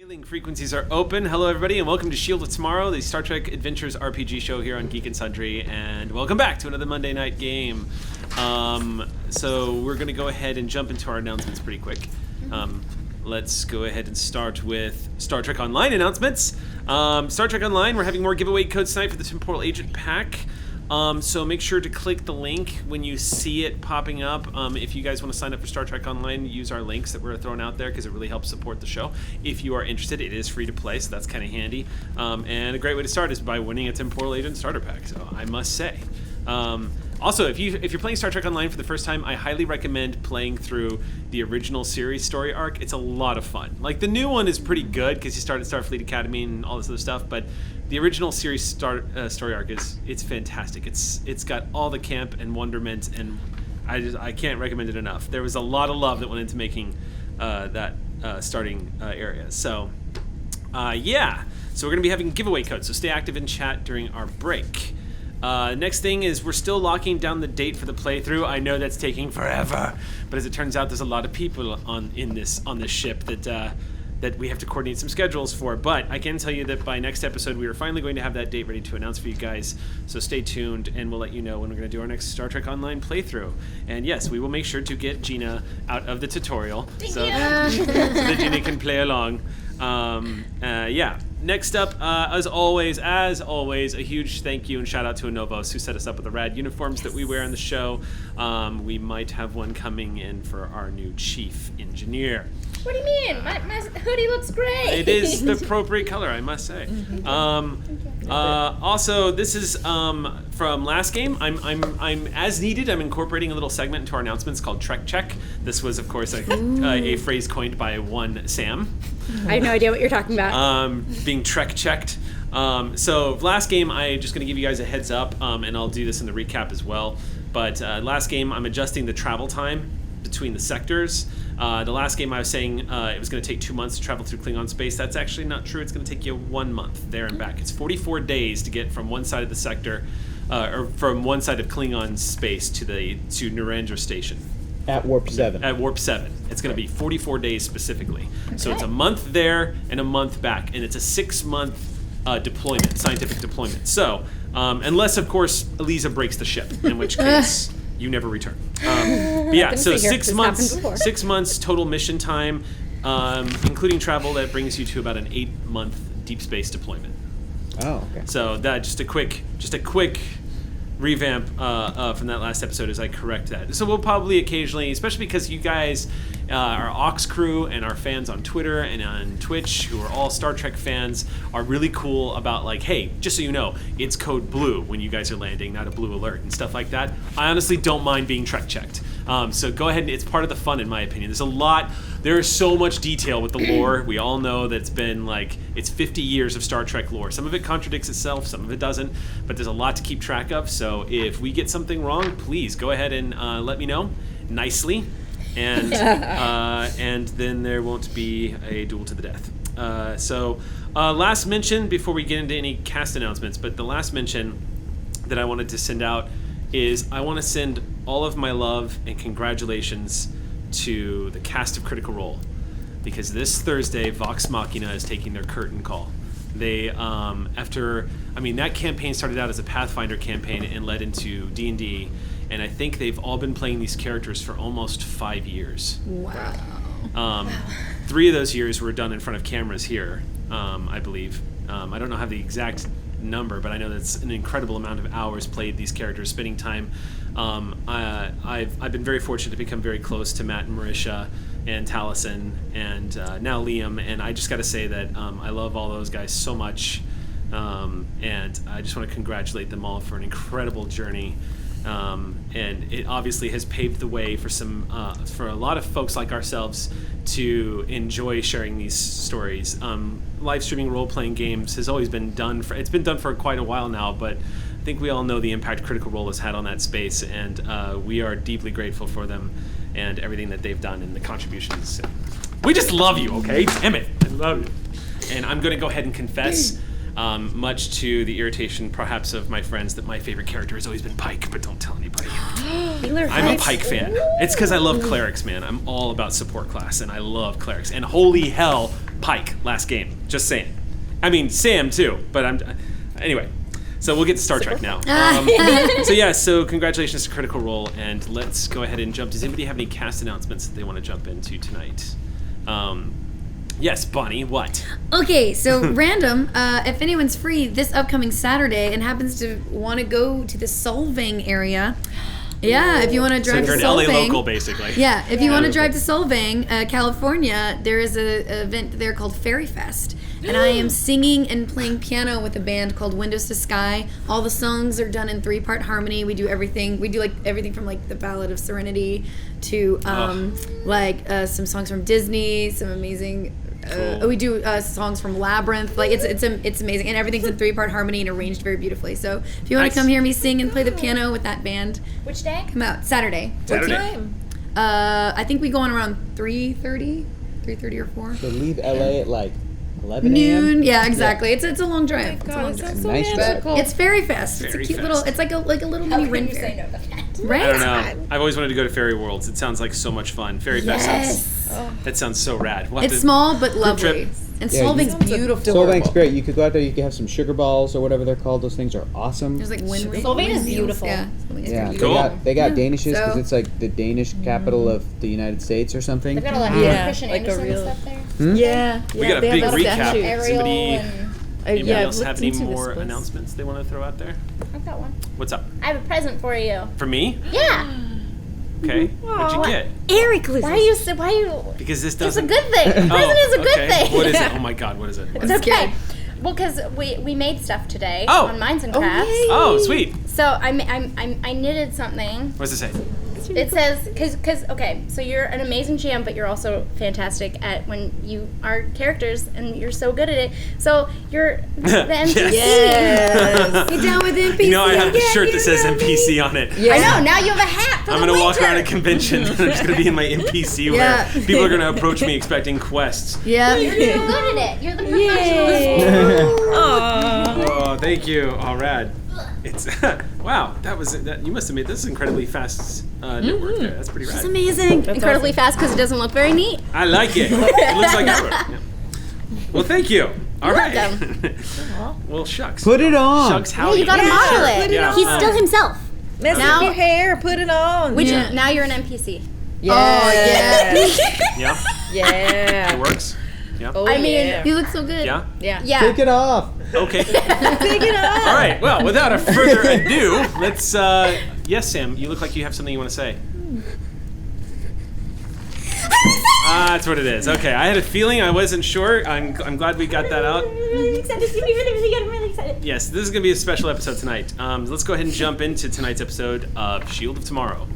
Hailing frequencies are open. Hello, everybody, and welcome to Shield of Tomorrow, the Star Trek Adventures RPG show here on Geek and Sundry, and welcome back to another Monday night game. So we're going to go ahead and jump into our announcements pretty quick. Let's go ahead and start with Star Trek Online announcements. Star Trek Online, we're having more giveaway codes tonight for the Temporal Agent Pack. So make sure to click the link when you see it popping up. If you guys want to sign up for Star Trek Online, use our links that we're throwing out there because it really helps support the show. If you are interested, it is free to play, so that's kind of handy. And a great way to start is by winning a Temporal Agent starter pack, so I must say. Also, if you're playing Star Trek Online for the first time, I highly recommend playing through the original series story arc. It's a lot of fun. Like, the new one is pretty good because you start at Starfleet Academy and all this other stuff, but the original series story arc it's fantastic. It's got all the camp and wonderment, and I can't recommend it enough. There was a lot of love that went into making that starting area. So, yeah. So we're going to be having giveaway codes, so stay active in chat during our break. Next thing is we're still locking down the date for the playthrough. I know that's taking forever, but as it turns out, there's a lot of people on this ship that we have to coordinate some schedules for. But I can tell you that by next episode, we are finally going to have that date ready to announce for you guys. So stay tuned, and we'll let you know when we're going to do our next Star Trek Online playthrough. And yes, we will make sure to get Gina out of the tutorial so that Gina can play along. Yeah. Next up, as always, a huge thank you and shout out to Anovos, who set us up with the rad uniforms that we wear on the show. We might have one coming in for our new chief engineer. What do you mean? My hoodie looks great. It is the appropriate color, I must say. Also, this is from last game. I'm as needed. I'm incorporating a little segment into our announcements called Trek Check. This was, of course, a phrase coined by one Sam. I have no idea what you're talking about. Being Trek checked. So last game, I'm just going to give you guys a heads up, and I'll do this in the recap as well. But last game, I'm adjusting the travel time between the sectors. The last game I was saying it was going to take 2 months to travel through Klingon space. That's actually not true. It's going to take you 1 month there and back. It's 44 days to get from one side of the sector, or from one side of Klingon space to Narendra Station. At Warp 7. At Warp 7. It's going to be 44 days specifically. Okay. So it's a month there and a month back, and it's a 6-month deployment, scientific deployment. So, unless, of course, Eliza breaks the ship, in which case you never return. But yeah, so 6 months, 6 months total mission time, including travel. That brings you to about an 8-month deep space deployment. Oh, okay. So that just a quick revamp from that last episode as I correct that. So we'll probably occasionally, especially because you guys, our Aux crew and our fans on Twitter and on Twitch, who are all Star Trek fans, are really cool about, like, hey, just so you know, it's code blue when you guys are landing, not a blue alert and stuff like that. I honestly don't mind being Trek checked. So go ahead, and it's part of the fun, in my opinion. There is so much detail with the lore. We all know that it's 50 years of Star Trek lore. Some of it contradicts itself, some of it doesn't, but there's a lot to keep track of. So if we get something wrong, please go ahead and let me know nicely, and then there won't be a duel to the death. Last mention before we get into any cast announcements, but the last mention that I wanted to send out is I want to send all of my love and congratulations to the cast of Critical Role, because this Thursday Vox Machina is taking their curtain call. They that campaign started out as a Pathfinder campaign and led into D&D, and I think they've all been playing these characters for almost 5 years. Wow. 3 of those years were done in front of cameras here, I believe. I don't know how the exact number, but I know that's an incredible amount of hours played these characters, spending time. I've been very fortunate to become very close to Matt and Marisha and Taliesin and now Liam, and I just got to say that I love all those guys so much, and I just want to congratulate them all for an incredible journey. And it obviously has paved the way for a lot of folks like ourselves to enjoy sharing these stories. Live streaming role-playing games has always been done for quite a while now, but I think we all know the impact Critical Role has had on that space, and we are deeply grateful for them and everything that they've done and the contributions. We just love you, okay? Damn it, I love you. And I'm going to go ahead and confess, much to the irritation perhaps of my friends, that my favorite character has always been Pike, but don't tell anybody. I'm a Pike fan. It's because I love clerics, man. I'm all about support class, and I love clerics. And holy hell, Pike last game. Just saying. I mean, Sam too, but anyway. So we'll get to Star Trek now. So congratulations to Critical Role, and let's go ahead and jump. Does anybody have any cast announcements that they want to jump into tonight? Yes, Bonnie, what? Okay, so random, if anyone's free this upcoming Saturday and happens to want to go to the Solvang area, if you want to drive So to you're an Solvang. LA local, basically. Yeah, if you want to drive to Solvang, California, there is an event there called Fairy Fest. And I am singing and playing piano with a band called Windows to Sky. All the songs are done in 3-part harmony. We do everything. We do everything from the Ballad of Serenity to some songs from Disney, some amazing. Cool. We do songs from Labyrinth. It's amazing, and everything's in 3-part harmony and arranged very beautifully. So if you want to come hear me sing and play the piano with that band, Which day? come out Saturday. What time? I think we go on around 3:30 or 4. So leave LA at 11 a.m. Noon. Yeah, exactly. It's a long drive. It's a long that drive. sounds so Nice magical. It's Fairy Fest. It's a Fairy cute Fest. little. It's like a little How mini can Ren you say fair. no to that? Right? I don't know. I've always wanted to go to Fairy Worlds. It sounds like so much fun. Fairy Fest sounds. That sounds so rad. We'll have It's to- small but lovely. trip. And Yeah, Solvang's you- beautiful. Solvang's great. You could go out there. You could have some sugar balls or whatever they're called. Those things are awesome. There's wind. Solvang is beautiful. Yeah. Solvang is Yeah, beautiful. Cool. they got Danishes because So- it's like the Danish capital of the United States or something. They've got a lot of Christian Anderson and stuff there. Yeah. We got a they big have a recap. statue. Does Ariel anybody and anybody else I've have looked any into this more place. announcements they want to throw out there? I've got one. What's up? I have a present for you. For me? Yeah. Okay. What'd you get? Eric loses. Why you? Because this It's a doesn't. good thing. Present is a good okay. thing. What is it? Oh my God! What is it? It's okay. Well, because we made stuff today Oh. on Minds and Crafts. Oh, sweet. So I knitted something. What does it say? It says, okay, so you're an amazing GM, but you're also fantastic at when you are characters, and you're so good at it. So you're the NPC. Yes. Get down with NPC. You know, I have the shirt that says NPC on it. Yeah. I know, now you have a hat for I'm the gonna walk winter. around a convention and I'm just gonna be in my NPC wear. Yeah. People are gonna approach me expecting quests. Yeah. You're good at it. You're the professional. Oh, thank you. All rad. It's wow. You must have made this incredibly fast network there. That's pretty rad. It's amazing. Incredibly fast because it doesn't look very neat. I like it. It looks like artwork. Yeah. Well, thank you. All right. Well, shucks. Put it on. Shucks, how You gotta model it. Yeah. He's still himself. Mess Now- up your hair, put it on. Which Yeah. now you're an NPC. Oh yeah. Yeah. Yeah. It works. Yeah. Oh, I mean, yeah. You look so good. Yeah. Yeah. Yeah. Take it off. Okay. Take it off. All right. Well, without a further ado, let's. Yes, Sam. You look like you have something you want to say. That's what it is. Okay. I had a feeling. I wasn't sure. I'm glad we got that out. Really excited. I'm really excited. Yes, this is going to be a special episode tonight. Let's go ahead and jump into tonight's episode of Shield of Tomorrow.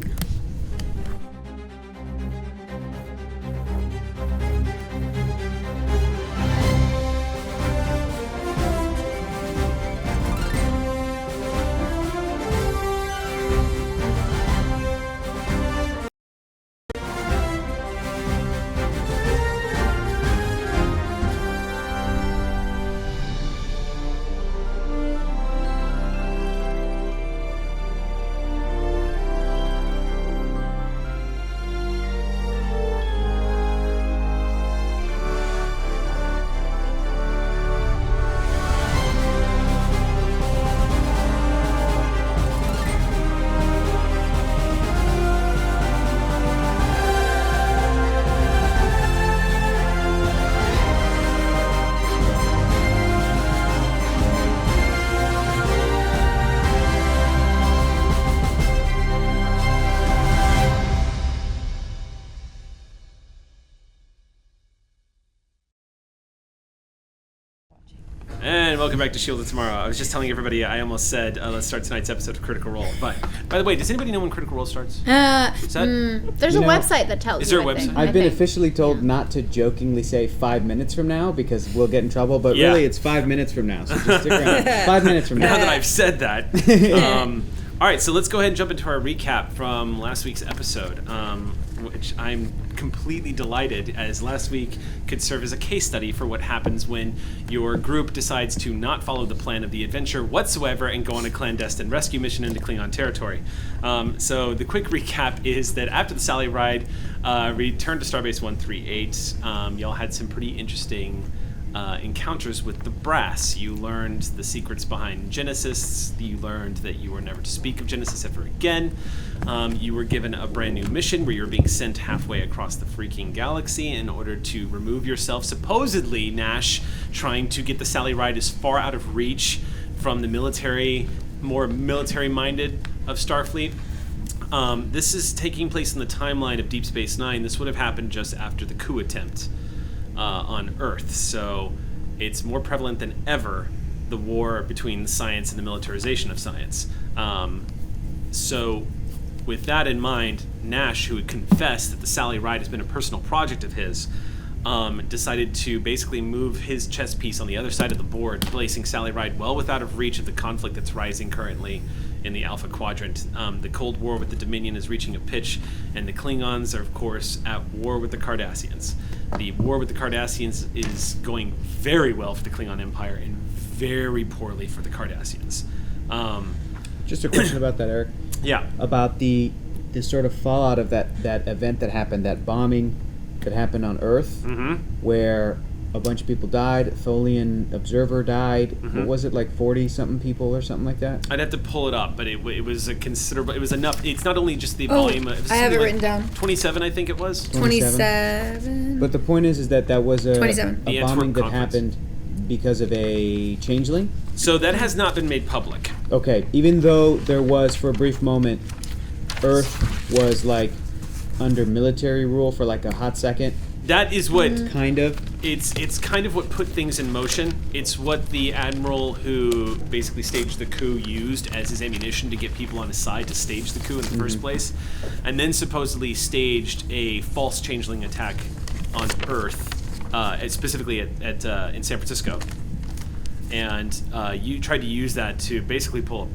And welcome back to Shield of Tomorrow. I was just telling everybody, I almost said, let's start tonight's episode of Critical Role. But, by the way, does anybody know when Critical Role starts? Is that, There's You a know, website that tells is there you. a website? I've been officially told not to jokingly say 5 minutes from now because we'll get in trouble, but Yeah. really it's 5 minutes from now, so just stick around. 5 minutes from now now. that I've said that. All right, so let's go ahead and jump into our recap from last week's episode, which I'm completely delighted, as last week could serve as a case study for what happens when your group decides to not follow the plan of the adventure whatsoever and go on a clandestine rescue mission into Klingon territory. So the quick recap is that after the Sally Ride, Return to Starbase 138. Y'all had some pretty interesting encounters with the brass. You learned the secrets behind Genesis. You learned that you were never to speak of Genesis ever again. You were given a brand new mission where you were being sent halfway across the freaking galaxy in order to remove yourself. Supposedly, Nash trying to get the Sally Ride as far out of reach from the more military-minded of Starfleet. This is taking place in the timeline of Deep Space Nine. This would have happened just after the coup attempt on Earth, so it's more prevalent than ever, the war between science and the militarization of science. So with that in mind, Nash, who had confessed that the Sally Ride has been a personal project of his, decided to basically move his chess piece on the other side of the board, placing Sally Ride well without of reach of the conflict that's rising currently in the Alpha Quadrant. The Cold War with the Dominion is reaching a pitch, and the Klingons are, of course, at war with the Cardassians. The war with the Cardassians is going very well for the Klingon Empire and very poorly for the Cardassians. Just a question about that, Eric. Yeah. About the sort of fallout of that event that happened, that bombing that happened on Earth, where a bunch of people died. Tholian Observer died. What was it, like 40-something people or something like that? I'd have to pull it up, but it was a considerable. It was enough. It's not only just the volume. It was I have it something written down. 27, I think it was. 27. But the point is that was a 27. The bombing Antwerp that conference. happened because of a changeling. So that has not been made public. Okay, even though there was, for a brief moment, Earth was like under military rule for like a hot second. That is what Kind of. it's kind of what put things in motion. It's what the admiral who basically staged the coup used as his ammunition to get people on his side to stage the coup in the first place, and then supposedly staged a false changeling attack on Earth, specifically at in San Francisco. And you tried to use that to basically pull,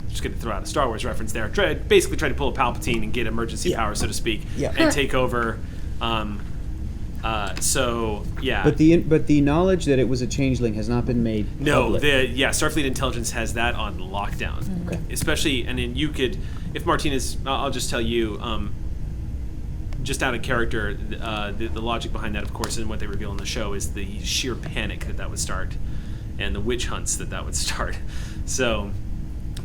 just going to throw out a Star Wars reference there. Basically try to pull a Palpatine and get emergency power, so to speak, and take over. So yeah. But the knowledge that it was a changeling has not been made public. Starfleet intelligence has that on lockdown. Okay. Especially, and then you could, if Martinez, I'll just tell you, just out of character, the logic behind that, of course, and what they reveal in the show is the sheer panic that would start, and the witch hunts that would start. So,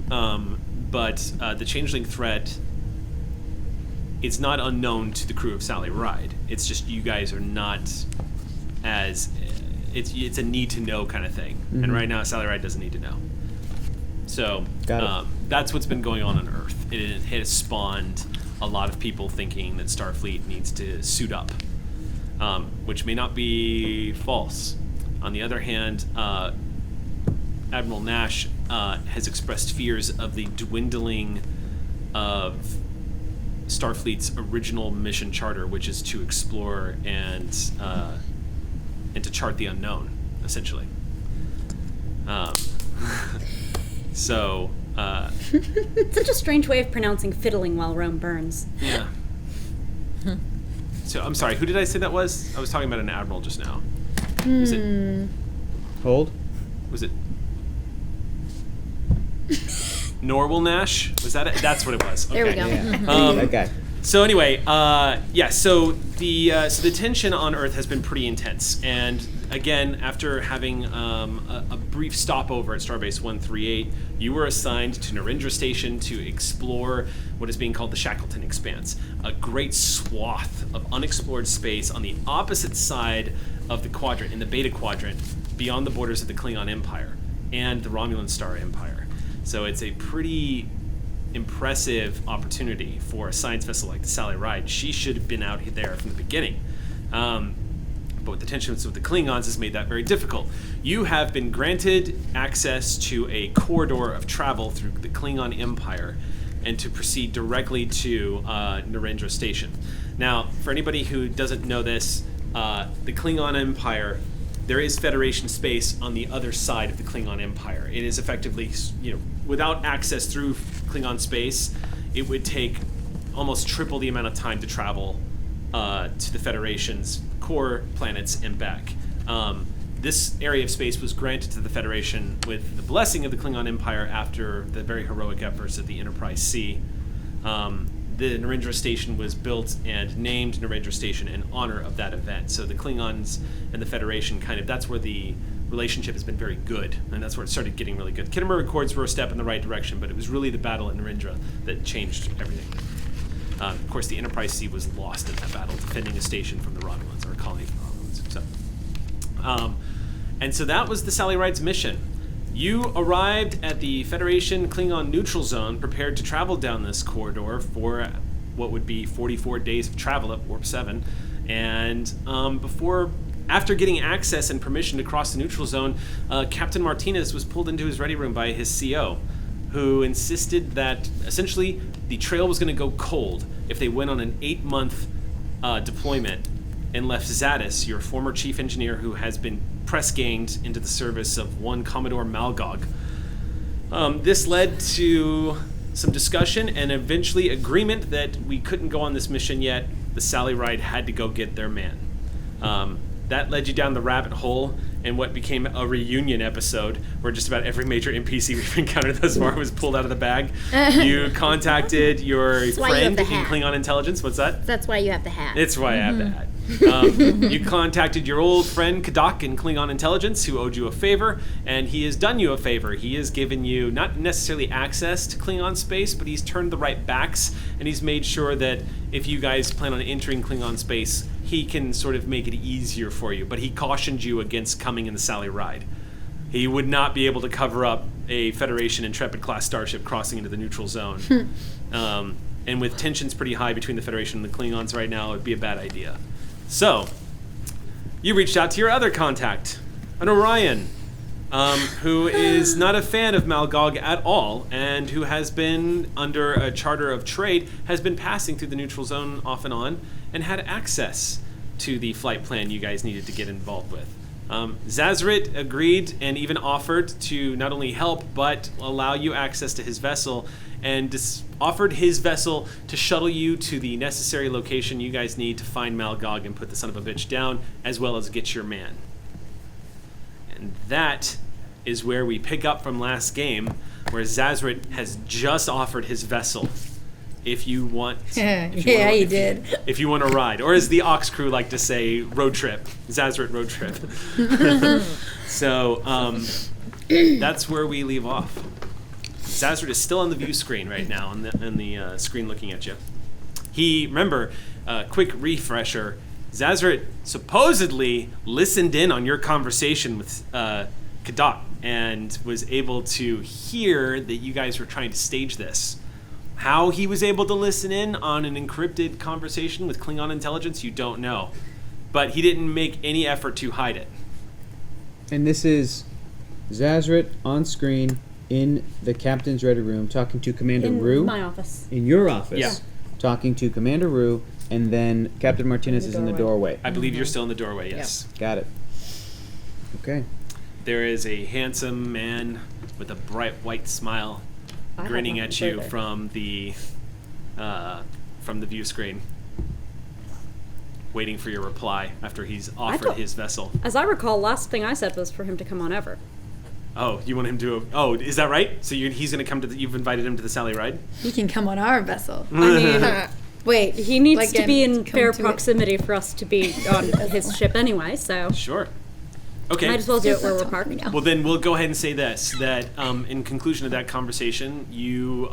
but the changeling threat, it's not unknown to the crew of Sally Ride. It's just you guys are not as... It's a need-to-know kind of thing. And right now, Sally Ride doesn't need to know. So that's what's been going on Earth. It has spawned a lot of people thinking that Starfleet needs to suit up, which may not be false. On the other hand, Admiral Nash has expressed fears of the dwindling of Starfleet's original mission charter, which is to explore and to chart the unknown, essentially. So. Such a strange way of pronouncing fiddling while Rome burns. Yeah. So I'm sorry. Who did I say that was? I was talking about an admiral just now. Was it? Hold. Was it? Norwell Nash? Was that it? That's what it was. Okay. There we go. Yeah. That guy. So anyway, So the tension on Earth has been pretty intense, and again, after having a brief stopover at Starbase 138, you were assigned to Narendra Station to explore what is being called the Shackleton Expanse, a great swath of unexplored space on the opposite side of the quadrant, in the Beta Quadrant, beyond the borders of the Klingon Empire and the Romulan Star Empire. So it's a pretty impressive opportunity for a science vessel like the Sally Ride. She should have been out there from the beginning. But with the tensions with the Klingons has made that very difficult. You have been granted access to a corridor of travel through the Klingon Empire and to proceed directly to Narendra Station. Now, for anybody who doesn't know this, the Klingon Empire, there is Federation space on the other side of the Klingon Empire. It is effectively, without access through Klingon space, it would take almost triple the amount of time to travel to the Federation's core planets and back. This area of space was granted to the Federation with the blessing of the Klingon Empire after the very heroic efforts of the Enterprise C. the Narendra Station was built and named Narendra Station in honor of that event. So the Klingons and the Federation that's where the relationship has been very good, and that's where it started getting really good. Khitomer Accords were a step in the right direction, but it was really the battle at Narendra that changed everything. Of course, the Enterprise C was lost in that battle, defending a station from the Romulans, or a colony from the Romulans. And so that was the Sally Ride's mission. You arrived at the Federation Klingon neutral zone, prepared to travel down this corridor for what would be 44 days of travel at Warp 7. And after getting access and permission to cross the neutral zone, Captain Martinez was pulled into his ready room by his CO, who insisted that essentially the trail was going to go cold if they went on an 8-month deployment and left Zadis, your former chief engineer who has been press-ganged into the service of one Commodore Malgog. This led to some discussion and eventually agreement that we couldn't go on this mission yet. The Sally Ride had to go get their man. That led you down the rabbit hole in what became a reunion episode where just about every major NPC we've encountered thus far was pulled out of the bag. You contacted your why you friend have the in hat. Klingon intelligence. What's that? That's why you have the hat. It's why I have the hat. You contacted your old friend Kadak in Klingon intelligence, who owed you a favor, and he has done you a favor. He has given you not necessarily access to Klingon space, but he's turned the right backs, and he's made sure that if you guys plan on entering Klingon space, he can sort of make it easier for you. But he cautioned you against coming in the Sally Ride. He would not be able to cover up a Federation Intrepid-class starship crossing into the neutral zone. And with tensions pretty high between the Federation and the Klingons right now, it'd be a bad idea. So, you reached out to your other contact, an Orion, who is not a fan of Malgog at all, and who has been, under a charter of trade, has been passing through the neutral zone off and on, and had access to the flight plan you guys needed to get involved with. Zazrit agreed and even offered to not only help, but allow you access to his vessel, and offered his vessel to shuttle you to the necessary location you guys need to find Malgog and put the son of a bitch down, as well as get your man. And that is where we pick up from last game, where Zazrit has just offered his vessel. If you want, if you want to ride, or as the Ox crew like to say, road trip, Zazrit road trip. So that's where we leave off. Zazrit is still on the view screen right now, on the screen looking at you. Remember, quick refresher. Zazrit supposedly listened in on your conversation with Kadak and was able to hear that you guys were trying to stage this. How he was able to listen in on an encrypted conversation with Klingon intelligence, you don't know. But he didn't make any effort to hide it. And this is Zazrit on screen in the captain's ready room talking to Commander Rue. In my office. In your office. Yeah. Talking to Commander Rue, and then Captain Martinez is in the doorway. I believe you're still in the doorway, yes. Got it. Okay. There is a handsome man with a bright white smile grinning at you from the view screen, waiting for your reply after he's offered his vessel. As I recall, last thing I said was for him to come on over. Oh, you want him to? Oh, is that right? So he's going to come to? You've invited him to the Sally Ride? He can come on our vessel. I mean, Wait, he needs like to be in come fair to it. proximity for us to be on his ship anyway, so Sure. Okay. might as well do it where Don't we're talk parked. to me now. Well, then we'll go ahead and say this, that in conclusion of that conversation, you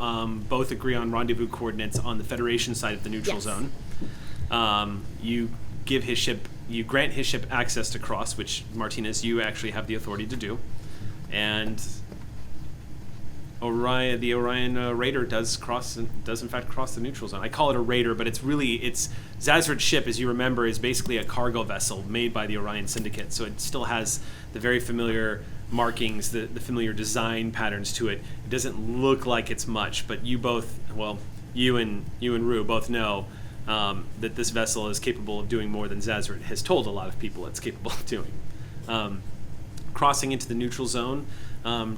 both agree on rendezvous coordinates on the Federation side of the neutral Yes. zone. You give his ship, you grant his ship access to cross, which, Martinez, you actually have the authority to do. And the Orion Raider does in fact cross the neutral zone. I call it a Raider, but it's Zazrit's ship, as you remember, is basically a cargo vessel made by the Orion Syndicate. So it still has the very familiar markings, the familiar design patterns to it. It doesn't look like it's much, but you both, well, you and Rue both know that this vessel is capable of doing more than Zazrit has told a lot of people it's capable of doing. Crossing into the neutral zone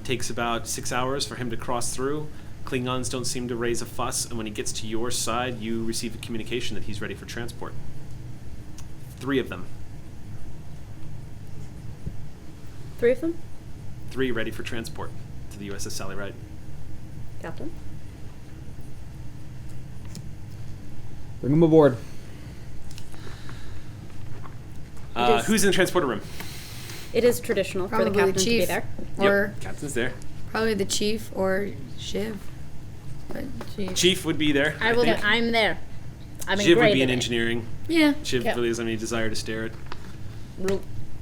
takes about 6 hours for him to cross through. Klingons don't seem to raise a fuss, and when he gets to your side, you receive a communication that he's ready for transport. 3 of them. 3 of them? 3 ready for transport to the USS Sally Ride. Captain? Bring him aboard. Who's in the transporter room? It is traditional for the Probably the captain to be chief. there. Or Captain's there. probably the chief or Shiv. But chief. Chief would be there. I will. think. I'm there. I'm Shiv would great be at in it. engineering. Yeah. Shiv Yep. really doesn't have any desire to stare at.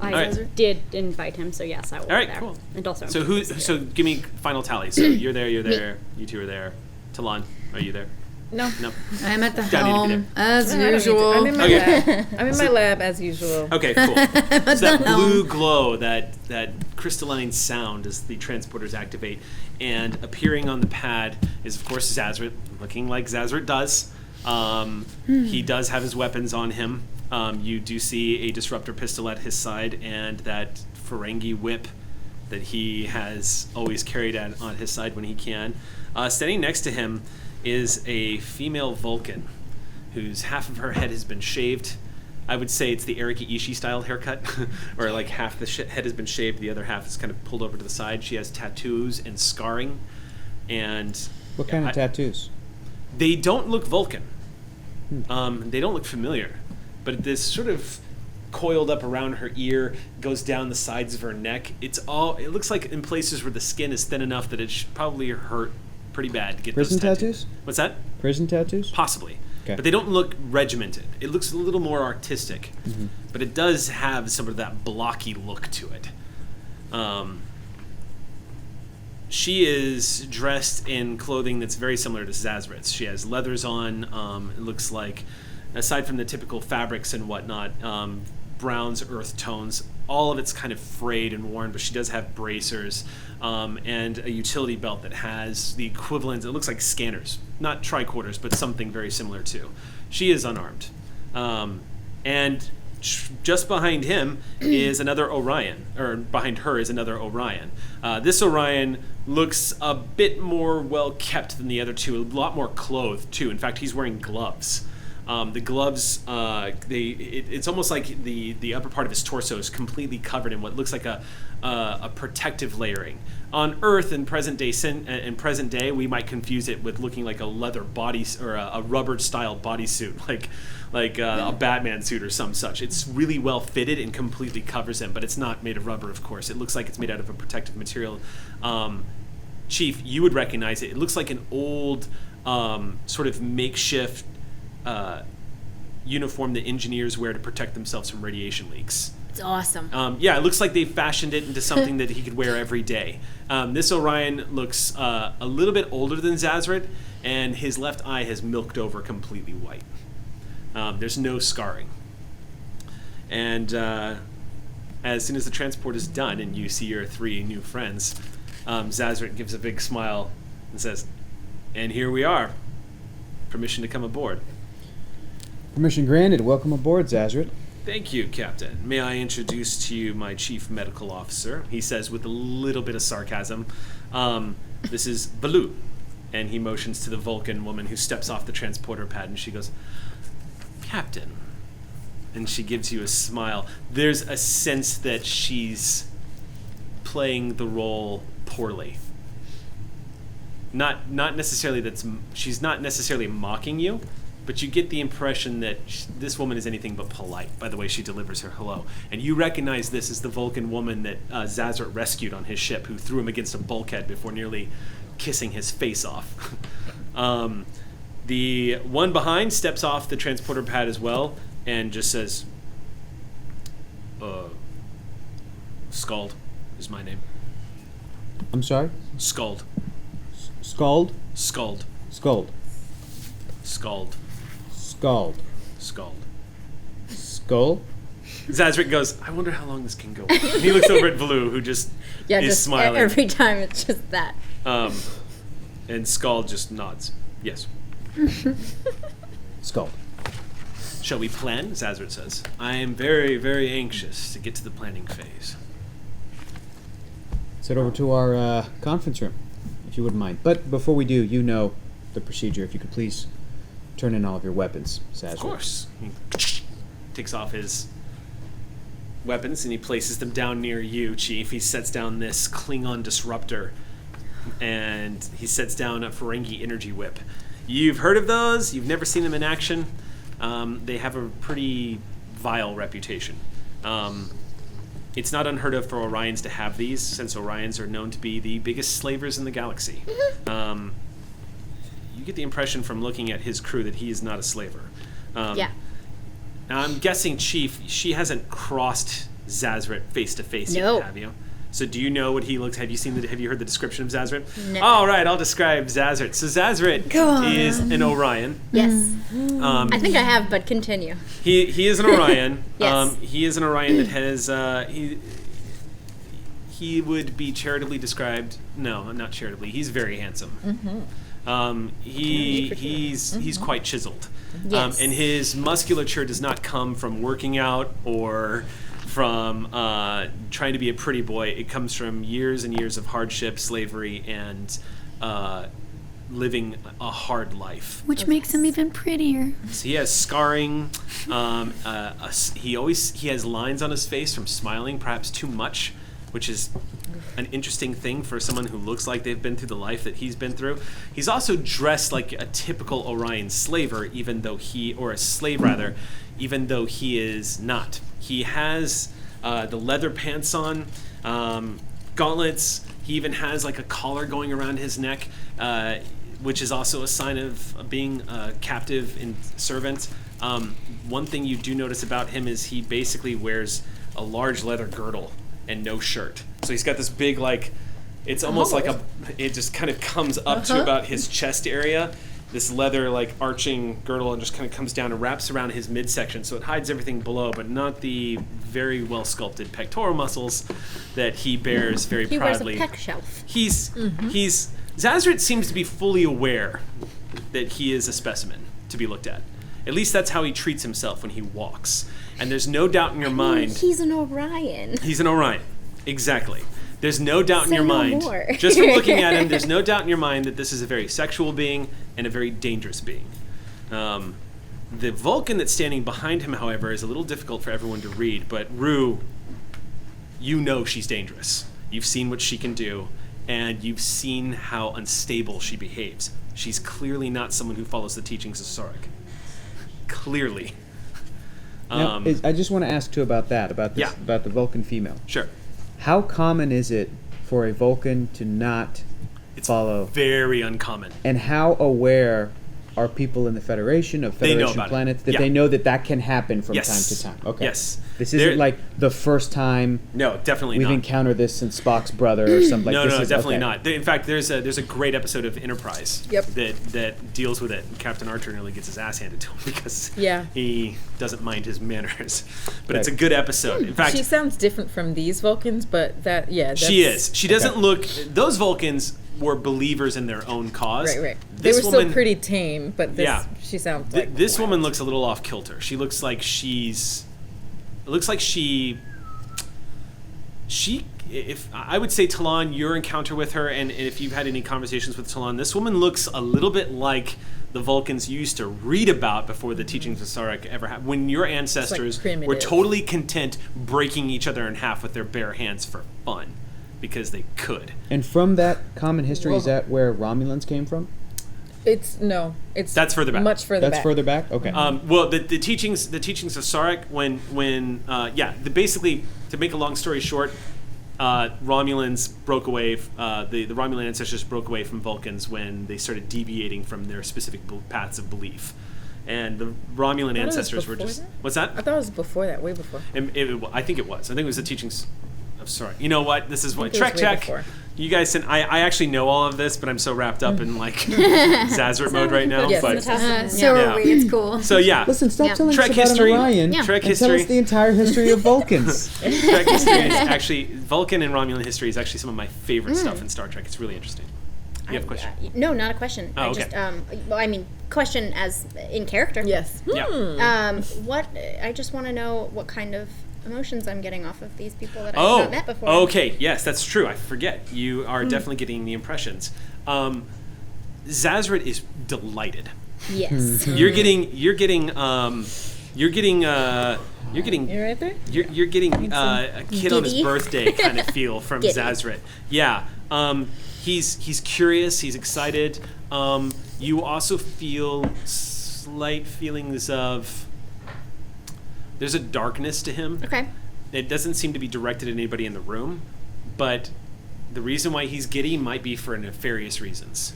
I Alright. did invite him, so yes, I will All right, be there. cool. And also, So who? So give me final tally. So you're there. You're there. You two are there. Talon, are you there? No. No. I'm at the Don't need to be helm as I don't need to. usual. I'm in my Okay. lab. I'm in my lab as usual. Okay, cool. So that blue glow, that crystalline sound as the transporters activate, and appearing on the pad is of course Zazrit, looking like Zazrit does. He does have his weapons on him. You do see a disruptor pistol at his side and that Ferengi whip that he has always carried on his side when he can. Standing next to him is a female Vulcan whose half of her head has been shaved. I would say it's the Erika Ishii style haircut, or like half the head has been shaved, the other half is kind of pulled over to the side. She has tattoos and scarring, and What kind of tattoos? they don't look Vulcan. They don't look familiar, but this sort of coiled up around her ear, goes down the sides of her neck. It looks like in places where the skin is thin enough that it should probably hurt pretty bad to get Prison those tattoos. tattoos? What's that? Prison tattoos? Possibly. Okay. But they don't look regimented. It looks a little more artistic. But it does have some of that blocky look to it. She is dressed in clothing that's very similar to Zazrit's. She has leathers on. It looks like, aside from the typical fabrics and whatnot, browns, earth tones, all of it's kind of frayed and worn, but she does have bracers and a utility belt that has the equivalent, it looks like scanners, not tricorders, but something very similar to. She is unarmed. And just behind him is another Orion, or behind her is another Orion. This Orion looks a bit more well kept than the other two, a lot more clothed too. In fact, he's wearing gloves. The gloves, it's almost like the upper part of his torso is completely covered in what looks like a protective layering. On Earth in present day, we might confuse it with looking like a leather body or a rubber style bodysuit, like a Batman suit or some such. It's really well fitted and completely covers him, but it's not made of rubber, of course. It looks like it's made out of a protective material. Chief, you would recognize it. It looks like an old sort of makeshift uniform that engineers wear to protect themselves from radiation leaks. It's awesome. Yeah, it looks like they fashioned it into something that he could wear every day. This Orion looks a little bit older than Zazrit, and his left eye has milked over completely white. There's no scarring. And as soon as the transport is done and you see your three new friends, Zazrit gives a big smile and says, "And here we are. Permission to come aboard." Permission granted. Welcome aboard, Zazrit. Thank you, Captain. May I introduce to you my chief medical officer? He says with a little bit of sarcasm. This is Baloo. And he motions to the Vulcan woman who steps off the transporter pad and she goes, "Captain." And she gives you a smile. There's a sense that she's playing the role poorly. Not necessarily she's not necessarily mocking you, but you get the impression that this woman is anything but polite by the way she delivers her hello. And you recognize this as the Vulcan woman that Zazrit rescued on his ship, who threw him against a bulkhead before nearly kissing his face off. The one behind steps off the transporter pad as well and just says, Scald is my name. I'm sorry? Scald. Scald? Scald. Scald. Scald. Scald. Scald. Skull? Zazrit goes, "I wonder how long this can go." And he looks over at Baloo, who just Yeah, is just smiling. every time it's just that. And Scald just nods. Yes. Scald. Shall we plan? Zazrit says. I am very, very anxious to get to the planning phase. Let's head over to our conference room, if you wouldn't mind. But before we do, you know the procedure. If you could please turn in all of your weapons, Zazrit. Of course. He takes off his weapons and he places them down near you, Chief. He sets down this Klingon disruptor and he sets down a Ferengi energy whip. You've heard of those. You've never seen them in action. they have a pretty vile reputation. It's not unheard of for Orions to have these, since Orions are known to be the biggest slavers in the galaxy. You get the impression from looking at his crew that he is not a slaver. Yeah. Now I'm guessing, Chief, she hasn't crossed Zazrit face to face No. yet, have you? So do you know what he looks? Have you heard the description of Zazrit? No. All right, I'll describe Zazrit. So Zazrit is an Orion. Yes. I think I have, but continue. He is an Orion. Yes. He is an Orion that has he would be charitably described. No, not charitably. He's very handsome. He's quite chiseled. Yes. And his musculature does not come from working out or from trying to be a pretty boy. It comes from years and years of hardship, slavery, and living a hard life. Which makes him even prettier. So he has scarring. He has lines on his face from smiling, perhaps too much, which is an interesting thing for someone who looks like they've been through the life that he's been through. He's also dressed like a typical Orion slaver, even though a slave rather, even though he is not. He has the leather pants on, gauntlets. He even has like a collar going around his neck, which is also a sign of being a captive and servant. One thing you do notice about him is he basically wears a large leather girdle and no shirt. So he's got this big, like, it's almost like it just kind of comes up to about his chest area. This leather, like, arching girdle, and just kind of comes down and wraps around his midsection, so it hides everything below, but not the very well sculpted pectoral muscles that he bears very He proudly. wears a pec shelf. Zazrit seems to be fully aware that he is a specimen to be looked at. At least that's how he treats himself when he walks. And there's no doubt in your mind. He's an Orion. He's an Orion. Exactly. There's no doubt in Say your no mind. more. Just from looking at him, there's no doubt in your mind that this is a very sexual being and a very dangerous being. The Vulcan that's standing behind him, however, is a little difficult for everyone to read. But Rue, you know she's dangerous. You've seen what she can do, and you've seen how unstable she behaves. She's clearly not someone who follows the teachings of Sarek. Clearly. Now, I just want to ask too about that, about the Vulcan female. Sure. How common is it for a Vulcan to not follow? Very uncommon. And how aware are people in the Federation of Federation planets that they know that can happen from time to time? Okay. Yes. This isn't like the first time. No, definitely we've not. encountered this since Spock's brother or something like this. No, definitely not. In fact, there's a great episode of Enterprise that deals with it. Captain Archer nearly gets his ass handed to him because he doesn't mind his manners. But it's a good episode. In fact, she sounds different from these Vulcans, but she is. She doesn't look. Those Vulcans were believers in their own cause. Right. They were still pretty tame, but she sounds like this woman looks a little off kilter. She looks like she. If I would say, Talon, your encounter with her, and if you've had any conversations with Talon, this woman looks a little bit like the Vulcans you used to read about before the teachings of Sarek ever happened. When your ancestors were totally content breaking each other in half with their bare hands for fun, because they could. And from that common history, is that where Romulans came from? That's further back. Much further back. That's further back? Okay. Well, the teachings of Sarek, basically, to make a long story short, Romulans broke away. The Romulan ancestors broke away from Vulcans when they started deviating from their specific paths of belief, and the Romulan ancestors were just. What's that? I thought it was before that, way before. I think it was. I think it was the teachings of Sarek. You know what? This is what Trek check. Before. You guys, I actually know all of this, but I'm so wrapped up in like Zazrit mode right now. Yes, but so are we. It's cool. So listen, stop telling Trek us about history. an Orion. Trek and history. Tell us the entire history of Vulcans. Trek history is actually Vulcan and Romulan history is actually some of my favorite stuff in Star Trek. It's really interesting. You have a question? No, not a question. Oh, okay. Question as in character. Yes. Yeah. I just want to know what kind of emotions I'm getting off of these people that I've not met before. Okay, yes, that's true. I forget. You are definitely getting the impressions. Zazrit is delighted. Yes. You're getting You're right there? You're getting a kid on his birthday kind of feel from Zazrit. Yeah. He's curious. He's excited. You also feel slight feelings of... There's a darkness to him. Okay. It doesn't seem to be directed at anybody in the room, but the reason why he's giddy might be for nefarious reasons.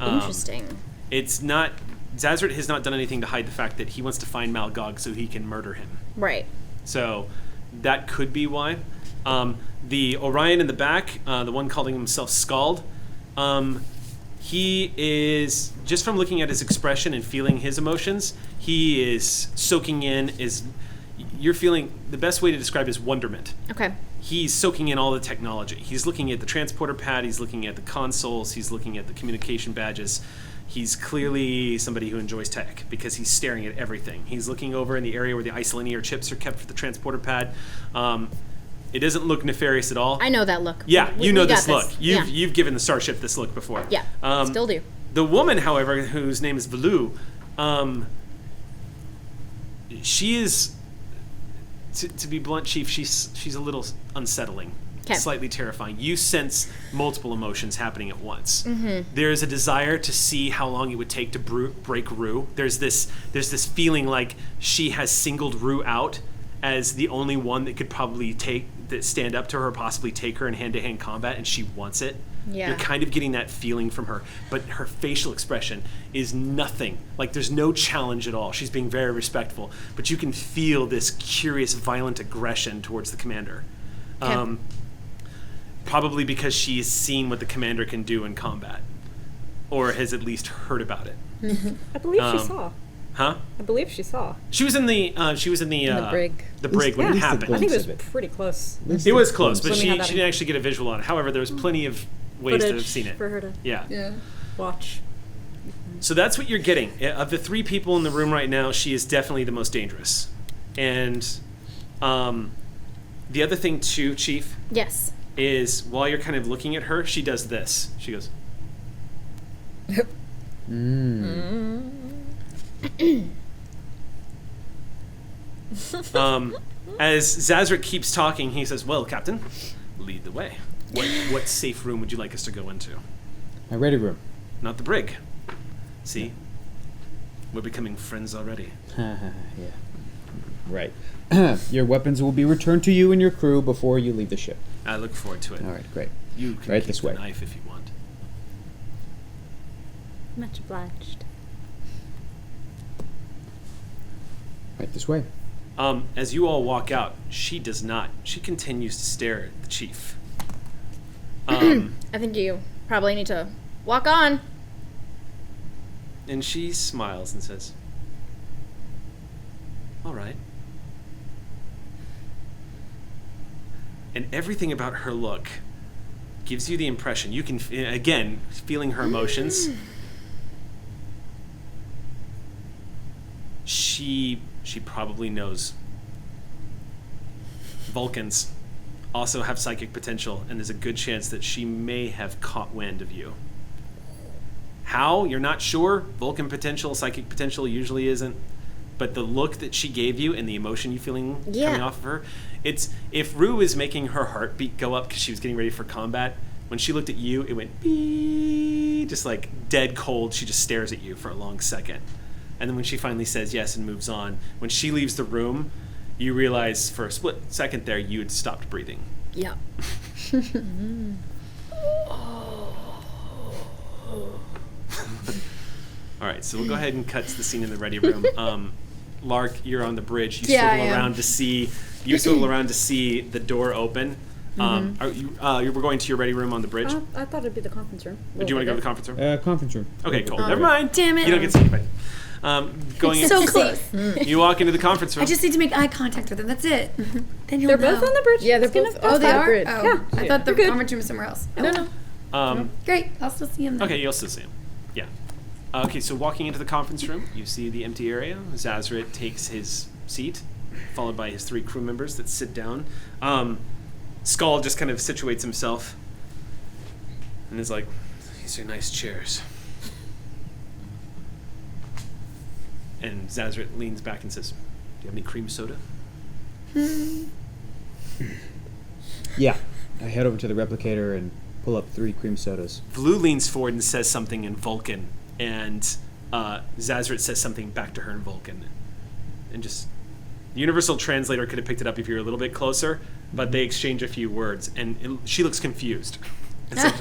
Interesting. It's not... Zazaret has not done anything to hide the fact that he wants to find Malgog so he can murder him. Right. So that could be why. The Orion in the back, the one calling himself Scald, he is, just from looking at his expression and feeling his emotions, he is soaking in, you're feeling, the best way to describe it is wonderment. Okay. He's soaking in all the technology. He's looking at the transporter pad, he's looking at the consoles, he's looking at the communication badges. He's clearly somebody who enjoys tech because he's staring at everything. He's looking over in the area where the isolinear chips are kept for the transporter pad. It doesn't look nefarious at all. I know that look. Yeah, you know this look. Yeah. You've given the Starship this look before. Yeah, still do. The woman, however, whose name is Velu, she is, to be blunt, Chief, she's a little unsettling. Okay. Slightly terrifying. You sense multiple emotions happening at once. Mm-hmm. There's a desire to see how long it would take to break Rue. There's this feeling like she has singled Rue out as the only one that could probably stand up to her, possibly take her in hand-to-hand combat, and she wants it. Yeah. You're kind of getting that feeling from her, but her facial expression is nothing. Like, there's no challenge at all. She's being very respectful, but you can feel this curious, violent aggression towards the commander. Okay. Probably because she has seen what the commander can do in combat, or has at least heard about it. I believe she saw. Huh? I believe she saw. She was in the brig. The brig when At it least the happened. I think it was Glimpse of pretty close. It was close, but Let me she have that didn't actually get a visual on it. However, there was plenty of ways to have seen it. for her to Yeah. Watch. So that's what you're getting. Of the three people in the room right now, she is definitely the most dangerous. And the other thing too, Chief, Yes. is while you're kind of looking at her, she does this. She goes, as Zazaret keeps talking, he says, "Well, Captain, lead the way. What safe room would you like us to go into? My ready room. Not the brig. See? We're becoming friends already." Yeah. Right. Your weapons will be returned to you and your crew before you leave the ship. I look forward to it. All right, great. You can Right keep this the way. knife if you want. Much obliged. Right this way. As you all walk out, she does not. She continues to stare at the chief. I think you probably need to walk on. And she smiles and says, "All right." And everything about her look gives you the impression, you can, again, feeling her emotions. She probably knows Vulcans also have psychic potential, and there's a good chance that she may have caught wind of you. How? You're not sure. Vulcan potential, psychic potential usually isn't. But the look that she gave you and the emotion you're feeling coming off of her, it's, if Rue is making her heartbeat go up because she was getting ready for combat, when she looked at you, it went beep, just like dead cold. She just stares at you for a long second. And then when she finally says yes and moves on, when she leaves the room, you realize for a split second there you had stopped breathing. Yeah. All right, so we'll go ahead and cut to the scene in the ready room. Lark, you're on the bridge. You Yeah, I swivel am. around to see. You swivel around to see the door open. You were going to your ready room on the bridge. I thought it'd be the conference room. Do you want to go to the conference room? Conference room. Okay, cool. Never mind. Damn it. You don't get to see anybody. Going So in, close. you walk into the conference room. I just need to make eye contact with them. That's it. Then you'll They're know. both on the bridge. Yeah, they're It's gonna both pass Oh, they by the are? bridge. Oh, Yeah. I thought the You're good. conference room was somewhere else. No. Great. I'll still see him then. Okay, you'll still see him. Yeah. Okay, so walking into the conference room, you see the empty area. Zazaret takes his seat, followed by his three crew members that sit down. Skull just kind of situates himself and is like, "These are nice chairs." And Zazaret leans back and says, "Do you have any cream soda?" Yeah. I head over to the replicator and pull up 3 cream sodas. Vlu leans forward and says something in Vulcan, and Zazaret says something back to her in Vulcan. And just... The Universal Translator could have picked it up if you were a little bit closer, but they exchange a few words, and she looks confused. So a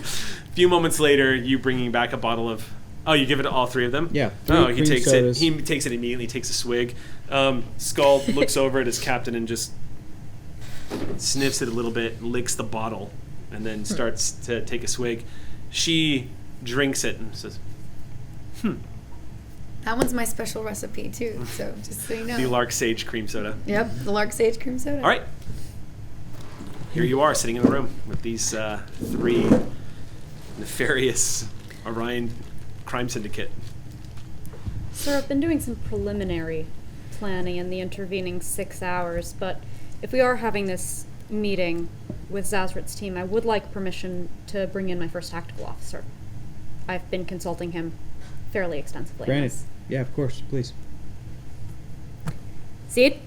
few moments later, you bringing back a bottle of... Oh, you give it to all three of them? Yeah. Oh, he cream takes sodas. it. He takes it immediately, takes a swig. Skull looks over at his captain and just sniffs it a little bit, licks the bottle, and then starts to take a swig. She drinks it and says, That one's my special recipe too. So just so you know. the Lark Sage cream soda. Yep, the Lark Sage cream soda. All right. Here you are, sitting in the room with these three nefarious Orion crime syndicate. Sir, I've been doing some preliminary planning in the intervening 6 hours, but if we are having this meeting with Zazaret's team, I would like permission to bring in my first tactical officer. I've been consulting him fairly extensively. on Granted. this. Yeah, of course, please. Seed?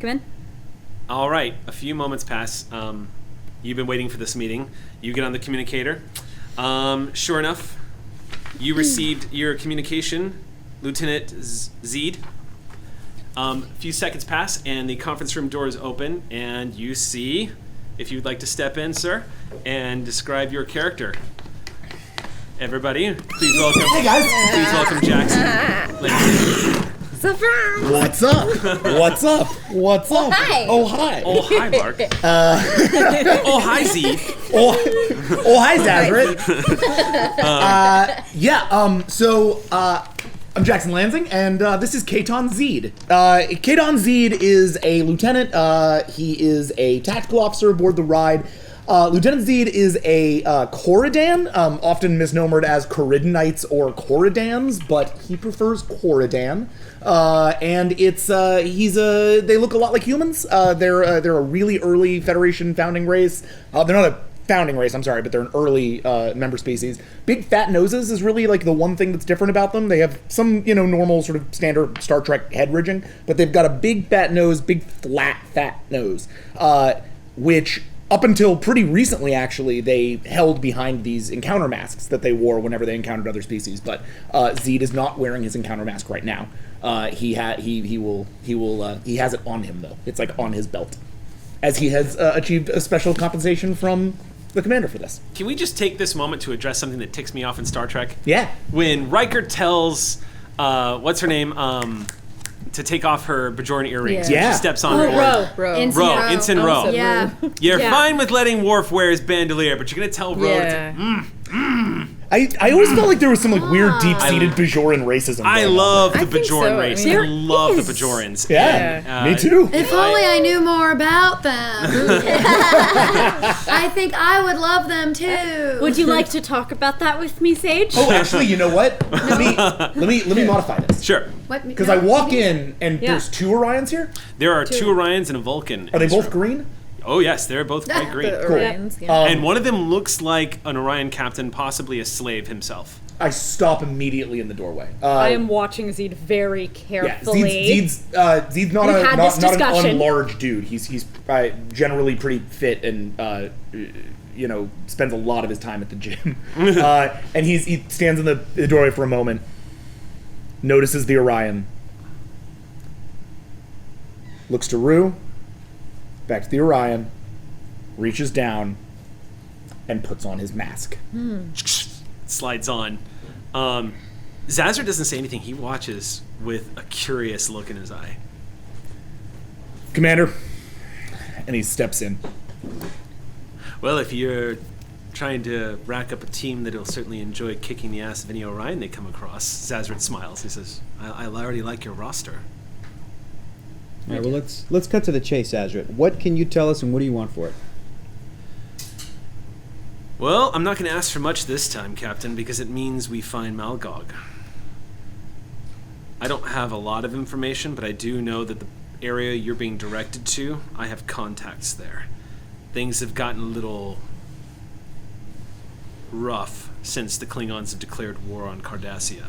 Come in. All right, a few moments pass. You've been waiting for this meeting. You get on the communicator. Sure enough, you received your communication, Lieutenant Zeed. A few seconds pass, and the conference room doors open, and you see, if you'd like to step in, sir, and describe your character. Everybody, please welcome. Hey guys. Please welcome Jackson. Surprise! What's up? What's up? What's up? hi. Oh hi. Oh, hi, Mark. Oh, hi, Z. Oh hi, Zazaret. So I'm Jackson Lansing, and this is Katon Zeed. Katon Zeed is a lieutenant. He is a tactical officer aboard the Ride. Lieutenant Zeed is a Corridan, often misnomered as Corridanites or Corridans, but he prefers Corridan. And it's they look a lot like humans. They're a really early Federation founding race. They're not a founding race, I'm sorry, but they're an early member species. Big fat noses is really like the one thing that's different about them. They have some, normal sort of standard Star Trek head ridging, but they've got a big fat nose, big flat fat nose, which up until pretty recently, actually, they held behind these encounter masks that they wore whenever they encountered other species. But Zeed is not wearing his encounter mask right now. He has it on him though. It's like on his belt, as he has achieved a special compensation from the commander for this. Can we just take this moment to address something that ticks me off in Star Trek? Yeah. When Riker tells, what's her name, to take off her Bajoran earrings. Yeah. She steps on board. Bro. Ensign Rowe. Yeah. You're Yeah. fine with letting Worf wear his bandolier, but you're going to tell Rowe Yeah. I always felt like there was some like weird deep-seated Bajoran racism. I going on. love the I think Bajoran so. I race. mean, I love the Bajorans. Yeah, And, me too. If only I knew more about them. I think I would love them too. Would you like to talk about that with me, Sage? Oh, actually, you know what? Let me modify this. Sure. What? Because I walk in and Yeah. there's 2 Orions here. There are 2 Orions and a Vulcan. Are they in this both room. green? Oh, yes. They're both bright green. The Cool. Orions, yeah. And one of them looks like an Orion captain, possibly a slave himself. I stop immediately in the doorway. I am watching Zeed very Yeah, carefully. Zeed's not We've a had not, this not an discussion. unlarge dude. He's generally pretty fit and spends a lot of his time at the gym. And he stands in the doorway for a moment, notices the Orion, looks to Rue, back to the Orion, reaches down, and puts on his mask. Slides on. Zazaret doesn't say anything. He watches with a curious look in his eye. Commander, and he steps in. Well, if you're trying to rack up a team that'll certainly enjoy kicking the ass of any Orion they come across, Zazaret smiles. He says, I already like your roster. All right, well, let's cut to the chase, Azrit. What can you tell us, and what do you want for it? Well, I'm not going to ask for much this time, Captain, because it means we find Malgog. I don't have a lot of information, but I do know that the area you're being directed to, I have contacts there. Things have gotten a little rough since the Klingons have declared war on Cardassia.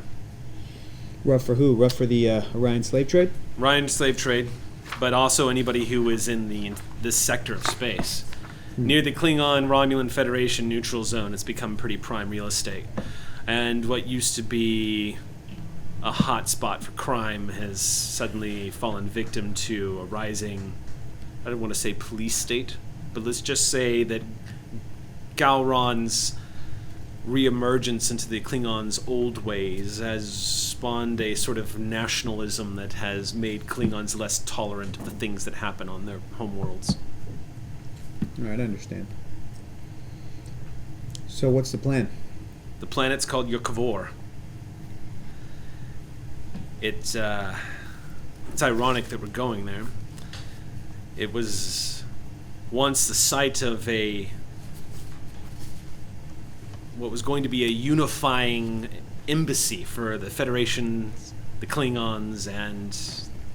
Rough for who? Rough for the Orion slave trade? Ryan slave trade, but also anybody who is in this sector of space. Near the Klingon-Romulan Federation neutral zone, it's become pretty prime real estate. And what used to be a hot spot for crime has suddenly fallen victim to a rising, I don't want to say police state, but let's just say that Gowron's reemergence into the Klingons' old ways has spawned a sort of nationalism that has made Klingons less tolerant of the things that happen on their homeworlds. All right, I understand. So what's the plan? The planet's called Yokavor. It's ironic that we're going there. It was once the site of what was going to be a unifying embassy for the Federation, the Klingons, and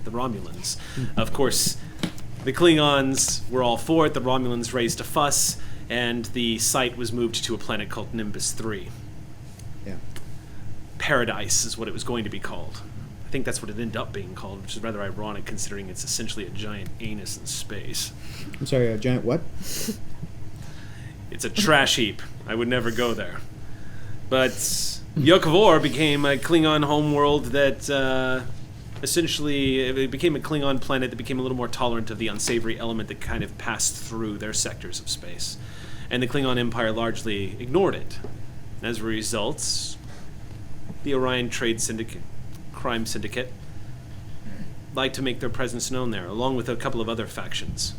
the Romulans. Of course, the Klingons were all for it, the Romulans raised a fuss, and the site was moved to a planet called Nimbus 3. Yeah. Paradise is what it was going to be called. I think that's what it ended up being called, which is rather ironic considering it's essentially a giant anus in space. I'm sorry, a giant what? It's a trash heap. I would never go there. But Yokavor became a Klingon homeworld that essentially it became a Klingon planet that became a little more tolerant of the unsavory element that kind of passed through their sectors of space. And the Klingon Empire largely ignored it. As a result, the Orion Trade Syndicate, Crime Syndicate, like to make their presence known there, along with a couple of other factions.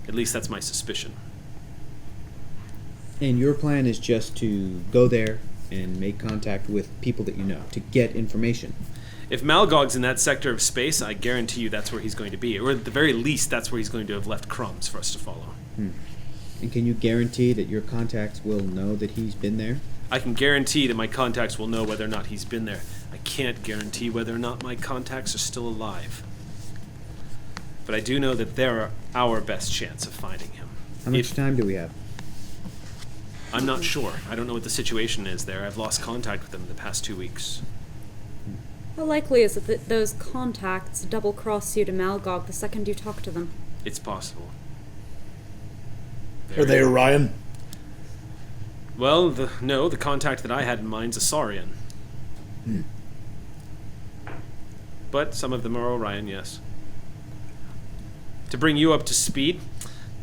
At least that's my suspicion. And your plan is just to go there and make contact with people that you know, to get information. If Malgog's in that sector of space, I guarantee you that's where he's going to be. Or at the very least, that's where he's going to have left crumbs for us to follow. And can you guarantee that your contacts will know that he's been there? I can guarantee that my contacts will know whether or not he's been there. I can't guarantee whether or not my contacts are still alive. But I do know that they're our best chance of finding him. How much time do we have? I'm not sure. I don't know what the situation is there. I've lost contact with them in the past 2 weeks. How likely is it that those contacts double-cross you to Malgog the second you talk to them? It's possible. Are they Orion? Well, the contact that I had in mind's a Saurian. But some of them are Orion, yes. To bring you up to speed,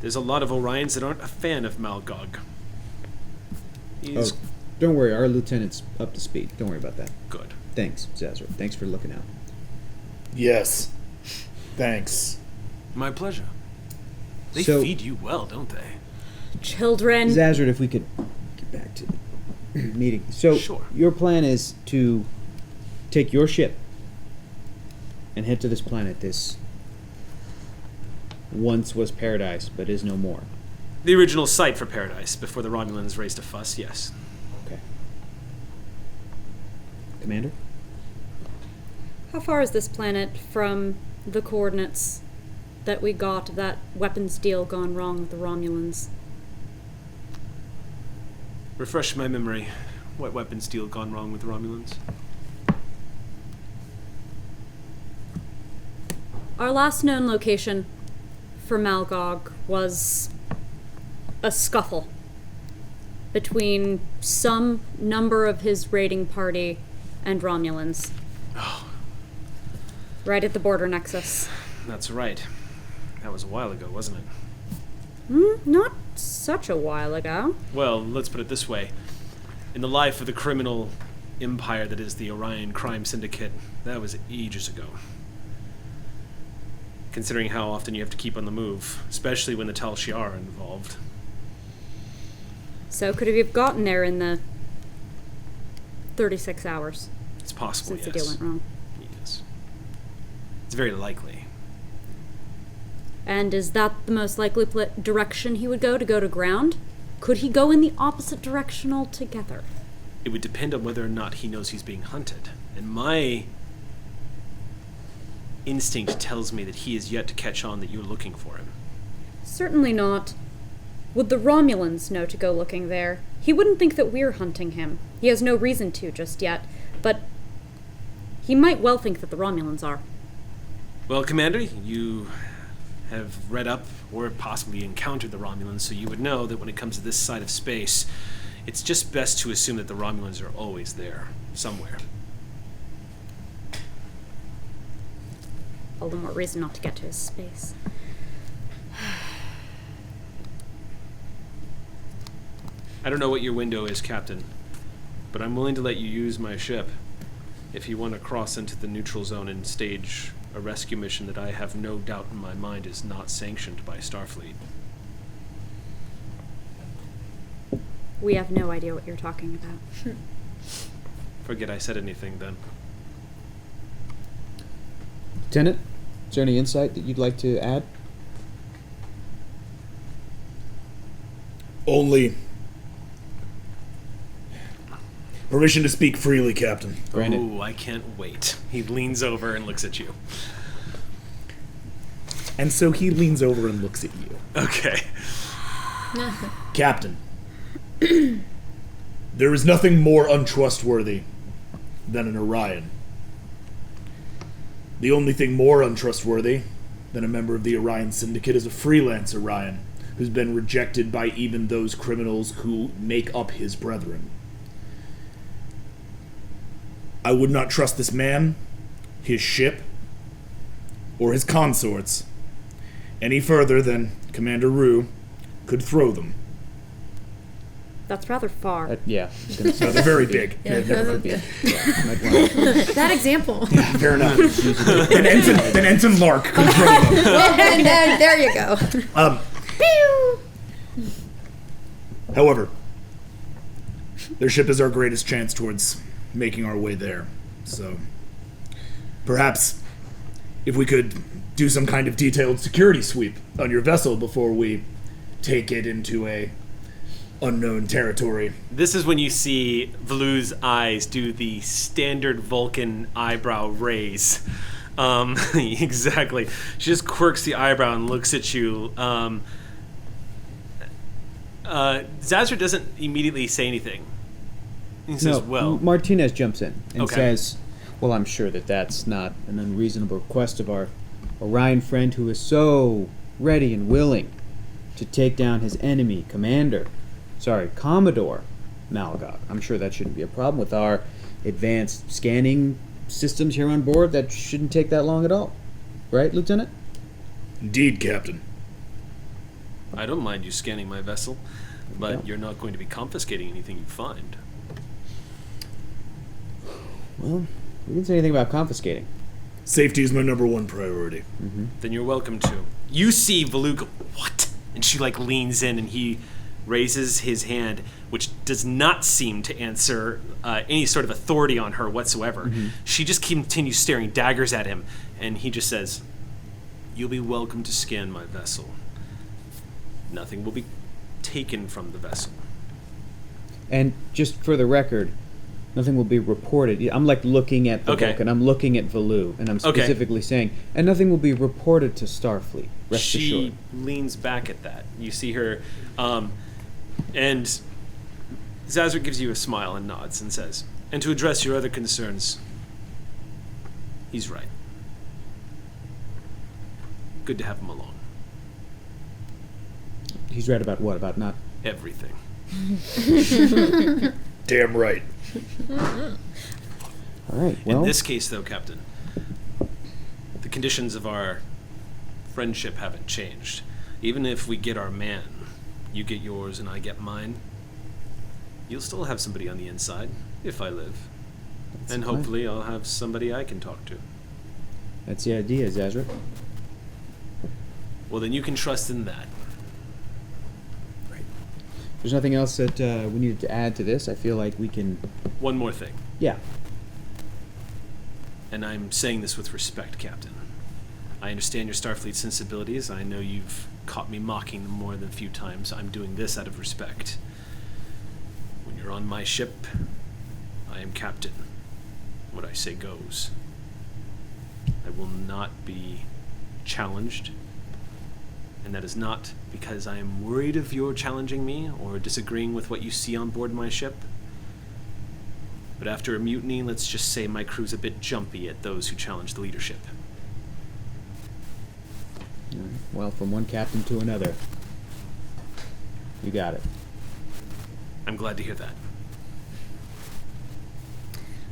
there's a lot of Orions that aren't a fan of Malgog. He's Don't worry, our lieutenant's up to speed. Don't worry about that. good. Thanks, Zazra. Thanks for looking out. Yes. Thanks. My pleasure. They So- feed you well, don't they? Children. Zazra, if we could get back to the meeting. So, Sure. your plan is to take your ship and head to this planet. This once was paradise, but is no more. The original site for Paradise, before the Romulans raised a fuss, yes. Okay. Commander? How far is this planet from the coordinates that we got of that weapons deal gone wrong with the Romulans? Refresh my memory. What weapons deal gone wrong with the Romulans? Our last known location for Malgog was a scuffle between some number of his raiding party and Romulans. Right at the border nexus. That's right. That was a while ago, wasn't it? Not such a while ago. Well, let's put it this way. In the life of the criminal empire that is the Orion Crime Syndicate, that was ages ago. Considering how often you have to keep on the move, especially when the Tal Shiar are involved. So could have gotten there in the 36 hours It's possible, since yes. the deal went wrong. Yes. It's very likely. And is that the most likely direction he would go to ground? Could he go in the opposite direction altogether? It would depend on whether or not he knows he's being hunted. And my instinct tells me that he is yet to catch on that you're looking for him. Certainly not. Would the Romulans know to go looking there? He wouldn't think that we're hunting him. He has no reason to just yet, but he might well think that the Romulans are. Well, Commander, you have read up or possibly encountered the Romulans, so you would know that when it comes to this side of space, it's just best to assume that the Romulans are always there, somewhere. all the more reason not to get to his space. I don't know what your window is, Captain, but I'm willing to let you use my ship if you want to cross into the neutral zone and stage a rescue mission that I have no doubt in my mind is not sanctioned by Starfleet. We have no idea what you're talking about. Forget I said anything then. Lieutenant, is there any insight that you'd like to add? Only permission to speak freely, Captain. Granted. Ooh, I can't wait. He leans over and looks at you. And so he leans over and looks at you. Okay. Captain, there is nothing more untrustworthy than an Orion. The only thing more untrustworthy than a member of the Orion Syndicate is a freelance Orion who's been rejected by even those criminals who make up his brethren. I would not trust this man, his ship, or his consorts any further than Commander Rue could throw them. That's rather far. Yeah. I was gonna say. No, they're very big. Yeah, Might wanna- that example. Fair enough. then Ensign Lark could throw them. And then, there you go. However, their ship is our greatest chance towards making our way there. So, perhaps if we could do some kind of detailed security sweep on your vessel before we take it into a unknown territory. This is when you see Valu's eyes do the standard Vulcan eyebrow raise. Exactly. She just quirks the eyebrow and looks at you. Zazra doesn't immediately say anything. He says, well... Martinez jumps in and Okay. says, well, I'm sure that that's not an unreasonable request of our Orion friend who is so ready and willing to take down his enemy, Commodore Malgok. I'm sure that shouldn't be a problem with our advanced scanning systems here on board. That shouldn't take that long at all. Right, Lieutenant? Indeed, Captain. I don't mind you scanning my vessel, but Yeah. you're not going to be confiscating anything you find. Well, we didn't say anything about confiscating. Safety is my number one priority. Then you're welcome to. You see Valu go, what? And she leans in and he raises his hand, which does not seem to answer any sort of authority on her whatsoever. She just continues staring daggers at him, and he just says, you'll be welcome to scan my vessel. Nothing will be taken from the vessel. And just for the record, nothing will be reported. I'm looking at the Okay. Vulcan. I'm looking at Valu, and I'm Okay. specifically saying, and nothing will be reported to Starfleet. Rest She assured. leans back at that. You see her, and Zazra gives you a smile and nods and says, and to address your other concerns, he's right. Good to have him along. He's right about what? About not. Everything. Damn right. All right. Well, In this case, though, Captain, the conditions of our friendship haven't changed. Even if we get our man, you get yours and I get mine, you'll still have somebody on the inside, if I live. And fine. hopefully I'll have somebody I can talk to. that's the idea, Zazra. Well, then you can trust in that. There's nothing else that we needed to add to this. I feel like we can. One more thing, Yeah. and I'm saying this with respect, Captain. I understand your Starfleet sensibilities. I know you've caught me mocking them more than a few times. I'm doing this out of respect. When you're on my ship, I am captain. What I say goes. I will not be challenged, and that is not because I am worried of your challenging me or disagreeing with what you see on board my ship. But after a mutiny, let's just say my crew's a bit jumpy at those who challenge the leadership. Well, from one captain to another. You got it. I'm glad to hear that.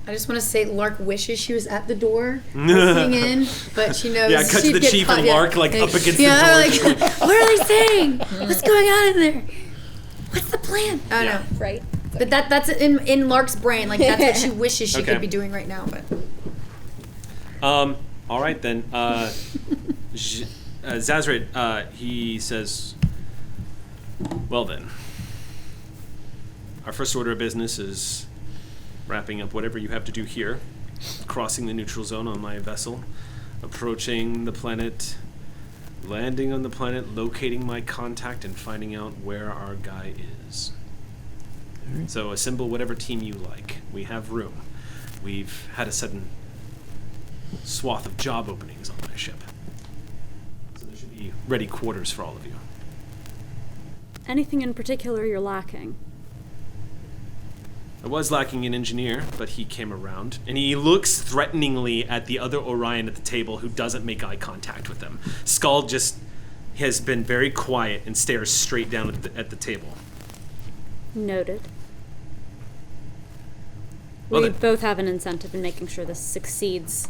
I just want to say Lark wishes she was at the door listening in, but she knows. Yeah, cut to she'd the get chief caught, and Lark like up against the yeah, door. like, what are they saying? What's going on in there? What's the plan? I don't know. Right. But that's in Lark's brain. Like that's what she wishes she Okay. could be doing right now. But All right then. Zazrit, he says, well then, our first order of business is wrapping up whatever you have to do here, crossing the neutral zone on my vessel, approaching the planet, landing on the planet, locating my contact, and finding out where our guy is. So assemble whatever team you like. We have room. We've had a sudden swath of job openings on my ship. So there should be ready quarters for all of you. Anything in particular you're lacking? I was lacking an engineer, but he came around, and he looks threateningly at the other Orion at the table who doesn't make eye contact with him. Skull just has been very quiet and stares straight down at the table. Noted. Well We then. both have an incentive in making sure this succeeds.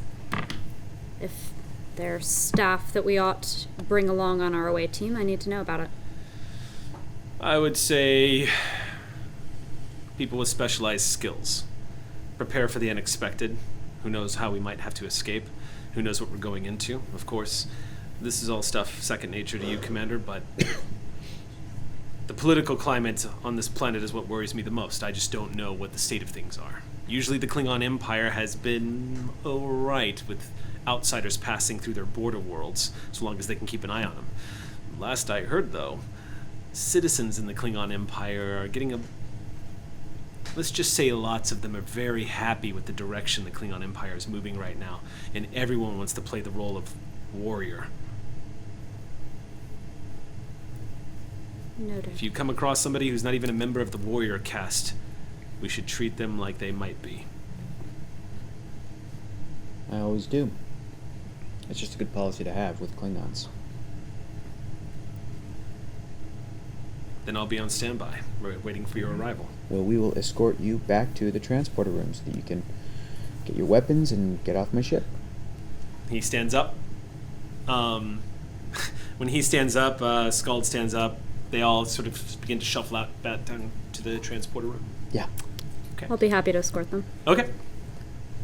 If there's staff that we ought to bring along on our away team, I need to know about it. I would say people with specialized skills. Prepare for the unexpected. Who knows how we might have to escape? Who knows what we're going into? Of course, this is all stuff second nature to you, Commander, but the political climate on this planet is what worries me the most. I just don't know what the state of things are. Usually the Klingon Empire has been alright with outsiders passing through their border worlds, so long as they can keep an eye on them. Last I heard, though, citizens in the Klingon Empire are getting let's just say lots of them are very happy with the direction the Klingon Empire is moving right now, and everyone wants to play the role of warrior. Noted. If you come across somebody who's not even a member of the warrior caste, we should treat them like they might be. I always do. It's just a good policy to have with Klingons. Then I'll be on standby, waiting for your arrival. Well, we will escort you back to the transporter room so that you can get your weapons and get off my ship. He stands up. When he stands up, Skald stands up. They all sort of begin to shuffle out back down to the transporter room. Yeah. Okay. I'll be happy to escort them. Okay.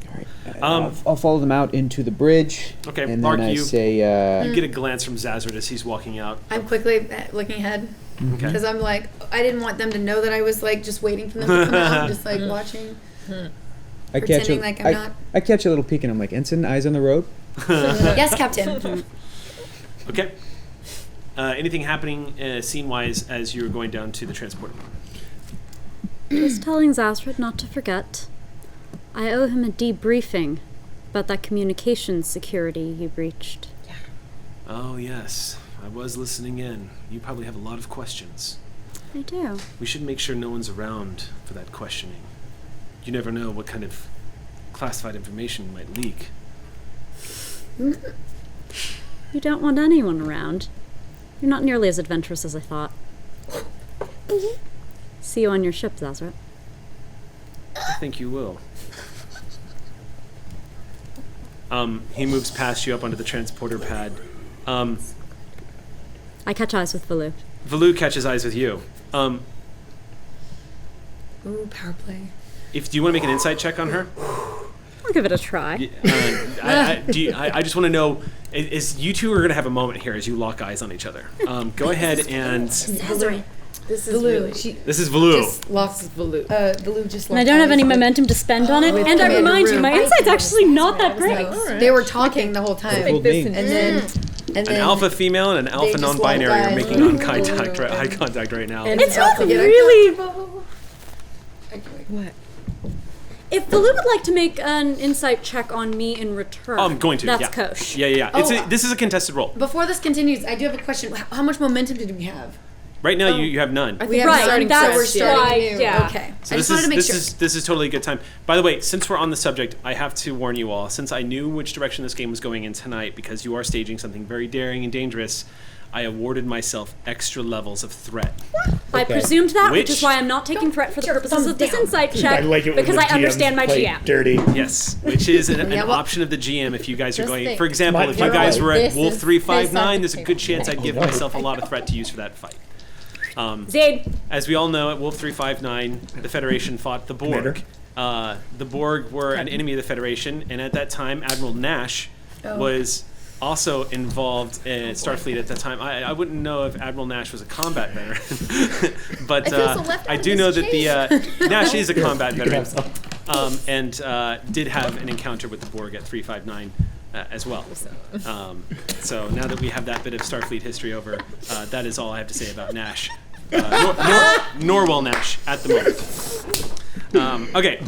All right. I'll follow them out into the bridge. Okay, And Mark, then I you- say, You get a glance from Zazard as he's walking out. I'm quickly looking ahead Okay. because I'm like, I didn't want them to know that I was like just waiting for them to come out. I'm just like watching. I pretending like I'm not. I catch a little peek and I'm like, Ensign, eyes on the road? Yes, Captain. Okay. Anything happening scene-wise as you're going down to the transporter room? Just telling Zazrid not to forget. I owe him a debriefing about that communications security you breached. Oh, yes. I was listening in. You probably have a lot of questions. I do. We should make sure no one's around for that questioning. You never know what kind of classified information might leak. You don't want anyone around. You're not nearly as adventurous as I thought. See you on your ship, Zazrit. I think you will. He moves past you up onto the transporter pad. I catch eyes with Valu. Valu catches eyes with you. Ooh, power play. Do you want to make an insight check on her? I'll give it a try. I just want to know, is you two are going to have a moment here as you lock eyes on each other. Go ahead and... Zazrit. This is Valu. Valu. This is Valu. Just lost Valu. Valu just. And I lost don't have any eyes. momentum to spend on it, With and I Commander remind you, Room. my insight's actually not that great. Alright. They were talking the whole time, Fooled me. and then An alpha female and an alpha just non-binary locked are eyes. making eye contact right now. And It's about not to get really... What? If Valu would like to make an insight check on me in return, I'm going to. That's yeah. Kosh. Yeah. This is a contested roll. Before this continues, I do have a question. How much momentum did we have? Right now, you have none. I We think have Right, starting and that's we're fresh, starting why, new. yeah. Okay. So I just wanted to make this sure. is totally a good time. By the way, since we're on the subject, I have to warn you all. Since I knew which direction this game was going in tonight, because you are staging something very daring and dangerous, I awarded myself extra levels of threat. I Okay. presumed that, which Which- is why I'm not taking threat for the purposes thumbs of this down. insight I check, like it when because the I understand my GMs play GM. dirty. Yes, which is an Yeah, well- option of the GM if you guys are Just going. think. For example, My- if you my guys God. were at This Wolf is 359, there's a based good on- chance I'd give myself a lot of threat to use for that fight. Zaid, As we all know, at Wolf 359, the Federation fought the Borg. The Borg were an enemy of the Federation, and at that time, Admiral Nash was also involved in Starfleet at that time. I wouldn't know if Admiral Nash was a combat veteran, but I feel so left I out of do this know that chase. Nash is a combat You can veteran, have some. and did have an encounter with the Borg at 359 as well. So now that we have that bit of Starfleet history over, that is all I have to say about Nash. Norwell Nash at the moment. Okay,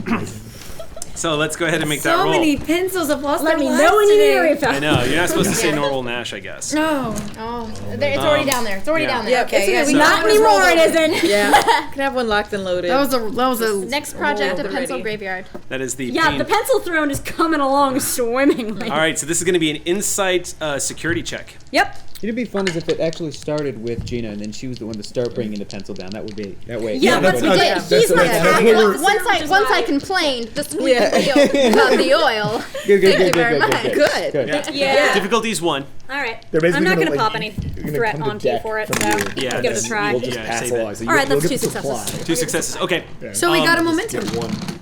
so let's go ahead and make that So roll. many pencils have lost let their me lives know when you today. hear it. I know you're not supposed to say Norwell Nash, I guess. No. Oh, it's already down there. It's already yeah. down there. Yep, Okay, okay, yeah, we so- Not anymore, it isn't. Yeah. Can have one locked and loaded. That was a Next project, a Rolled pencil already. graveyard. That is the Yeah, pain. the pencil throne is coming along swimmingly. All right, so this is going to be an insight security check. Yep. It'd be fun as if it actually started with Gina and then she was the one to start bringing the pencil down. That would be that way. Yeah, but that we would- did. that's He's the not way- that's attacking the way us. we're- Once I complained, the squeak Yeah. about the oil. Good, Thank you very much. Good. Good. Yeah. Yeah. Difficulty's 1. All right. They're basically I'm not gonna, going to like, pop any you're gonna threat come to onto you deck for it, from so you. Yeah, I'll give it this- a try. We'll just Yeah, pass save it. along. So All right, you'll that's get 2 the supply. successes. 2 successes. Okay. So we got a Just momentum.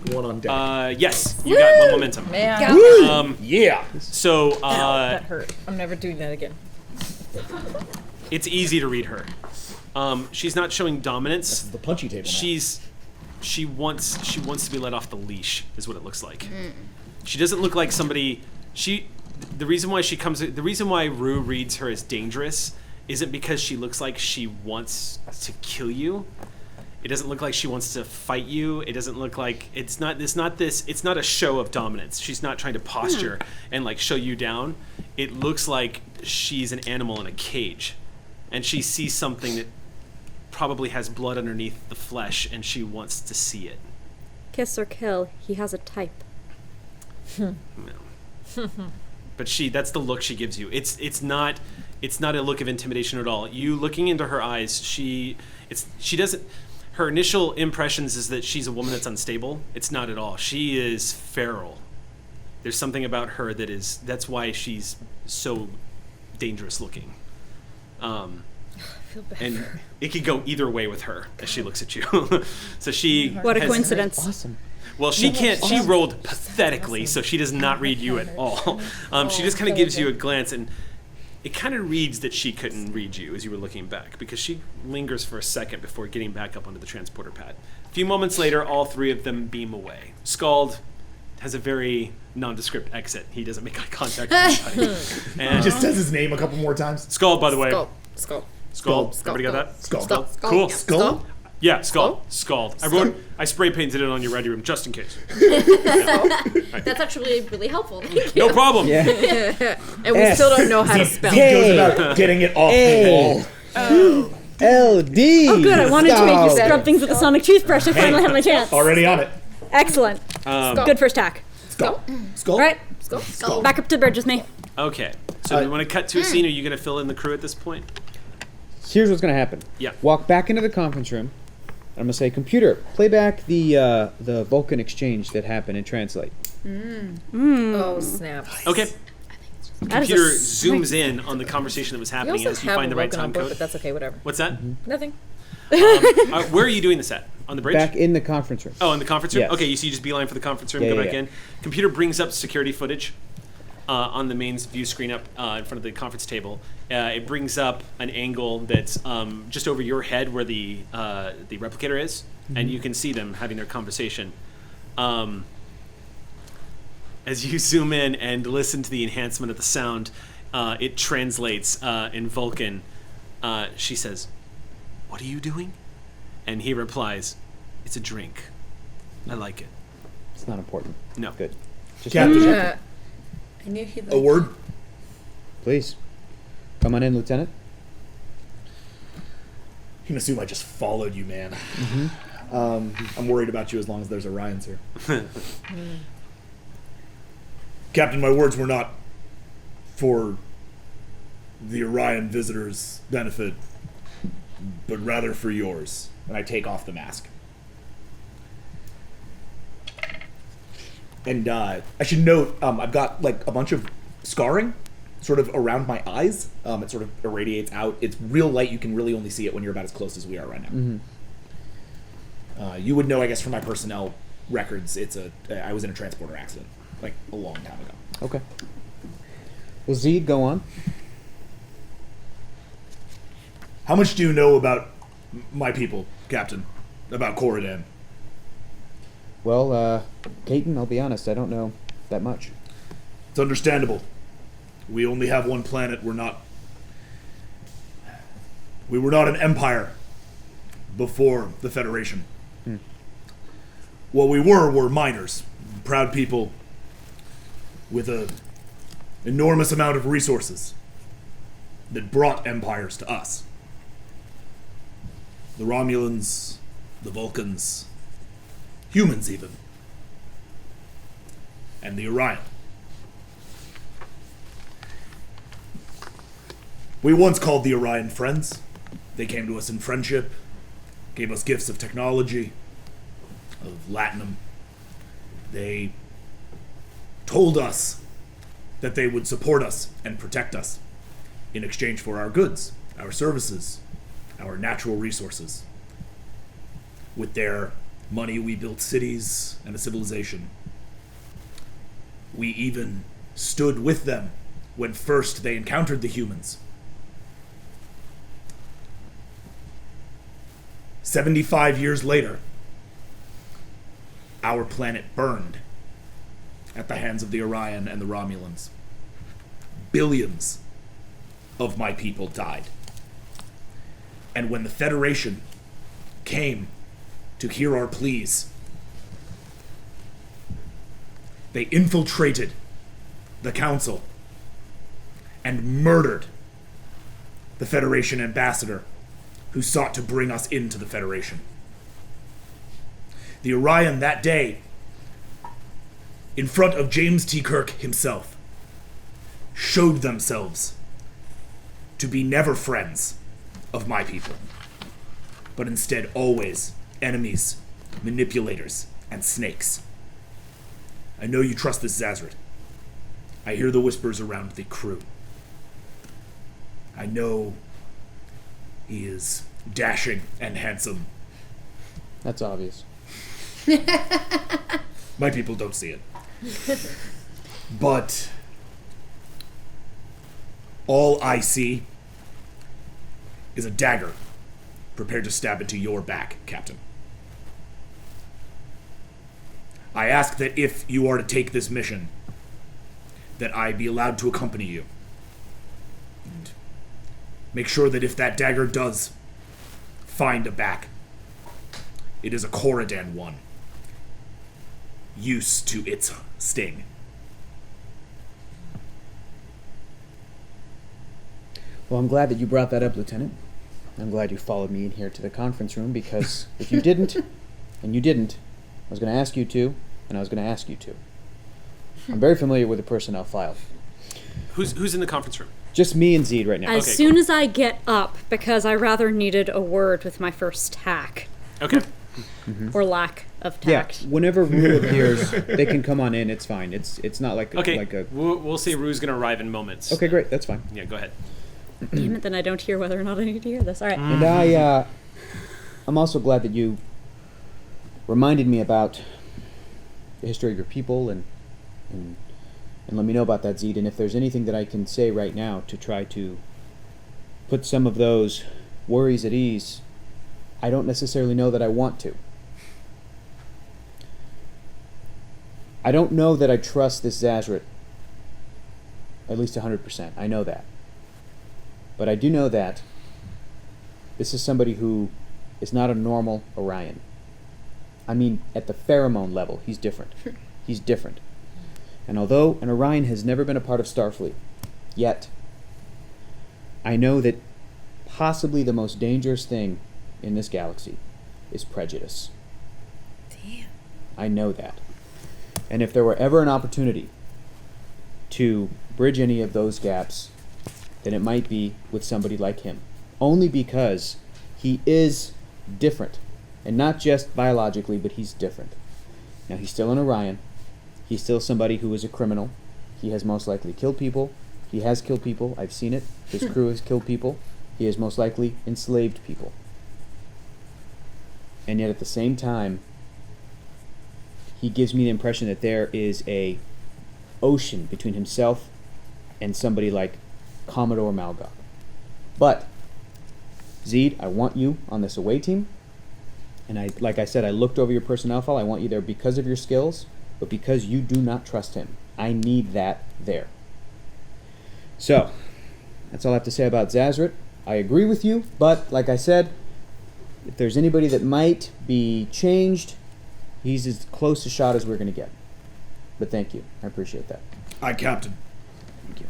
get one on deck. Yes, you got 1 momentum. Man, Yeah. So that hurt. I'm never doing that again. it's easy to read her. She's not showing dominance. The punchy table. She wants to be let off the leash, is what it looks like. She doesn't look like somebody. The reason why Rue reads her as dangerous isn't because she looks like she wants to kill you. It doesn't look like she wants to fight you. It doesn't look like it's not a show of dominance. She's not trying to posture and like show you down. It looks like she's an animal in a cage, and she sees something that probably has blood underneath the flesh, and she wants to see it. Kiss or kill. He has a type. But that's the look she gives you. It's not a look of intimidation at all. You looking into her eyes, she doesn't. Her initial impressions is that she's a woman that's unstable. It's not at all. She is feral. There's something about her that's why she's so dangerous looking. And it could go either way with her as she looks at you. So she What a has- coincidence. Awesome. Well, she can't. She rolled pathetically, so she does not read you at all. She just kind of gives you a glance, and it kind of reads that she couldn't read you as you were looking back, because she lingers for a second before getting back up onto the transporter pad. A few moments later, all 3 of them beam away. Scald has a very nondescript exit. He doesn't make eye contact with anybody. And Just says his name a couple more times. Scald, by the way. Skull. Scald. Everybody got that? Skull. Cool. Skull. Yeah, Scald. I spray painted it on your ready room just in case. That's actually really helpful. Thank you. No problem. And we still don't know how to spell. He goes about getting it off the wall. LD. Oh, good. I wanted to make you Stop. scrub things with a sonic toothbrush. I finally had my chance. Already on it. Excellent. Good first tack. Skull. Skull. All right. Skull. Back up to the bridge with me. Okay. So do you want to cut to a scene, or are you going to fill in the crew at this point? Here's what's gonna happen. Yeah. Walk back into the conference room. I'm gonna say, computer, play back the Vulcan exchange that happened and translate. Oh, snap. Okay. That is a Computer zooms in on the conversation that was You happening also as you have find a the right broken time on book, code. but that's okay, whatever. What's that? Nothing. Where are you doing this at? On the bridge? Back in the conference room. Oh, in the conference room? Yes. Okay, so you just beeline for the conference room, Yeah, go yeah, back yeah. in. Computer brings up security footage on the main view screen up in front of the conference table. It brings up an angle that's just over your head where the replicator is, and you can see them having their conversation. As you zoom in and listen to the enhancement of the sound, it translates in Vulcan. She says, "What are you doing?" And he replies, "It's a drink. I like it." It's not important. No. Good. Just Captain, I knew he a word. please. Come on in, Lieutenant. You can assume I just followed you, man. I'm worried about you as long as there's Orions here. Captain, my words were not for the Orion visitors' benefit, but rather for yours. And I take off the mask. And I should note, I've got like a bunch of scarring sort of around my eyes. It sort of irradiates out. It's real light. You can really only see it when you're about as close as we are right now. Mm-hmm. You would know, I guess, from my personnel records, I was in a transporter accident, like a long time ago. Okay. Well, Zed, go on. How much do you know about my people, Captain? About Corridan? Well, Caton, I'll be honest, I don't know that much. It's understandable. We only have one planet. We were not an empire before the Federation. What we were miners, proud people with an enormous amount of resources that brought empires to us. The Romulans, the Vulcans, humans even, and the Orion. We once called the Orion friends. They came to us in friendship, gave us gifts of technology, of latinum. They told us that they would support us and protect us in exchange for our goods, our services, our natural resources. With their money, we built cities and a civilization. We even stood with them when first they encountered the humans. 75 years later, our planet burned at the hands of the Orion and the Romulans. Billions of my people died. And when the Federation came to hear our pleas, they infiltrated the Council and murdered the Federation ambassador who sought to bring us into the Federation. The Orion that day, in front of James T. Kirk himself, showed themselves to be never friends of my people, but instead always enemies, manipulators, and snakes. I know you trust this Zazrit. I hear the whispers around the crew. I know he is dashing and handsome. That's obvious. My people don't see it. But all I see is a dagger prepared to stab into your back, Captain. I ask that if you are to take this mission, that I be allowed to accompany you. And make sure that if that dagger does find a back, it is a Corridan one, used to its sting. Well, I'm glad that you brought that up, Lieutenant. I'm glad you followed me in here to the conference room, because if you didn't, and you didn't, I was going to ask you to, and I was going to ask you to. I'm very familiar with the personnel file. Who's in the conference room? Just me and Zed right now. As soon as I get up, because I rather needed a word with my first tack. Okay. Or lack of Yeah, tact. whenever Rue appears, they can come on in. It's fine. It's not like Okay. like a. We'll say Rue's going to arrive in moments. Okay, great. That's fine. Yeah, go ahead. Damn it, then I don't hear whether or not I need to hear this. All right. And I'm also glad that you reminded me about the history of your people and let me know about that, Zed. And if there's anything that I can say right now to try to put some of those worries at ease, I don't necessarily know that I want to. I don't know that I trust this Zazrit at least 100%. I know that. But I do know that this is somebody who is not a normal Orion. I mean, at the pheromone level, he's different. He's different. And although an Orion has never been a part of Starfleet, yet, I know that possibly the most dangerous thing in this galaxy is prejudice. Damn. I know that. And if there were ever an opportunity to bridge any of those gaps, than it might be with somebody like him. Only because he is different. And not just biologically, but he's different. Now, he's still an Orion. He's still somebody who is a criminal. He has most likely killed people. He has killed people. I've seen it. His crew has killed people. He has most likely enslaved people. And yet at the same time, he gives me the impression that there is a ocean between himself and somebody like Commodore Malgok. But, Zeed, I want you on this away team. And like I said, I looked over your personnel file. I want you there because of your skills, but because you do not trust him. I need that there. So, that's all I have to say about Zazrit. I agree with you, but like I said, if there's anybody that might be changed, he's as close a shot as we're going to get. But thank you. I appreciate that. Aye, Captain. Thank you.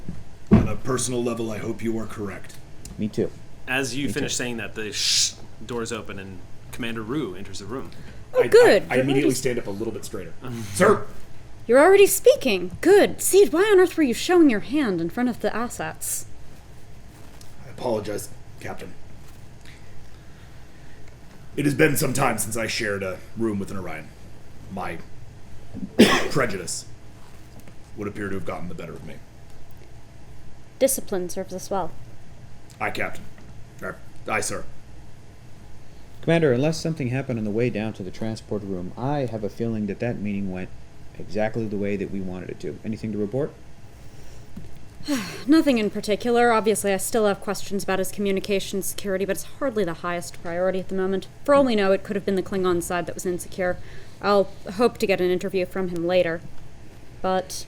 On a personal level, I hope you are correct. Me too. As you finish saying that, the doors open and Commander Rue enters the room. Oh, good. I immediately stand up a little bit straighter. Sir! You're already speaking. Good. Seed, why on earth were you showing your hand in front of the assets? I apologize, Captain. It has been some time since I shared a room with an Orion. My prejudice would appear to have gotten the better of me. Discipline serves us well. Aye, Captain. Aye, sir. Commander, unless something happened on the way down to the transport room, I have a feeling that that meeting went exactly the way that we wanted it to. Anything to report? Nothing in particular. Obviously, I still have questions about his communication security, but it's hardly the highest priority at the moment. For all we know, it could have been the Klingon side that was insecure. I'll hope to get an interview from him later. But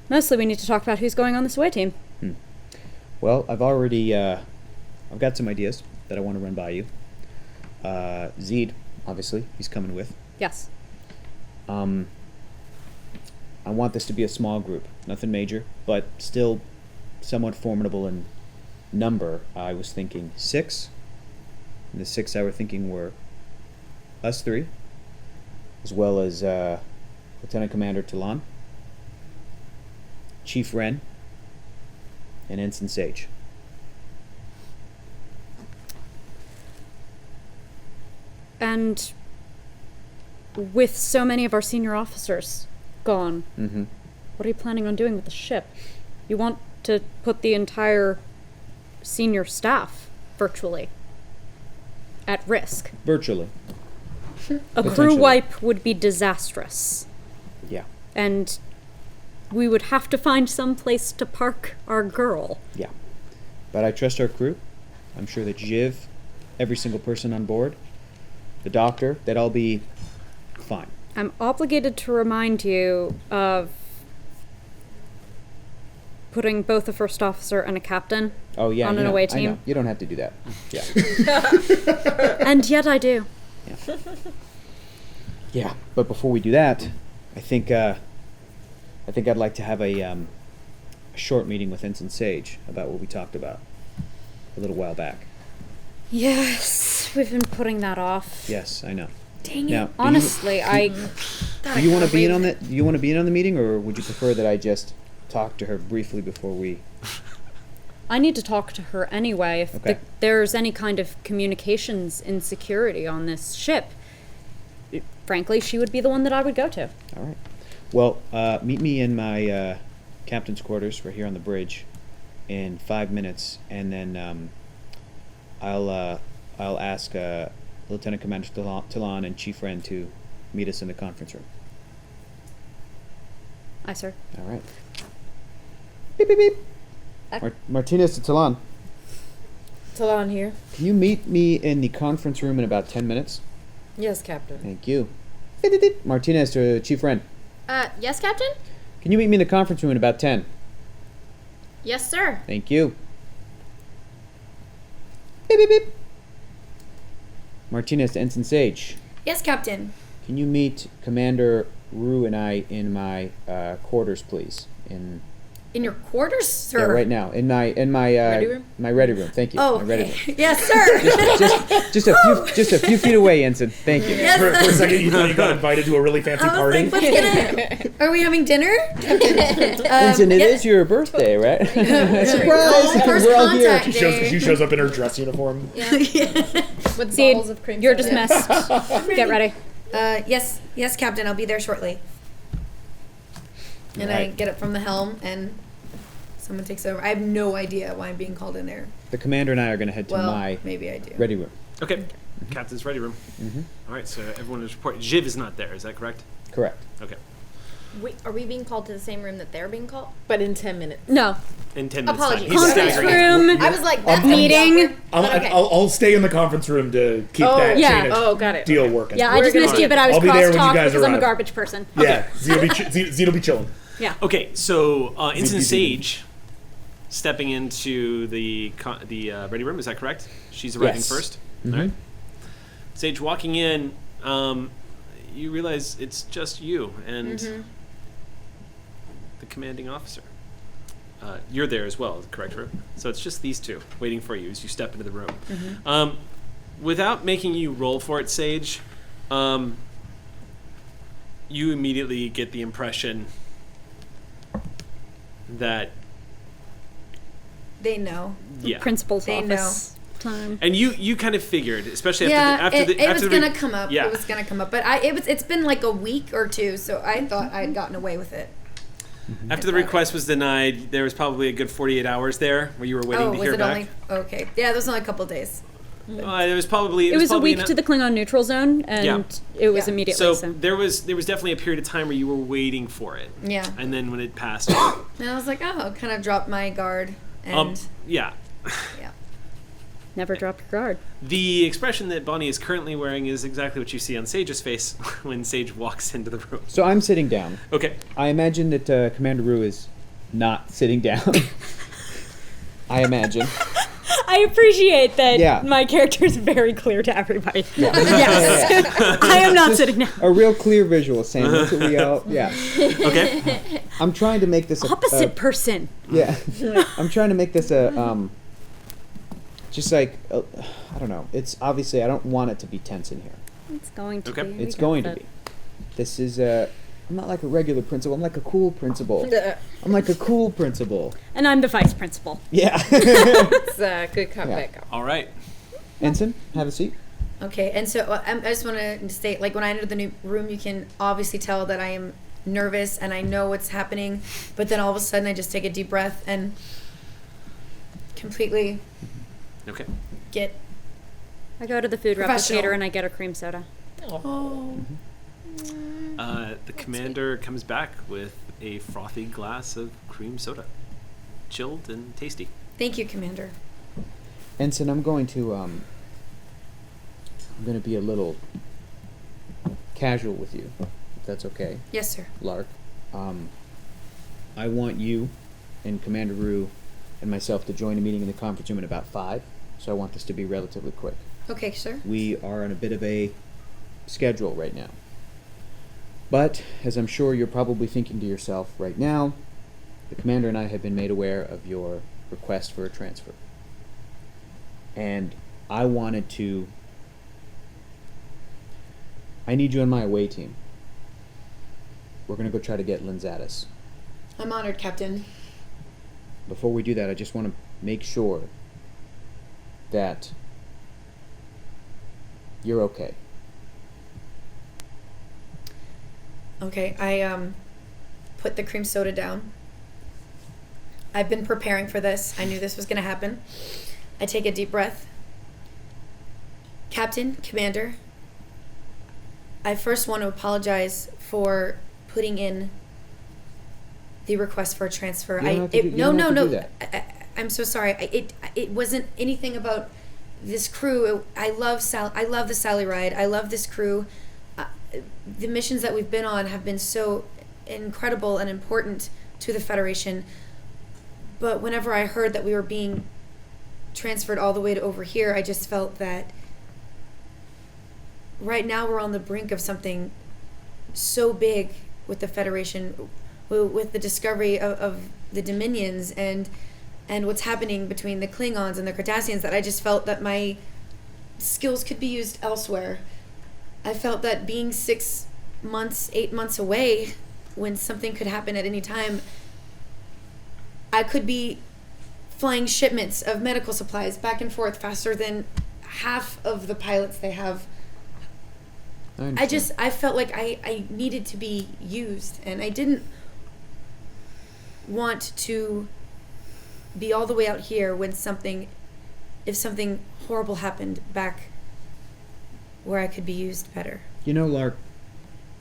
mostly we need to talk about who's going on this away team. Well, I've already, I've got some ideas that I want to run by you. Zeed, obviously, he's coming with. Yes. I want this to be a small group. Nothing major, but still somewhat formidable in number. I was thinking 6. And the 6 I were thinking were us 3, as well as Lieutenant Commander Talon, Chief Wren, and Ensign Sage. And with so many of our senior officers gone, what are you planning on doing with the ship? You want to put the entire senior staff, virtually, at risk. Virtually. A crew wipe would be disastrous. Yeah. And we would have to find some place to park our girl. Yeah. But I trust our crew. I'm sure that Jiv, every single person on board, the doctor, that I'll be fine. I'm obligated to remind you of putting both a first officer and a captain on an away team. I know. You don't have to do that. Yeah. And yet I do. Yeah. Yeah. But before we do that, I think I'd like to have a short meeting with Ensign Sage about what we talked about a little while back. Yes, we've been putting that off. Yes, I know. Dang Now, it. Honestly, do you want to be in on that? Do you want to be in on the meeting, or would you prefer that I just talk to her briefly before we? I need to talk to her anyway. If there's any kind of communications insecurity on this ship, frankly, she would be the one that I would go to. All right. Well, meet me in my captain's quarters. We're here on the bridge in 5 minutes, and then I'll ask Lieutenant Commander Talon and Chief Wren to meet us in the conference room. Aye, sir. All right. Beep, beep, beep. Martinez to Talon. Talon here. Can you meet me in the conference room in about 10 minutes? Yes, Captain. Thank you. Beep, beep, beep. Martinez to Chief Wren. Yes, Captain? Can you meet me in the conference room in about 10? Yes, sir. Thank you. Beep, beep, beep. Martinez to Ensign Sage. Yes, Captain. Can you meet Commander Rue and I in my quarters, please? In In your quarters, sir? Yeah, right now in my Ready room? my ready room. Thank you. Oh, my ready okay. room. Yes, sir. Just a few feet away, Ensign. Thank you. Yes, For a sir. second, you thought you got invited to a really fancy I was party. like, what's gonna... Are we having dinner? Ensign, it is your birthday, right? Surprise! Oh, first We're all here. contact She shows up in her dress uniform. With Seed, bottles of cream you're soda. dismissed. Get ready. Yes, Captain. I'll be there shortly. And I Right. get up from the helm, and someone takes over. I have no idea why I'm being called in there. The commander and I are going to head to Well, my maybe I do. ready room. Okay. Captain's ready room. All right, so everyone is reporting. Jiv is not there, is that correct? Correct. Okay. Wait, are we being called to the same room that they're being called? But in 10 minutes. No. In 10 minutes Apologies. time. He's Conference staggering. room. I was like, that's gonna be Meeting. awkward, but okay. I'll stay in the conference room to keep that yeah. chain of Oh, got it. deal working. Yeah, I just gonna missed do you, it. but I was I'll be there when you crosstalk guys because I'm a arrive. garbage person. Yeah, Zed will be chilling. Yeah. Okay, so Ensign ZBZ. Sage stepping into the ready room, is that correct? She's arriving Yes. first? All right. Sage walking in, you realize it's just you and the commanding officer. You're there as well, correct, Ru? So it's just these two waiting for you as you step into the room. Without making you roll for it, Sage, you immediately get the impression that They know. Principal's They office time. and you kind of figured, especially Yeah, after the it was after gonna come up. Yeah. It was gonna come up, but it's been like a week or two, so I thought I had gotten away with it. After the request was denied, there was probably a good 48 hours there where you were waiting Oh, to was hear it back. only? Okay, yeah, there was only a couple days. It was probably It was a probably week to the Klingon neutral zone, and Yeah. it was Yeah. immediately so so. there was definitely a period of time where you were waiting for it. Yeah, And then when it passed, and I was like, oh, kind of dropped my guard, and yeah. yeah. Never drop your guard. The expression that Bonnie is currently wearing is exactly what you see on Sage's face when Sage walks into the room. So I'm sitting down. Okay. I imagine that Commander Ru is not sitting down. I imagine. I appreciate that Yeah. my character is very clear to everybody. Yes. I am not sitting down. A real clear visual, Sam. That's what we all. Yeah. Okay. I'm trying to make this Opposite person. Yeah. I'm trying to make this just like I don't know. It's obviously I don't want it to be tense in here. It's going to Okay. be. It's going to be. This is I'm not like a regular principal. I'm like a cool principal. I'm like a cool principal. And I'm the vice principal. Yeah. It's a good cop, Yeah. bad cop. All right. Ensign, have a seat. Okay, and so I just want to state, like, when I enter the new room, you can obviously tell that I am nervous and I know what's happening, but then all of a sudden I just take a deep breath and completely Okay. get. I go to the food Professional. replicator and I get a cream soda. The commander comes back with a frothy glass of cream soda, chilled and tasty. Thank you, Commander. Ensign, I'm going to be a little casual with you, if that's okay. Yes, sir. Lark. I want you and Commander Ru and myself to join a meeting in the conference room in about 5, so I want this to be relatively quick. Okay, sir. We are on a bit of a schedule right now. But, as I'm sure you're probably thinking to yourself right now, the commander and I have been made aware of your request for a transfer. And I need you on my away team. We're going to go try to get Linzatis. I'm honored, Captain. Before we do that, I just want to make sure that you're okay. Okay, I put the cream soda down. I've been preparing for this. I knew this was going to happen. I take a deep breath. Captain, Commander, I first want to apologize for putting in the request for a transfer. You don't have to do- you don't have to do that. I'm so sorry. It wasn't anything about this crew. I love the Sally Ride. I love this crew. The missions that we've been on have been so incredible and important to the Federation. But whenever I heard that we were being transferred all the way to over here, I just felt that right now we're on the brink of something so big with the Federation. with the discovery of the Dominions and what's happening between the Klingons and the Cardassians, that I just felt that my skills could be used elsewhere. I felt that being 6 months, 8 months away, when something could happen at any time, I could be flying shipments of medical supplies back and forth faster than half of the pilots they have. I felt like I needed to be used, and I didn't want to be all the way out here when if something horrible happened back where I could be used better. You know, Lark,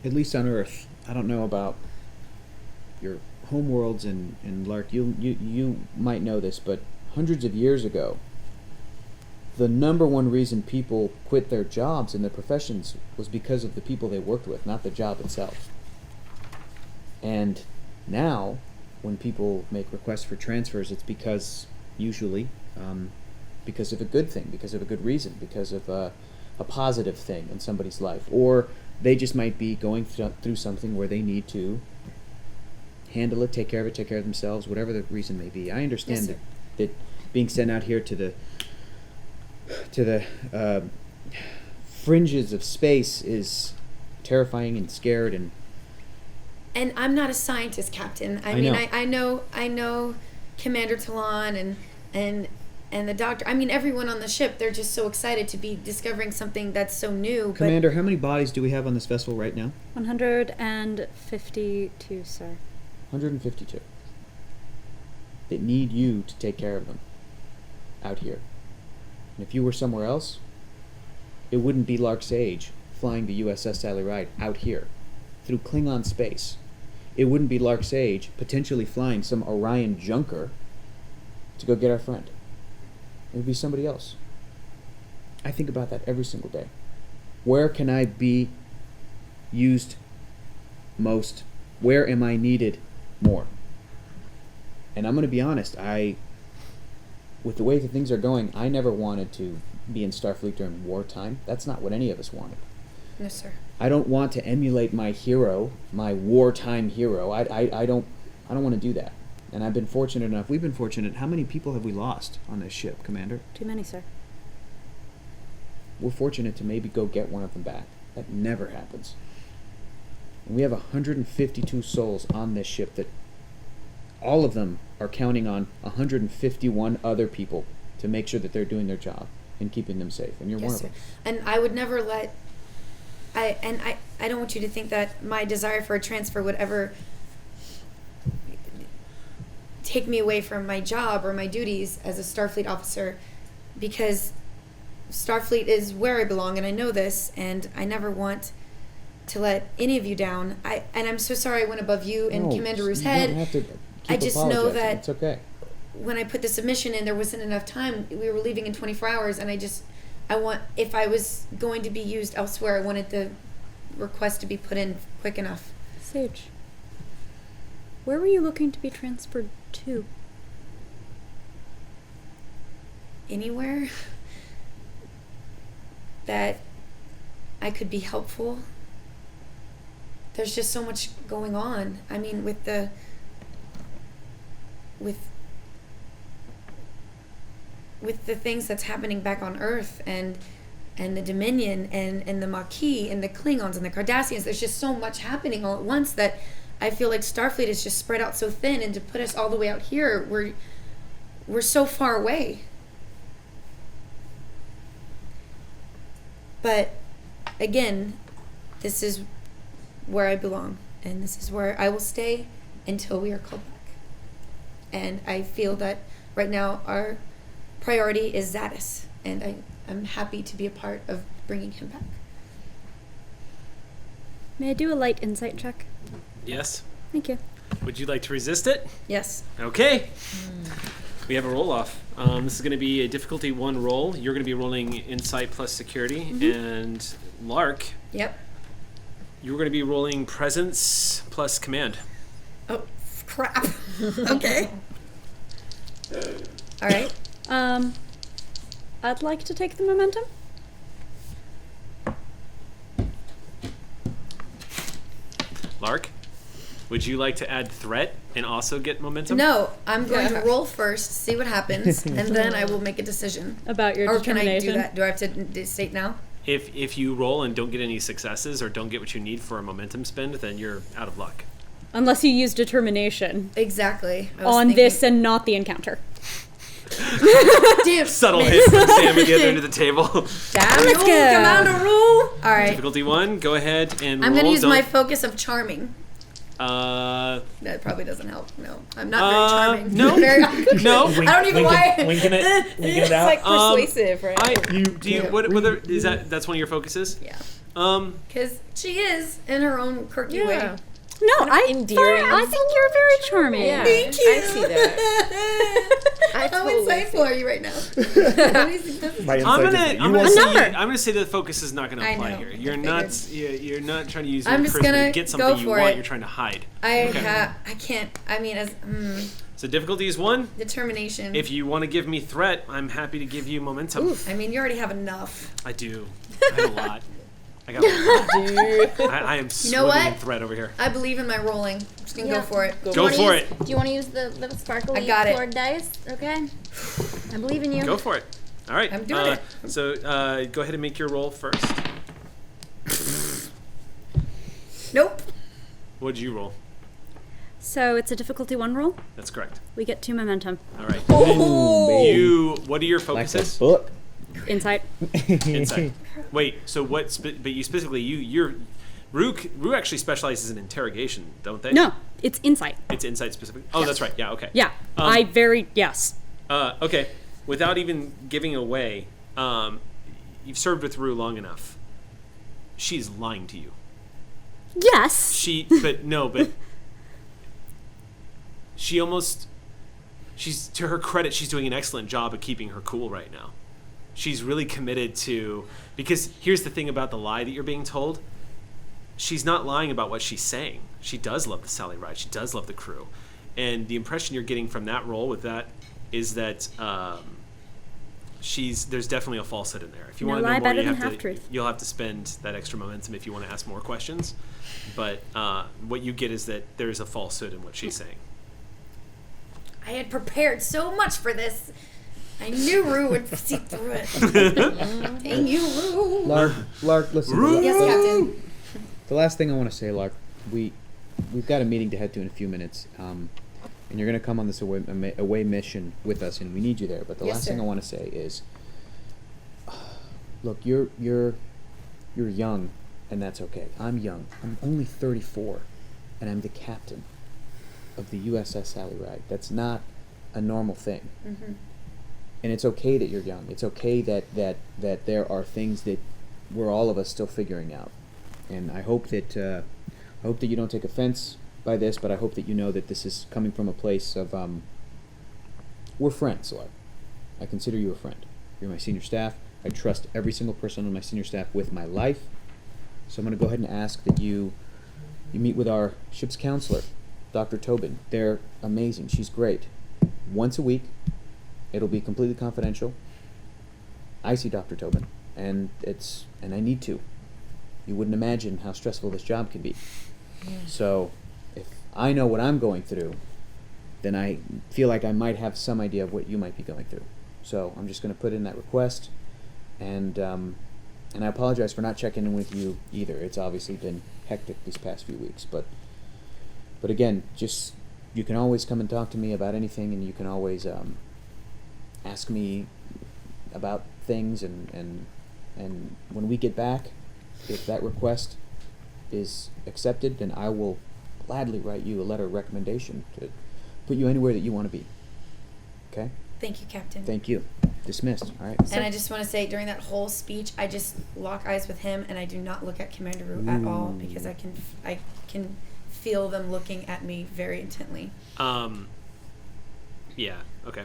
at least on Earth, I don't know about your homeworlds, and Lark, you might know this, but hundreds of years ago, the number one reason people quit their jobs and their professions was because of the people they worked with, not the job itself. And now, when people make requests for transfers, it's because, usually, because of a good thing, because of a good reason, because of a positive thing in somebody's life. Or they just might be going through something where they need to handle it, take care of it, take care of themselves, whatever the reason may be. I understand that being sent out here to the fringes of space is terrifying and scared, and I'm not a scientist, Captain. I know Commander Talon and the doctor. I mean, everyone on the ship, they're just so excited to be discovering something that's so new. Commander, how many bodies do we have on this vessel right now? 152, sir. 152. That need you to take care of them out here. And if you were somewhere else, it wouldn't be Lark Sage flying the USS Sally Ride out here through Klingon space. It wouldn't be Lark Sage potentially flying some Orion junker to go get our friend. It would be somebody else. I think about that every single day. Where can I be used most? Where am I needed more? And I'm going to be honest, with the way that things are going, I never wanted to be in Starfleet during wartime. That's not what any of us wanted. No, sir. I don't want to emulate my hero, my wartime hero. I don't want to do that. And I've been fortunate enough. We've been fortunate. How many people have we lost on this ship, Commander? Too many, sir. We're fortunate to maybe go get one of them back. That never happens. And we have 152 souls on this ship that all of them are counting on 151 other people to make sure that they're doing their job and keeping them safe. And you're one of them. And I would never let... I don't want you to think that my desire for a transfer would ever take me away from my job or my duties as a Starfleet officer, because Starfleet is where I belong, and I know this, and I never want to let any of you down. And I'm so sorry I went above you and Commander Rue's head. You don't have to I just know that it's okay. When I put the submission in, there wasn't enough time. We were leaving in 24 hours, and if I was going to be used elsewhere, I wanted the request to be put in quick enough. Sage, where were you looking to be transferred to? Anywhere that I could be helpful. There's just so much going on. I mean, with the things that's happening back on Earth and the Dominion and the Maquis and the Klingons and the Cardassians, there's just so much happening all at once that I feel like Starfleet is just spread out so thin, and to put us all the way out here, we're so far away. But again, this is where I belong, and this is where I will stay until we are called back. And I feel that right now our priority is Zadis, and I'm happy to be a part of bringing him back. May I do a light insight check? Yes. Thank you. Would you like to resist it? Yes. Okay. We have a roll-off. This is going to be a difficulty 1 roll. You're going to be rolling insight plus security. And Lark, Yep. you're going to be rolling presence plus command. Oh, crap. Okay. All right. I'd like to take the momentum. Lark? Would you like to add threat and also get momentum? No, I'm going to roll first, see what happens, and then I will make a decision. About your Or can I determination? do that? Do I have to state now? If you roll and don't get any successes or don't get what you need for a momentum spend, then you're out of luck. Unless you use determination Exactly. I was on thinking- this and not the encounter. Damn, Subtle miss. hit from Sam at the other end of the table. Damn, Let's you, go. Commander Rule. All right. Difficulty 1, go ahead and I'm roll. going to use Don't- my focus of charming. That probably doesn't help. No, I'm not very charming. no. Very, No. I don't even why. Winking it It's out. like persuasive, right? That's one of your focuses? Yeah. Um, Because she is in her own quirky way. Yeah. No, endearing. I think you're very charming. Yeah. Thank you. I see that. I How totally insightful are you right now? My I'm insight gonna is that you I'm gonna want- say number. I'm gonna say the focus is not gonna I apply know. here. You're I not you're not trying to use I'm your just charisma gonna to get go something you for want. it. You're trying to hide. I can't. I mean, as So difficulty is 1. determination. If you want to give me threat, I'm happy to give you momentum. I mean, you already have enough. I do. I have a lot. I got a lot. I am swimming what? in threat over here. I believe in my rolling. I'm just gonna go Yeah. for it. Go for it. Do you want to use the sparkly I got it. colored dice? Okay. I believe in you. Go for it. All right. I'm doing it. So go ahead and make your roll first. Nope. What did you roll? So it's a difficulty 1 roll. That's correct. We get 2 momentum. All right. Oh. What are your Like focuses? a book. Insight. Insight. Wait. So what? But you specifically you're. Rue actually specializes in interrogation, don't they? No, it's insight. It's insight specific. Oh, that's right. Yeah. Okay. Yeah, yes. Okay. Without even giving away, you've served with Rue long enough. She's lying to you. Yes. But she almost. She's, to her credit, she's doing an excellent job of keeping her cool right now. She's really committed to, because here's the thing about the lie that you're being told. She's not lying about what she's saying. She does love the Sally Ride. She does love the crew. And the impression you're getting from that role with that is that there's definitely a falsehood in there. If you No want to know lie more, better than half-truth. you'll have to spend that extra momentum if you want to ask more questions. But what you get is that there's a falsehood in what she's saying. I had prepared so much for this. I knew Rue would see through it. Dang you, Rue. Lark, listen. Rue! Yes, Captain. The last thing I want to say, Lark, we've got a meeting to head to in a few minutes, and you're going to come on this away mission with us, and we need you there. But the Yes, last thing sir. I want to say is, look, you're young, and that's okay. I'm young. I'm only 34, and I'm the captain of the USS Sally Ride. That's not a normal thing. Mm-hmm. And it's okay that you're young. It's okay that there are things that we're all of us still figuring out. And I hope that you don't take offense by this, but I hope that you know that this is coming from a place of we're friends, Lark. I consider you a friend. You're my senior staff. I trust every single person on my senior staff with my life. So I'm going to go ahead and ask that you meet with our ship's counselor, Dr. Tobin. They're amazing. She's great. Once a week. It'll be completely confidential. I see Dr. Tobin, and I need to. You wouldn't imagine how stressful this job can be. Yeah. So, if I know what I'm going through, then I feel like I might have some idea of what you might be going through. So I'm just going to put in that request, and I apologize for not checking in with you either. It's obviously been hectic these past few weeks, but again, just you can always come and talk to me about anything, and you can always ask me about things, and when we get back, if that request is accepted, then I will gladly write you a letter of recommendation to put you anywhere that you want to be. Okay? Thank you, Captain. Thank you. Dismissed. All right. And I just want to say, during that whole speech, I just lock eyes with him, and I do not look at Commander Rue at all, because I can feel them looking at me very intently. Yeah. Okay.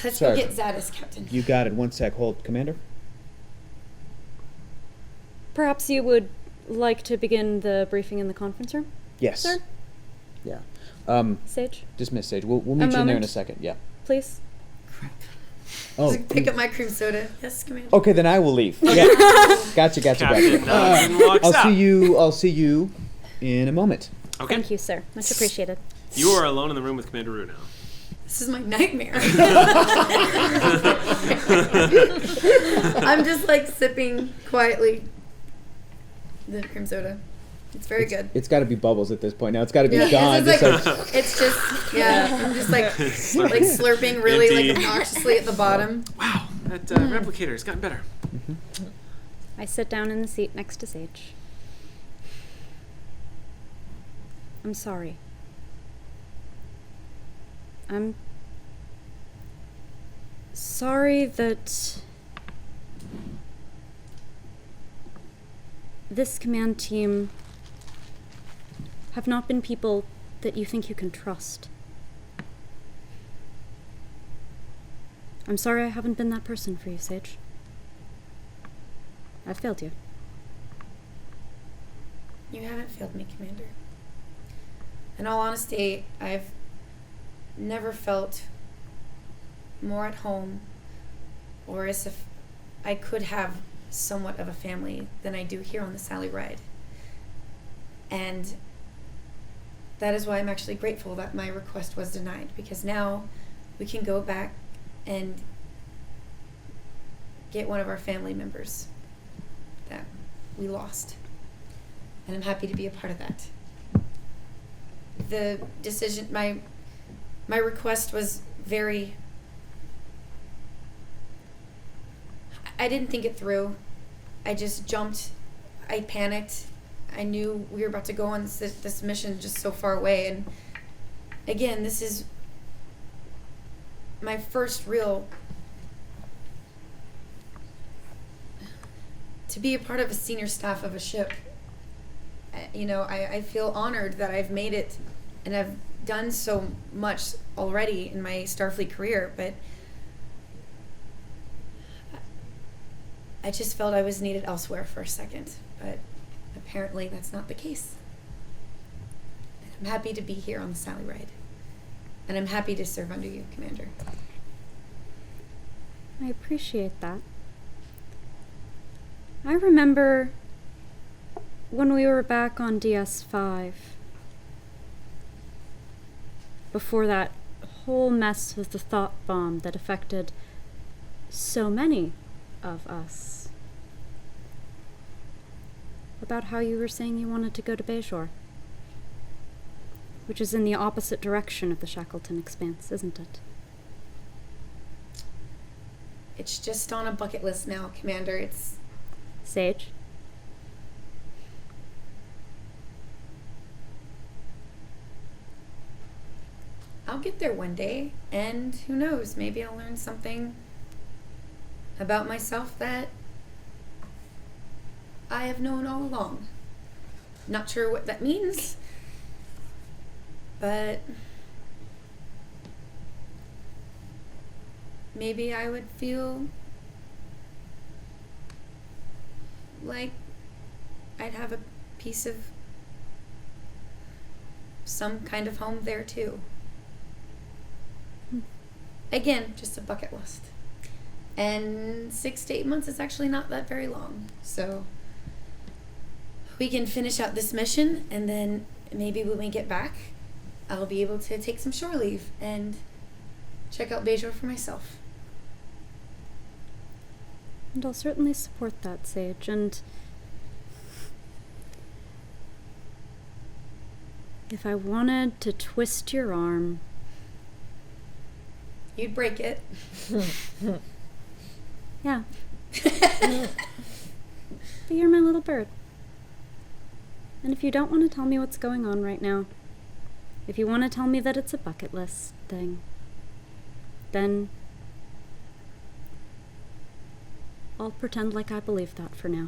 Let's Sorry. go get Zadis, Captain. You got it. 1 sec. Hold. Commander? Perhaps you would like to begin the briefing in the conference room, Yes. sir? Yeah. Sage, Dismiss, Sage. We'll meet you in there in a moment. second. Yeah. please. Oh. Just pick up my cream soda. Yes, Commander. Okay, then I will leave. Yeah. Gotcha. Captain walks I'll out. see you in a moment. Okay. Thank you, sir. Much appreciated. You are alone in the room with Commander Rue now. This is my nightmare. I'm just like sipping quietly the cream soda. It's very good. It's got to be bubbles at this point now. It's got to be Yeah, gone. it's Just like- like- It's just, yeah, I'm just like slurping really Empty. like obnoxiously at the bottom. Wow, that replicator has gotten better. I sit down in the seat next to Sage. I'm sorry. I'm sorry that this command team have not been people that you think you can trust. I'm sorry I haven't been that person for you, Sage. I've failed you. You haven't failed me, Commander. In all honesty, I've never felt more at home or as if I could have somewhat of a family than I do here on the Sally Ride. And that is why I'm actually grateful that my request was denied, because now we can go back and get one of our family members that we lost. And I'm happy to be a part of that. The decision, my request was very... I didn't think it through. I just jumped. I panicked. I knew we were about to go on this mission just so far away. And again, this is my first real... to be a part of a senior staff of a ship. I feel honored that I've made it and I've done so much already in my Starfleet career, but I just felt I was needed elsewhere for a second, but apparently that's not the case. And I'm happy to be here on the Sally Ride, and I'm happy to serve under you, Commander. I appreciate that. I remember when we were back on DS5, before that whole mess with the thought bomb that affected so many of us, about how you were saying you wanted to go to Bajor, which is in the opposite direction of the Shackleton Expanse, isn't it? It's just on a bucket list now, Commander. It's... Sage? I'll get there one day, and who knows, maybe I'll learn something about myself that I have known all along. Not sure what that means, but maybe I would feel like I'd have a piece of some kind of home there too. Again, just a bucket list. And 6 to 8 months is actually not that very long. So we can finish out this mission, and then maybe when we get back, I'll be able to take some shore leave and check out Bajor for myself. And I'll certainly support that, Sage, and if I wanted to twist your arm... You'd break it. Yeah. But you're my little bird. And if you don't want to tell me what's going on right now, if you want to tell me that it's a bucket list thing, then I'll pretend like I believe that for now.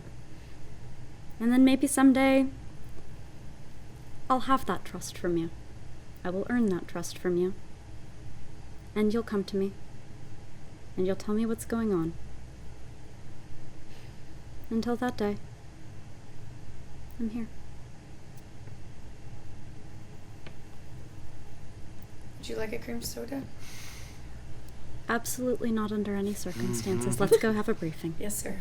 And then maybe someday I'll have that trust from you. I will earn that trust from you. And you'll come to me. And you'll tell me what's going on. Until that day, I'm here. Would you like a cream soda? Absolutely not under any circumstances. Let's go have a briefing. Yes, sir.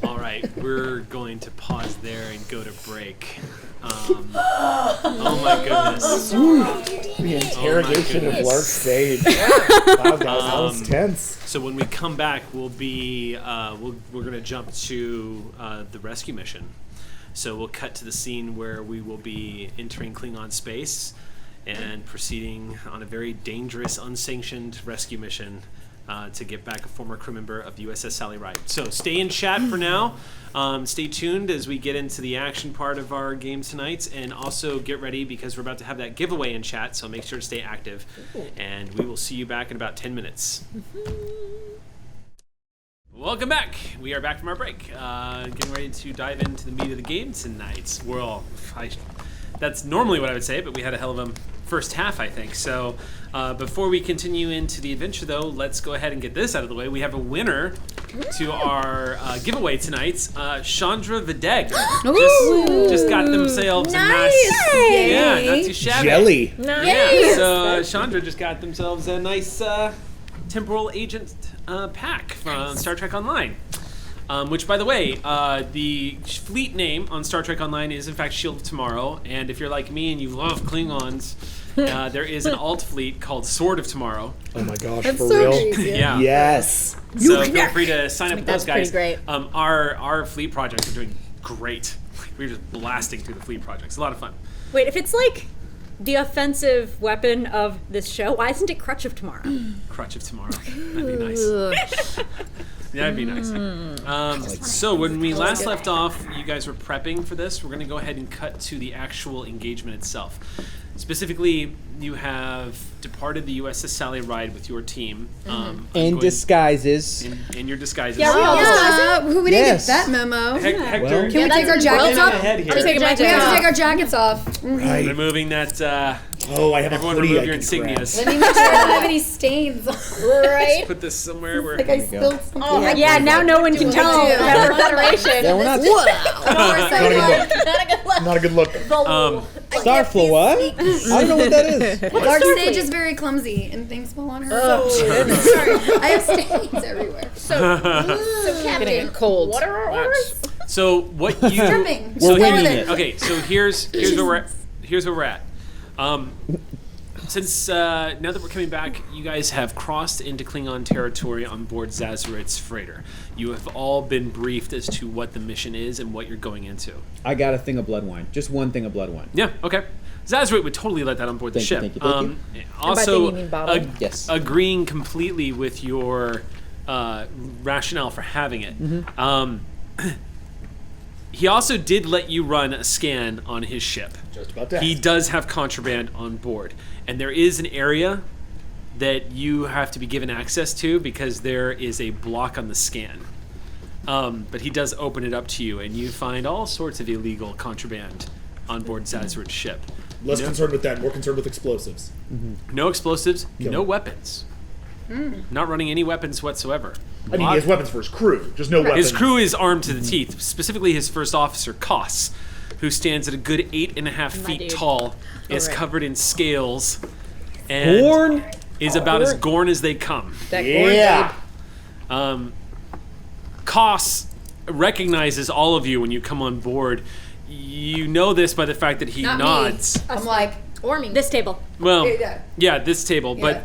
All right, we're going to pause there and go to break. Oh my goodness. The interrogation of Lark Sage. Wow, guys, that was tense. So when we come back, we'll be we're going to jump to the rescue mission. So we'll cut to the scene where we will be entering Klingon space and proceeding on a very dangerous, unsanctioned rescue mission to get back a former crew member of the USS Sally Ride. So stay in chat for now. Stay tuned as we get into the action part of our game tonight, and also get ready because we're about to have that giveaway in chat, so make sure to stay active. And we will see you back in about 10 minutes. Welcome back. We are back from our break. Getting ready to dive into the meat of the game tonight. That's normally what I would say, but we had a hell of a first half, I think. So before we continue into the adventure, though, let's go ahead and get this out of the way. We have a winner to our giveaway tonight. Chandra Videg just got themselves a nice, yeah, not too shabby. Jelly. Nice. Yeah, so Chandra just got themselves a nice temporal agent pack from Star Trek Online. Which, by the way, the fleet name on Star Trek Online is, in fact, Shield of Tomorrow. And if you're like me and you love Klingons, there is an alt fleet called Sword of Tomorrow. Oh my gosh, That's for so real? crazy. Yeah. Yes. So feel free to sign up with those that's guys. pretty great. Our fleet projects are doing great. We're just blasting through the fleet projects. A lot of fun. Wait, if it's like the offensive weapon of this show, why isn't it Crutch of Tomorrow? Crutch of Tomorrow. That'd be nice. Yeah, that'd be nice. So when we last left off, you guys were prepping for this. We're going to go ahead and cut to the actual engagement itself. Specifically, you have departed the USS Sally Ride with your team. In disguises. In your disguises. Yeah, we all Who didn't Yes. get that memo? Hector, Well- Can we take our jackets off? ahead here. I'm taking my We have to jacket take our jackets off. Right. Removing that, Oh, I have everyone a hoodie remove I your can grab. insignias. Let me make sure I don't have any stains. Right? Put this somewhere where... Like I spilled something. Oh, Yeah, now no one can what tell I do. Better Federation. Yeah, we're not. Not a good look. Not a good look. Starflow, what? I don't know what that is. Dark Sage is very clumsy and things fall on her. Sorry, I have stains everywhere. So Captain, Getting a cold. what are our orders? So what you... Dripping. So We're winging it. Okay, so here's where we're at. Since now that we're coming back, you guys have crossed into Klingon territory on board Zazurit's freighter. You have all been briefed as to what the mission is and what you're going into. I got a thing of blood wine. Just one thing of blood wine. Yeah, okay. Zazurit would totally let that on board the Thank you, ship. thank you, thank Also, you mean bottle. Yes. agreeing completely with your rationale for having it. He also did let you run a scan on his ship. Just about that. He does have contraband on board, and there is an area that you have to be given access to because there is a block on the scan. But he does open it up to you, and you find all sorts of illegal contraband on board Zazurit's ship. Less concerned with that, more concerned with explosives. No explosives, Kill no him. weapons. Not running any weapons whatsoever. I mean, he has weapons for his crew, just no weapons. His crew is armed to the teeth, specifically his first officer, Koss, who stands at a good 8.5 feet dude. tall, is right. covered in scales, and Gorn? is about as Gorn as they come. That Yeah. Koss recognizes all of you when you come on board. You know this by the fact that he Not me. nods. I'm like, Or me. This table. Well, Yeah. yeah, this table, but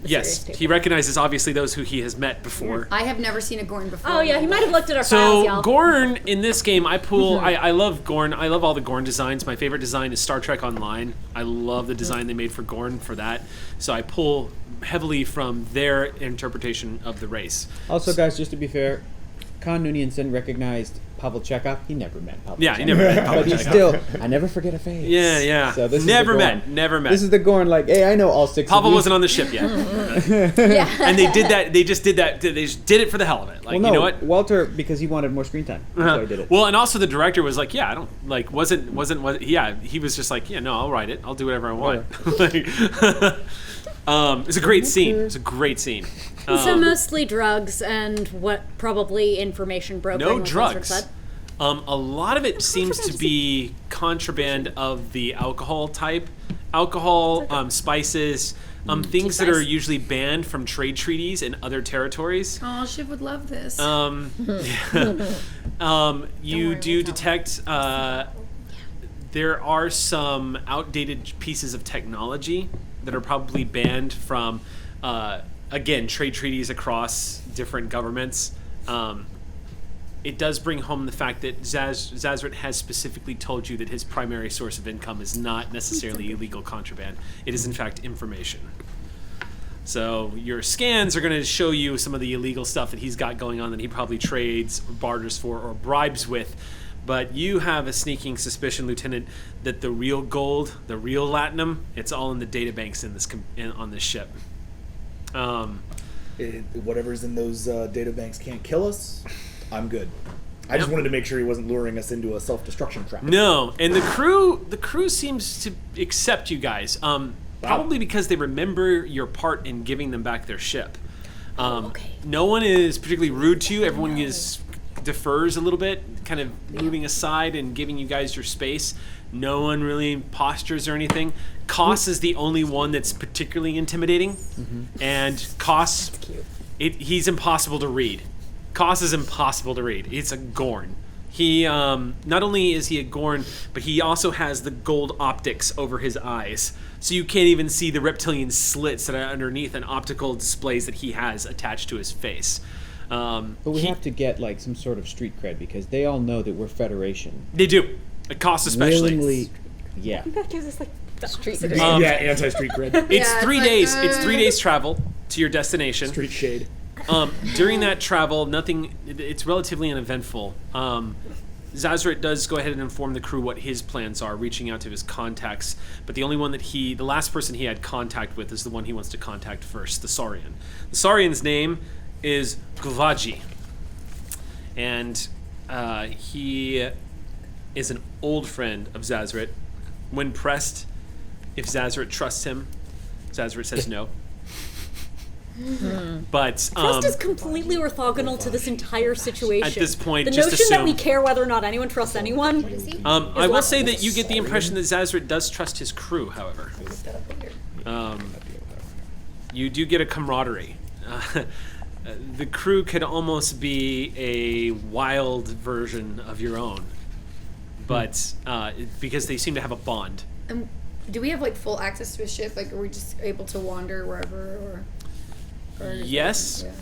yes, serious he recognizes obviously those who he has met before. I have never seen a Gorn before. Oh yeah, he might have looked at our files, So y'all. Gorn in this game, I pull. I love Gorn. I love all the Gorn designs. My favorite design is Star Trek Online. I love the design they made for Gorn for that. So I pull heavily from their interpretation of the race. Also, guys, just to be fair, Khan Noonien recognized Pavel Chekhov. He never met Pavel Yeah, Chekhov. he never met Pavel But he's Chekhov. still, I never forget a face. Yeah, yeah. So this Never is the met. Gorn. Never met. This is the Gorn, like, hey, I know all six Pavel of you. wasn't on the ship yet. Yeah. And they did that. They just did that. They just did it for the hell of it. Like, Well, no, you know what? Walter, because he wanted more screen time. That's why he did it. Well, and also the director was like, yeah, I don't like wasn't yeah, he was just like, yeah, no, I'll write it. I'll do whatever I want. Like, it's a great scene. It's a great scene. So mostly drugs and what probably information brokering. No was drugs. said. A lot of it seems to be contraband of the alcohol type alcohol, spices, things that are usually banned from trade treaties in other territories. Oh, Shiv would love this. You do detect there are some outdated pieces of technology that are probably banned from, again, trade treaties across different governments. It does bring home the fact that Zazrit has specifically told you that his primary source of income is not necessarily illegal contraband. It is, in fact, information. So your scans are going to show you some of the illegal stuff that he's got going on that he probably trades or barters for or bribes with. But you have a sneaking suspicion, Lieutenant, that the real gold, the real latinum, it's all in the databanks on this ship. Whatever's in those databanks can't kill us. I'm good. I just wanted to make sure he wasn't luring us into a self-destruction trap. No, and the crew seems to accept you guys. Probably because they remember your part in giving them back their ship. No one is particularly rude to you. Everyone defers a little bit, kind of moving aside and giving you guys your space. No one really postures or anything. Koss is the only one that's particularly intimidating. And Koss, he's impossible to read. Koss is impossible to read. It's a Gorn. He, not only is he a Gorn, but he also has the gold optics over his eyes. So you can't even see the reptilian slits that are underneath an optical displays that he has attached to his face. But we have to get like some sort of street cred because they all know that we're Federation. They do. Koss especially. Willingly, yeah. That gives us like Street Yeah, anti-street cred. It's Yeah, 3 it's days. like, It's 3 days travel to your destination. Street shade. During that travel, it's relatively uneventful. Zazrit does go ahead and inform the crew what his plans are, reaching out to his contacts. But the only one the last person he had contact with is the one he wants to contact first, the Saurian. The Saurian's name is Gvaji. And he is an old friend of Zazrit. When pressed, if Zazrit trusts him, Zazrit says no. But trust is completely orthogonal to this entire situation. At this point, the just notion that we assume. care whether or not anyone trusts anyone. I will say that you get the impression that Zazrit does trust his crew, however. You do get a camaraderie. The crew could almost be a wild version of your own, but because they seem to have a bond. Do we have like full access to a ship? Like, are we just able to wander wherever, or Yes. Yeah.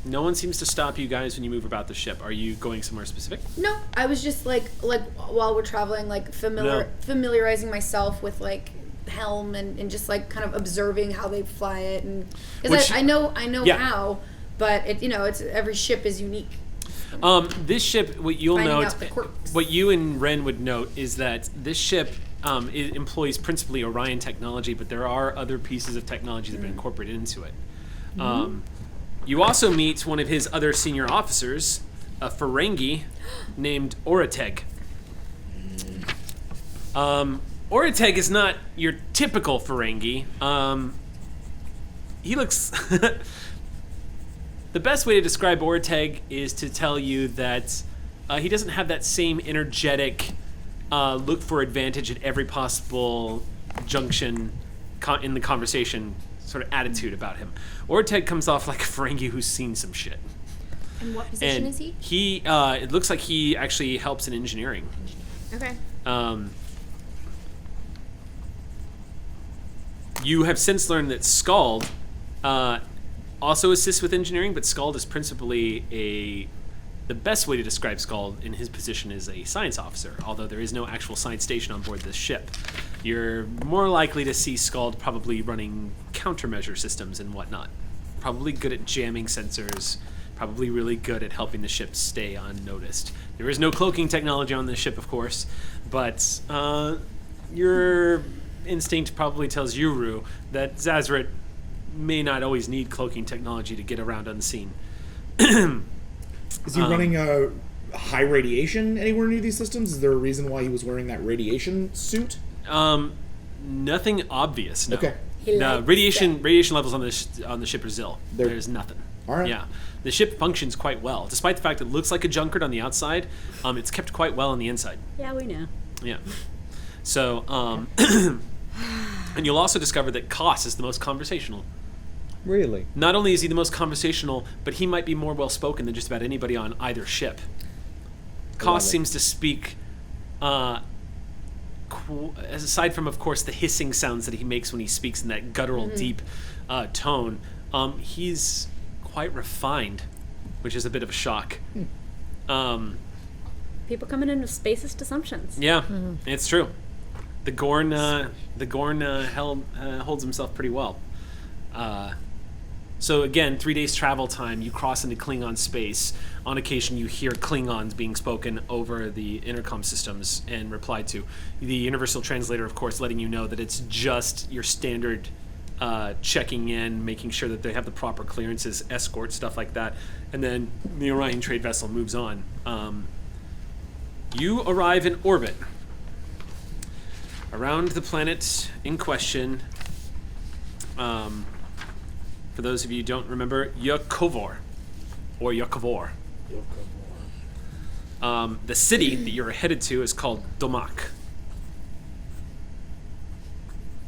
No one seems to stop you guys when you move about the ship. Are you going somewhere specific? No, I was just like while we're traveling, like familiarizing myself with like helm and just like kind of observing how they fly it, and because I know how, but it's every ship is unique. This ship, what you'll Finding note, out the quirks. what you and Ren would note is that this ship it employs principally Orion technology, but there are other pieces of technology that have been incorporated into it. You also meet one of his other senior officers, a Ferengi named Orateg. Orateg is not your typical Ferengi. He looks... The best way to describe Orateg is to tell you that he doesn't have that same energetic look for advantage at every possible junction in the conversation sort of attitude about him. Orateg comes off like a Ferengi who's seen some shit. And what position is he? He, it looks like he actually helps in engineering. Okay. You have since learned that Skald also assists with engineering, but Skald is principally the best way to describe Skald in his position is a science officer, although there is no actual science station on board this ship. You're more likely to see Skald probably running countermeasure systems and whatnot. Probably good at jamming sensors, probably really good at helping the ship stay unnoticed. There is no cloaking technology on this ship, of course, but your instinct probably tells you, Rue, that Zazrit may not always need cloaking technology to get around unseen. Is he running a high radiation anywhere near these systems? Is there a reason why he was wearing that radiation suit? Nothing obvious. No. Okay. No, radiation levels on the ship are zil. There's nothing. All right. Yeah, the ship functions quite well, despite the fact it looks like a Junkard on the outside. It's kept quite well on the inside. Yeah, we know. Yeah. So, And you'll also discover that Koss is the most conversational. Really? Not only is he the most conversational, but he might be more well-spoken than just about anybody on either ship. Koss seems to speak, aside from, of course, the hissing sounds that he makes when he speaks in that guttural, deep tone, he's quite refined, which is a bit of a shock. People coming in with spacist assumptions. Yeah, it's true. The Gorn holds himself pretty well. So again, 3 days travel time, you cross into Klingon space. On occasion, you hear Klingons being spoken over the intercom systems and replied to. The universal translator, of course, letting you know that it's just your standard checking in, making sure that they have the proper clearances, escort, stuff like that. And then the Orion trade vessel moves on. You arrive in orbit around the planet in question. For those of you who don't remember, Yakovor, or Yakovor. The city that you're headed to is called Domak.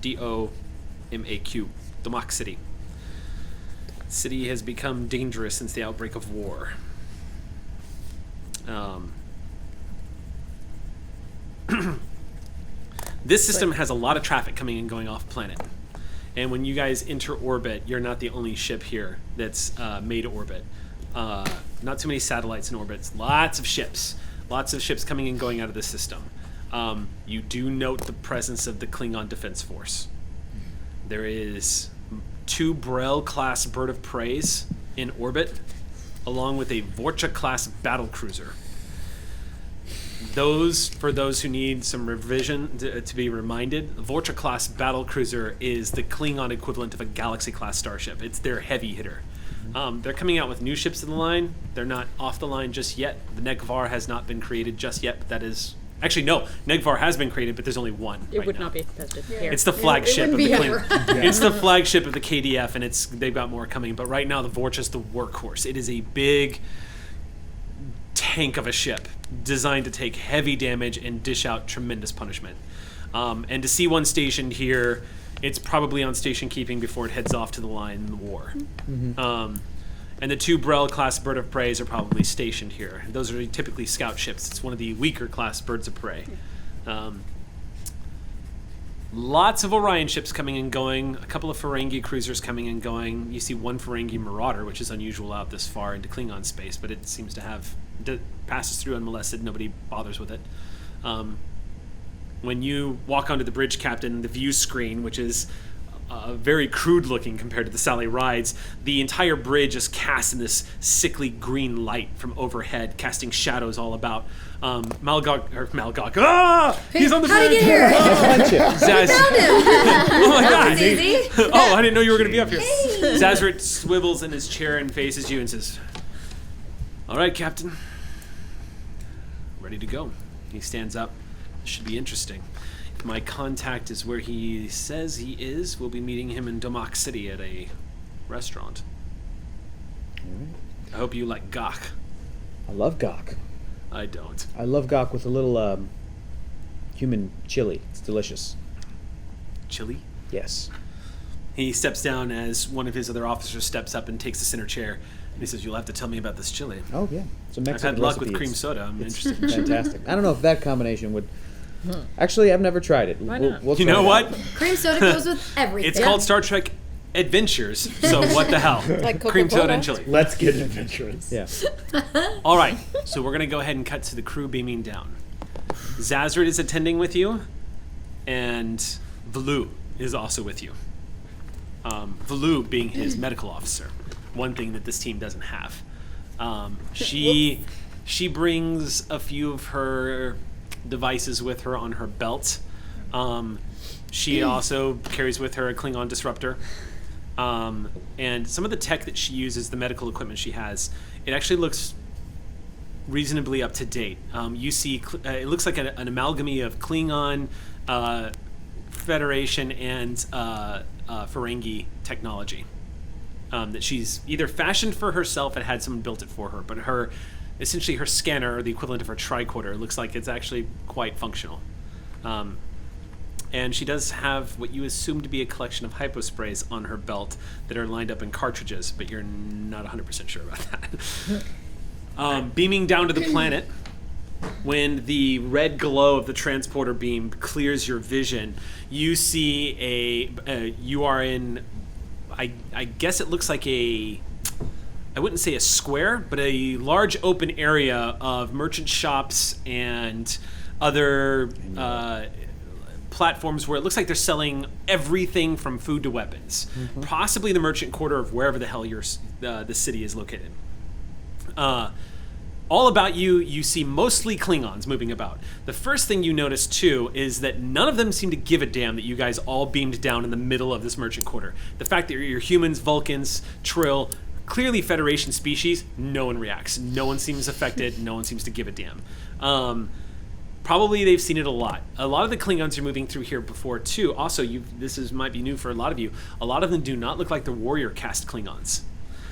D-O-M-A-Q. Domak City. The city has become dangerous since the outbreak of war. This system has a lot of traffic coming and going off planet. And when you guys enter orbit, you're not the only ship here that's made orbit. Not too many satellites in orbit. Lots of ships coming and going out of the system. You do note the presence of the Klingon Defense Force. There is 2 Brel-class bird of preys in orbit, along with a Vorcha-class battle cruiser. For those who need some revision to be reminded, Vorcha-class battle cruiser is the Klingon equivalent of a Galaxy-class starship. It's their heavy hitter. They're coming out with new ships in the line. They're not off the line just yet. The Negvar has not been created just yet, but that is... Actually, no. Negvar has been created, but there's only one It right would now. not be tested here. It's the flagship of the wouldn't be Klingon. It's the flagship of the KDF, and they've got more coming. But right now, the Vorcha's the workhorse. It is a big tank of a ship designed to take heavy damage and dish out tremendous punishment. And to see one stationed here, it's probably on station keeping before it heads off to the line in the war. And the 2 Brel-class bird of preys are probably stationed here. Those are typically scout ships. It's one of the weaker class birds of prey. Lots of Orion ships coming and going. A couple of Ferengi cruisers coming and going. You see one Ferengi Marauder, which is unusual out this far into Klingon space, but it seems to passes through unmolested. Nobody bothers with it. When you walk onto the bridge, Captain, the view screen, which is very crude looking compared to the Sally Rides, the entire bridge is cast in this sickly green light from overhead, casting shadows all about. Malgog. Ah! He's on the How'd bridge! he get here? Punch it. Oh my god! That's easy. Oh, I didn't know you were going to be up here. Zazrit swivels in his chair and faces you and says, "All right, Captain. Ready to go." He stands up. This should be interesting. If my contact is where he says he is, we'll be meeting him in Domak City at a restaurant. I hope you like gok. I love gok. I don't. I love gok with a little human chili. It's delicious. Chili? Yes. He steps down as one of his other officers steps up and takes the center chair. And he says, "You'll have to tell me about this chili. Oh, yeah. It's a I've Mexican had luck with recipe. cream It's soda. I'm interested in chili." fantastic. I don't know if that combination would... Actually, I've never tried it. Why not? We'll You try know it what? out. Cream soda goes with everything. It's called Star Trek Adventures, so what the hell? Like Cream soda Coca-Cola? and chili. Let's get adventurous. Yeah. All right, so we're going to go ahead and cut to the crew beaming down. Zazrit is attending with you, and Velu is also with you. Velu being his medical officer, one thing that this team doesn't have. She brings a few of her devices with her on her belt. She also carries with her a Klingon disruptor. And some of the tech that she uses, the medical equipment she has, it actually looks reasonably up to date. You see, it looks like an amalgamy of Klingon, Federation, and Ferengi technology that she's either fashioned for herself and had someone built it for her, but essentially her scanner, or the equivalent of her tricorder, looks like it's actually quite functional. And she does have what you assume to be a collection of hyposprays on her belt that are lined up in cartridges, but you're not 100% sure about that. Beaming down to the planet, when the red glow of the transporter beam clears your vision, you see you are in, I guess it looks like I wouldn't say a square, but a large open area of merchant shops and other platforms where it looks like they're selling everything from food to weapons. Possibly the merchant quarter of wherever the hell the city is located. All about you see mostly Klingons moving about. The first thing you notice, too, is that none of them seem to give a damn that you guys all beamed down in the middle of this merchant quarter. The fact that you're humans, Vulcans, Trill, clearly Federation species, no one reacts. No one seems affected. No one seems to give a damn. Probably they've seen it a lot. A lot of the Klingons are moving through here before, too. Also, might be new for a lot of you. A lot of them do not look like the warrior caste Klingons.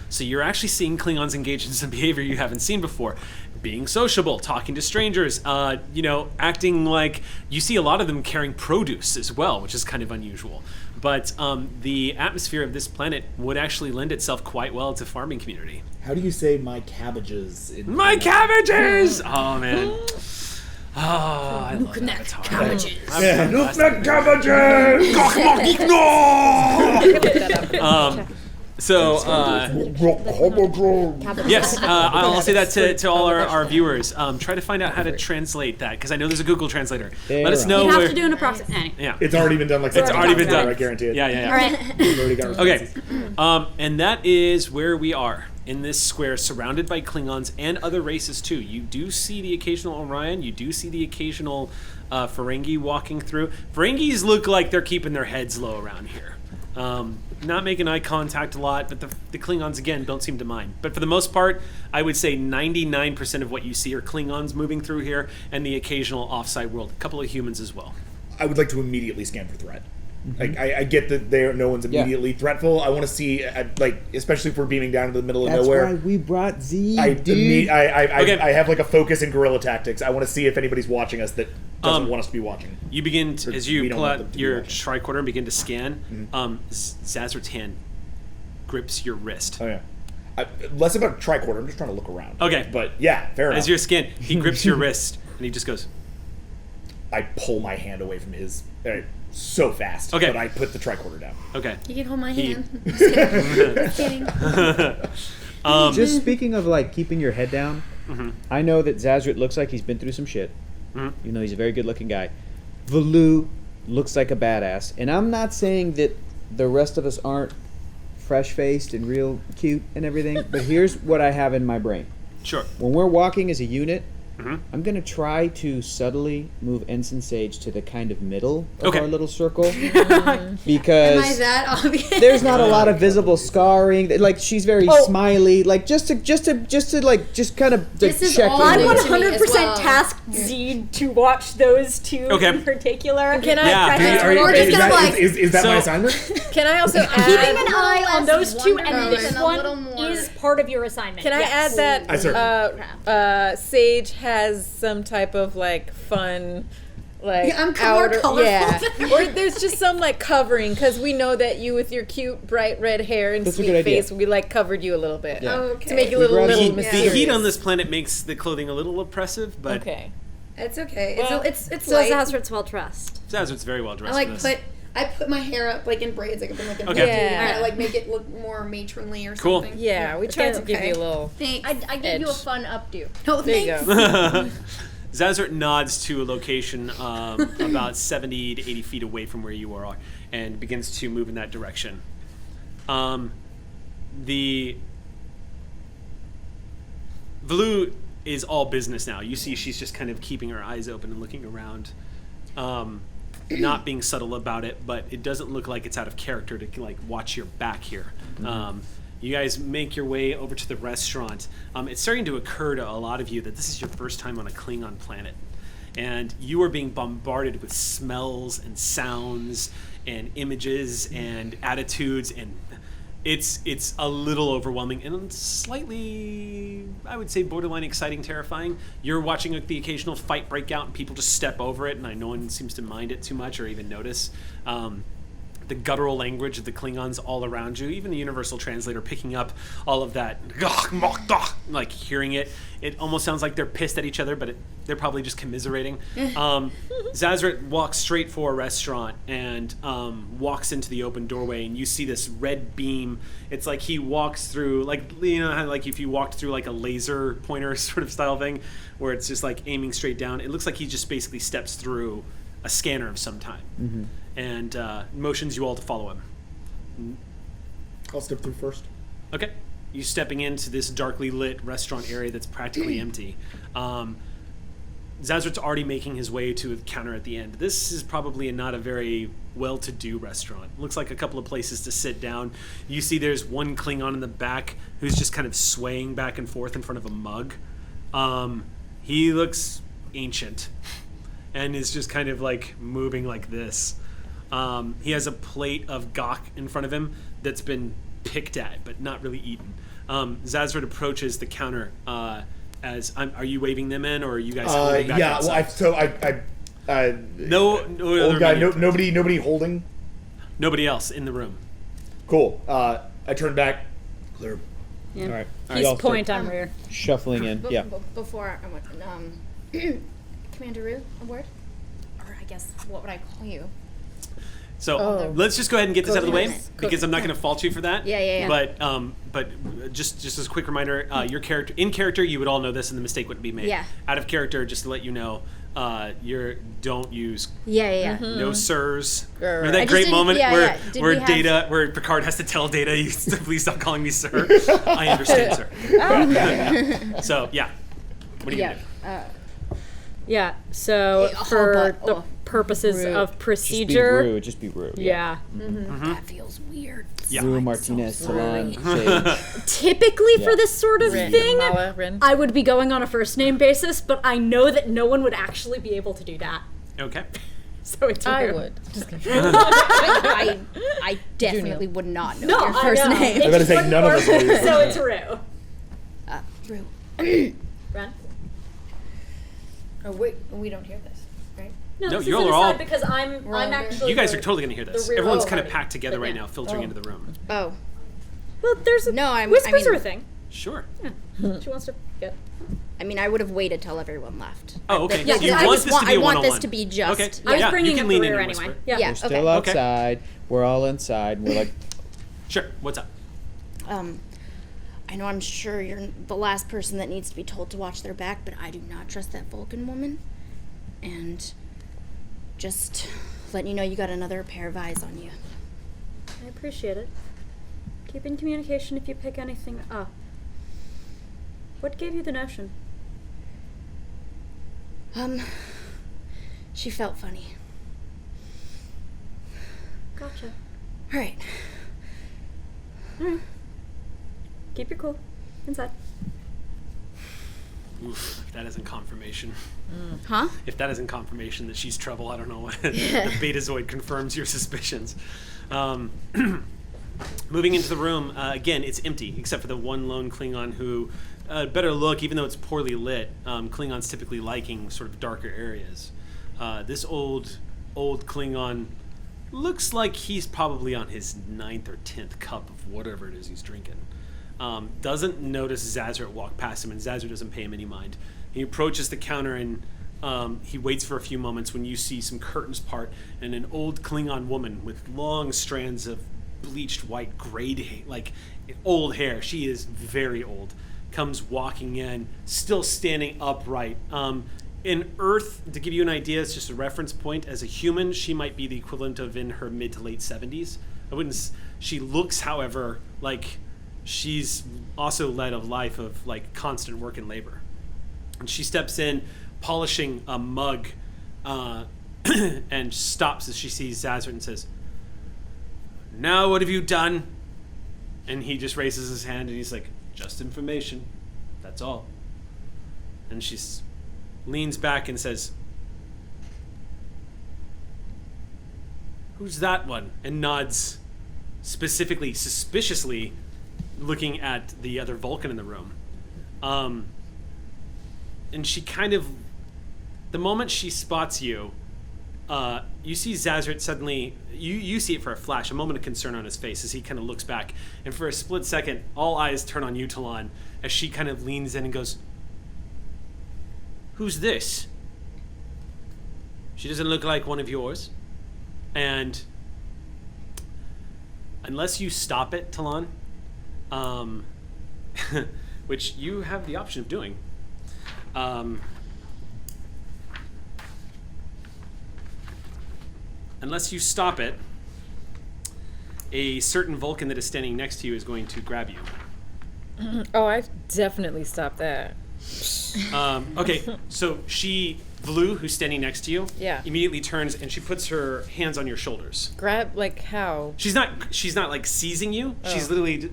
So you're actually seeing Klingons engage in some behavior you haven't seen before. Being sociable, talking to strangers, acting like... You see a lot of them carrying produce as well, which is kind of unusual. But the atmosphere of this planet would actually lend itself quite well to farming community. How do you say my cabbages? My cabbages! Oh, man. Oh, I love Avatar. Cabbages. Nuke cabbages! So, yes, I'll say that to all our viewers. Try to find out how to translate that, because I know there's a Google translator. Let us know You have where... to do an approximate. Yeah. It's already been done like It's already been done. I guarantee it. Yeah. All right. We've already got Okay. And that is where we are, in this square, surrounded by Klingons and other races, too. You do see the occasional Orion. You do see the occasional Ferengi walking through. Ferengis look like they're keeping their heads low around here. Not making eye contact a lot, but the Klingons, again, don't seem to mind. But for the most part, I would say 99% of what you see are Klingons moving through here, and the occasional offside world. A couple of humans as well. I would like to immediately scan for threat. Like, I get that no one's immediately threatful. I want to see, especially if we're beaming down into the middle of nowhere. That's why we brought Z, I dude. I have like a focus in guerrilla tactics. I want to see if anybody's watching us that doesn't want us to be watching. You begin, as you we don't pull want them out to be your watching. tricorder and begin to scan, Zazret's hand grips your wrist. Oh, yeah. Less about tricorder. I'm just trying to look around. Okay. But, yeah, fair enough. As you're scanned, he grips your wrist, and he just goes, I pull my hand away from his... so fast. Okay. But I put the tricorder down. okay. You can hold my He- hand. Just kidding. Just kidding. Just speaking of like keeping your head down, I know that Zazret looks like he's been through some shit. You know, he's a very good-looking guy. Valu looks like a badass, and I'm not saying that the rest of us aren't fresh-faced and real cute and everything, but here's what I have in my brain. Sure. When we're walking as a unit, I'm going to try to subtly move Ensign Sage to the kind of middle of Okay. our little circle. Am I Because that obvious? there's not a lot of visible scarring. Like, she's very smiley. Like, just kind of This is check all in I'm new with to her. me 100% as well. tasked Zed to watch those two Okay. in particular. Can I? Yeah. Can I- We're just gonna like Is that my So- assignment? Can I also Keeping add? an eye on those two, and wonderful this and a little one more- is part of your assignment. Can I Yes. add I certainly- that Sage has some type of like fun, like Yeah, I'm more colorful. yeah, or there's just some like covering because we know that you with your cute bright red hair and That's a sweet good idea. face, we like covered you a little bit Yeah. Okay. to make you a We little brought little heat. The mysterious. heat on this planet makes the clothing a little oppressive, but Okay. It's okay. Well, it's So light. Zazret's well dressed. Zazret's very well I dressed like for this. I put my hair up like in braids, like I've been like in Okay. Yeah. I like make it look more matronly or Cool. something. Yeah, we tried to give okay. you a little. Thanks. I give you a Edge. fun updo. No, There you thanks. go. Zazret nods to a location about 70 to 80 feet away from where you are and begins to move in that direction. The Valu is all business now. You see she's just kind of keeping her eyes open and looking around, not being subtle about it, but it doesn't look like it's out of character to like watch your back here. You guys make your way over to the restaurant. It's starting to occur to a lot of you that this is your first time on a Klingon planet. And you are being bombarded with smells and sounds and images and attitudes. And It's a little overwhelming and slightly, I would say, borderline exciting, terrifying. You're watching the occasional fight break out and people just step over it, and no one seems to mind it too much or even notice. The guttural language of the Klingons all around you, even the universal translator picking up all of that, like hearing it. It almost sounds like they're pissed at each other, but they're probably just commiserating. Zazret walks straight for a restaurant and walks into the open doorway, and you see this red beam. It's like he walks through, like, you know, how, like if you walked through like a laser pointer sort of style thing, where it's just like aiming straight down. It looks like he just basically steps through a scanner of some time, and motions you all to follow him. I'll step through first. Okay. You stepping into this darkly lit restaurant area that's practically empty. Zazret's already making his way to the counter at the end. This is probably not a very well-to-do restaurant. Looks like a couple of places to sit down. You see there's one Klingon in the back who's just kind of swaying back and forth in front of a mug. He looks ancient and is just kind of like moving like this. He has a plate of gok in front of him that's been picked at but not really eaten. Zazret approaches the counter. Are you waving them in, or are you guys holding back outside? No old guy, nobody holding. Nobody else in the room. Cool. I turn back. Clear. Yeah. All right. He's point, I'm rear. Shuffling in. Yeah. Before I went, Commander Rue, a word, or I guess what would I call you? So let's just go ahead and get this out of the way, because I'm not going to fault you for that. Yeah. But just as a quick reminder, your character in character, you would all know this, and the mistake wouldn't be made. Yeah. Out of character, just to let you know, don't use no sirs. Remember that great moment where Picard has to tell Data, please stop calling me sir. I understand, sir. So yeah, what do you do? Yeah, so for the purposes of procedure... Just be Rue. Yeah. That feels weird. Yeah. Rue Martinez Salon Sage. Typically for this sort of thing, Rin. I would be going on a first name basis, but I know that no one would actually be able to do that. Okay. So it's I Rue. would. Just kidding. I definitely would not know your first I know. name. I better say none of us do. So it's Rue. Rue. Ren? Oh wait, we don't hear this, right? No, this you is all an are all- aside because I'm actually... You guys are totally going to hear this. the rear- Everyone's oh, kind of right. packed together But right yeah. now, filtering into the room. Oh. Well, there's a No, I whispers mean- are a thing. Sure. She wants to get... I mean, I would have waited till everyone left. Oh, okay. Yeah, So you I want just this to be a I want this one-on-one. to be just. Okay. I was Yeah, bringing you can up lean the in rear and anyway. whisper. Yeah. Yeah. We're still Okay. outside. We're all inside. We're like, Sure. What's up? I know I'm sure you're the last person that needs to be told to watch their back, but I do not trust that Vulcan woman. And just letting you know you got another pair of eyes on you. I appreciate it. Keep in communication if you pick anything up. What gave you the notion? She felt funny. Gotcha. All right. Keep your cool. Inside. Oof, if that isn't confirmation. Huh? If that isn't confirmation that she's trouble, I don't know what. The Betazoid confirms your suspicions. Moving into the room, again, it's empty, except for the one lone Klingon who, better look, even though it's poorly lit, Klingons typically liking sort of darker areas. This old Klingon looks like he's probably on his 9th or 10th cup of whatever it is he's drinking. Doesn't notice Zazret walk past him, and Zazret doesn't pay him any mind. He approaches the counter and he waits for a few moments when you see some curtains part and an old Klingon woman with long strands of bleached white grayed like old hair. She is very old. Comes walking in, still standing upright. In Earth, to give you an idea, it's just a reference point. As a human, she might be the equivalent of in her mid to late 70s. She looks, however, like she's also led a life of like constant work and labor. And she steps in, polishing a mug, and stops as she sees Zazret and says, "Now what have you done?" And he just raises his hand and he's like, "Just information. That's all." And she leans back and says, "Who's that one?" And nods specifically, suspiciously looking at the other Vulcan in the room. And she kind of, the moment she spots you, you see Zazaret suddenly, you see it for a flash, a moment of concern on his face as he kind of looks back. And for a split second, all eyes turn on you, Talon, as she kind of leans in and goes, "Who's this? She doesn't look like one of yours." And unless you stop it, Talon, which you have the option of doing, unless you stop it, a certain Vulcan that is standing next to you is going to grab you. Oh, I've definitely stopped that. Okay, so Vlu, who's standing next to you, Yeah. immediately turns and she puts her hands on your shoulders. Grab, like, how? She's not like seizing you. She's literally,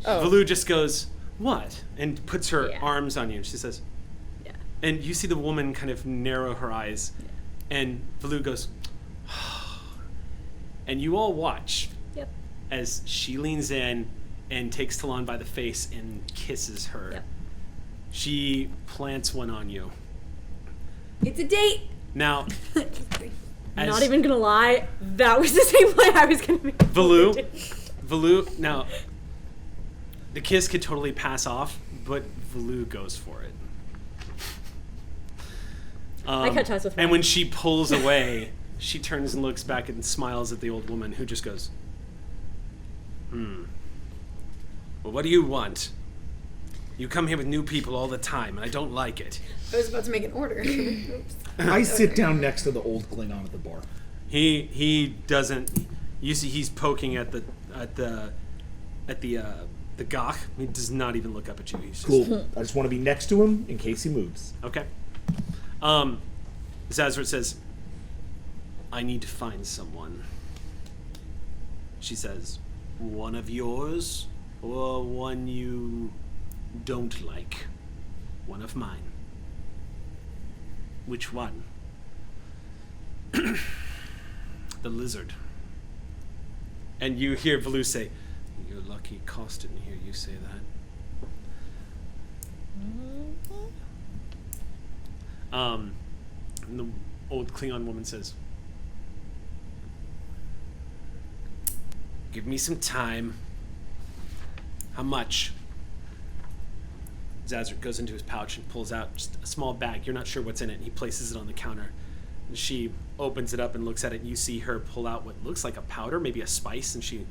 Oh. Vlu just goes, "What?" and puts her Yeah. arms on you. And she says, Yeah. and you see the woman kind of narrow her eyes. And Vlu goes, and you all watch Yep. as she leans in and takes Talon by the face and kisses her. Yep. She plants one on you. It's a date. Now, as Not even gonna lie, that was the same way I was gonna make. Vlu, now, the kiss could totally pass off, but Vlu goes for it. I cut ties with And mine. when she pulls away, she turns and looks back and smiles at the old woman, who just goes, "Well, what do you want? You come here with new people all the time, and I don't like it." I was about to make an order. Oops. I sit down next to the old Klingon at the bar. He doesn't. You see, he's poking at the gawk. He does not even look up at you. He's just, Cool. I just want to be next to him in case he moves. Okay. Zazaret says, "I need to find someone." She says, "One of yours, or one you don't like? One of mine." "Which one?" "The lizard." And you hear Vlu say, "You're lucky Cost didn't hear you say that." And the old Klingon woman says, "Give me some time." "How much?" Zazaret goes into his pouch and pulls out just a small bag. You're not sure what's in it. And he places it on the counter. And she opens it up and looks at it. And you see her pull out what looks like a powder, maybe a spice. And she...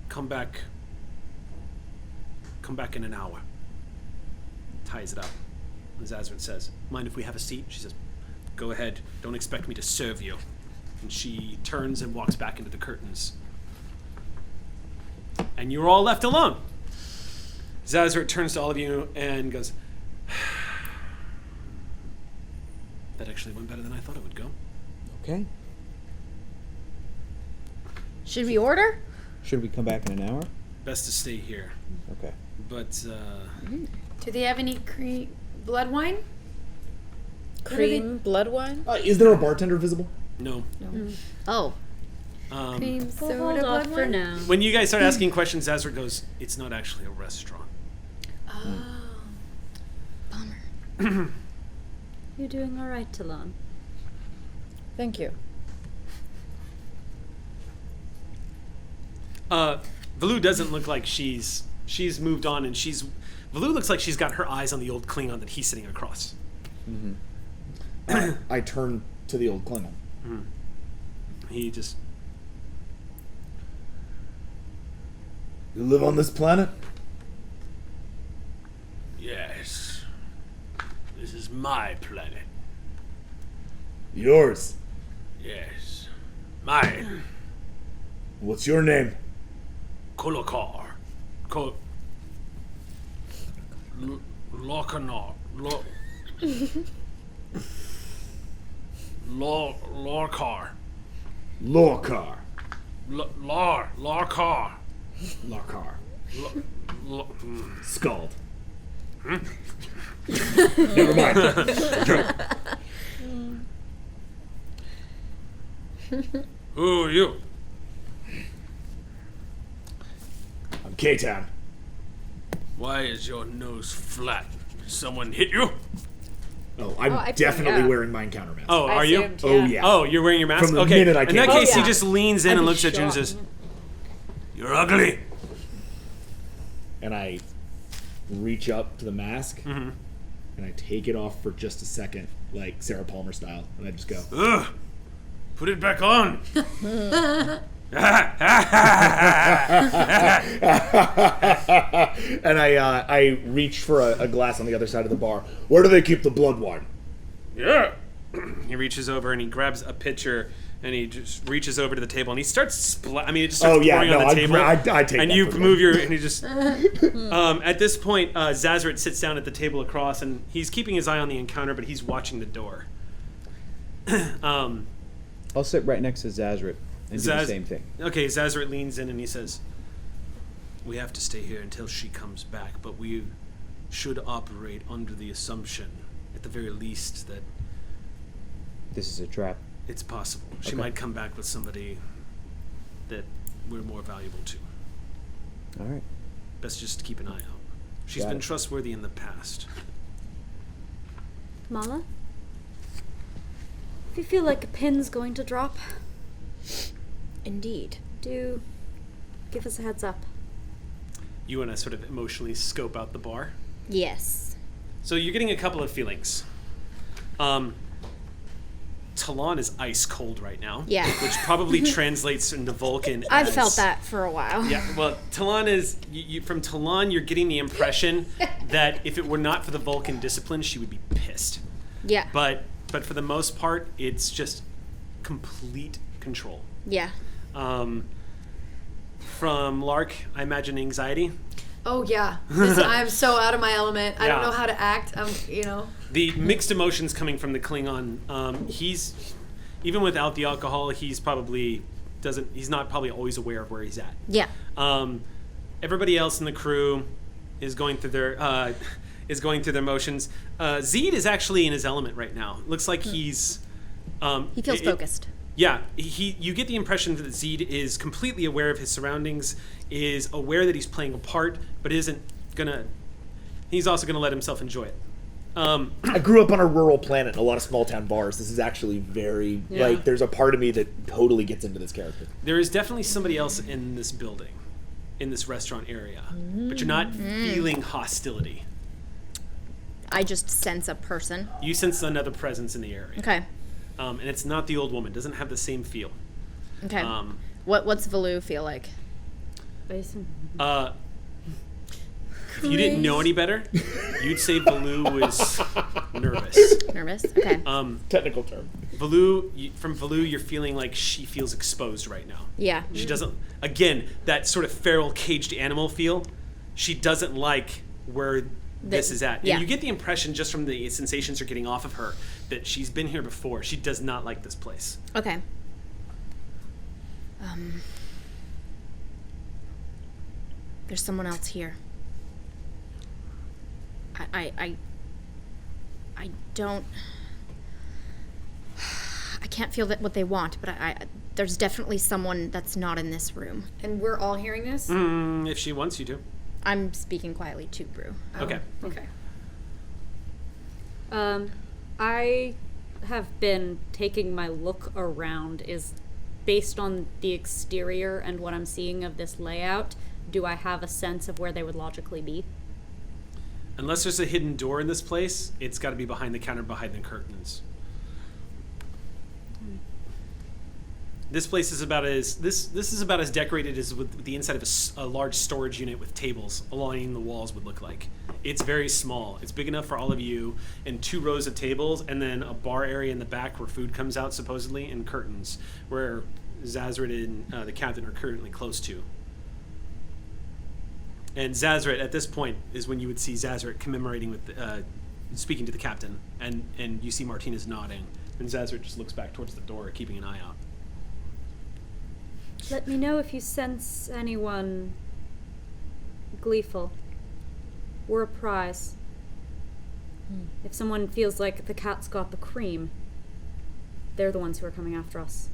Come back in an hour." Ties it up. And Zazaret says, "Mind if we have a seat?" She says, "Go ahead. Don't expect me to serve you." And she turns and walks back into the curtains. And you're all left alone. Zazaret turns to all of you and goes, "That actually went better than I thought it would go." Okay. Should we order? Should we come back in an hour? Best to stay here. Okay. But, Do they have any blood wine? Cream blood wine? Is there a bartender visible? no. Oh, Cream We'll soda hold blood off for wine? now. When you guys start asking questions, Zazaret goes, "It's not actually a restaurant." Oh. bummer. You're doing all right, Talon. Thank you. Vlu doesn't look like she's moved on, and Vlu looks like she's got her eyes on the old Klingon that he's sitting across. I turn to the old Klingon. He just... You live on this planet? "Yes. This is my planet." Yours. "Yes. Mine. What's your name? Kolokar. Lokanar. Lorkar. Lorcar. Larkar. Larkar. Scald. Never mind. Joke. Who are you? I'm K-Town. Why is your nose flat? Someone hit you? Oh, I'm I think, definitely yeah. wearing my encounter mask. Oh, are you? assumed, Oh, yeah. Oh, you're wearing your mask? From the Okay. minute I In came that out. case, Oh, he yeah. just leans in I'd and be looks at you and shocked. says, "You're ugly." And I reach up to the mask, Mm-hmm. and I take it off for just a second, like Sarah Palmer style, and I just go, Ugh. Put it back on. and I reach for a glass on the other side of the bar. Where do they keep the blood wine? Yeah. He reaches over and he grabs a pitcher and he just reaches over to the table and he starts it just starts Oh, yeah, pouring no, on the table. I take and that you from move him. your and he just at this point Zazrit sits down at the table across and he's keeping his eye on the encounter but he's watching the door. I'll sit right next to Zazrit and do the same thing. Okay, Zazrit leans in and he says, "We have to stay here until she comes back, but we should operate under the assumption, at the very least, that This is a trap. it's possible. She Okay. might come back with somebody that we're more valuable to. All right. Best just keep an eye out. She's Got been it. trustworthy in the past." Mama? If you feel like a pin's going to drop, Indeed. do give us a heads up. You want to sort of emotionally scope out the bar. Yes. So you're getting a couple of feelings. Talon is ice cold right now. Yeah. Which probably translates into Vulcan I've as- felt that for a while. Yeah, well, Talon is... from Talon, you're getting the impression that if it were not for the Vulcan discipline, she would be pissed. Yeah. But for the most part, it's just complete control. Yeah. From Lark, I imagine anxiety. Oh yeah, I'm so out of my element. I don't Yeah. know how to act. The mixed emotions coming from the Klingon. He's even without the alcohol, he's not probably always aware of where he's at. Yeah. Everybody else in the crew is going through their motions. Zeed is actually in his element right now. Looks like he's. He feels focused. Yeah, you get the impression that Zeed is completely aware of his surroundings, is aware that he's playing a part, but he's also gonna let himself enjoy it. I grew up on a rural planet in a lot of small town bars. This is actually very, like, there's a part of me that totally gets into this character. There is definitely somebody else in this building, in this restaurant area, but you're not feeling hostility. I just sense a person. You sense another presence in the area. Okay. And it's not the old woman. Doesn't have the same feel. Okay. What's Valu feel like? If you didn't know any better, you'd say Valu was nervous. Nervous? Okay. Technical term. From Valu, you're feeling like she feels exposed right now. Yeah. She doesn't, again, that sort of feral caged animal feel, she doesn't like where this is at. And yeah. you get the impression just from the sensations you're getting off of her that she's been here before. She does not like this place. Okay. There's someone else here. I don't. I can't feel that what they want, but there's definitely someone that's not in this room. And we're all hearing this. If she wants you to. I'm speaking quietly to Brew. Okay. Okay. I have been taking my look around. Is based on the exterior and what I'm seeing of this layout, do I have a sense of where they would logically be? Unless there's a hidden door in this place, it's got to be behind the counter, behind the curtains. This place is about as this is about as decorated as with the inside of a large storage unit with tables along the walls would look like. It's very small. It's big enough for all of you, and 2 rows of tables, and then a bar area in the back where food comes out supposedly, and curtains where Zazrit and the captain are currently close to. And Zazrit at this point is when you would see Zazrit commemorating with speaking to the captain, and you see Martinez nodding, and Zazrit just looks back towards the door, keeping an eye out. Let me know if you sense anyone gleeful. We're a prize. If someone feels like the cat's got the cream, they're the ones who are coming after us.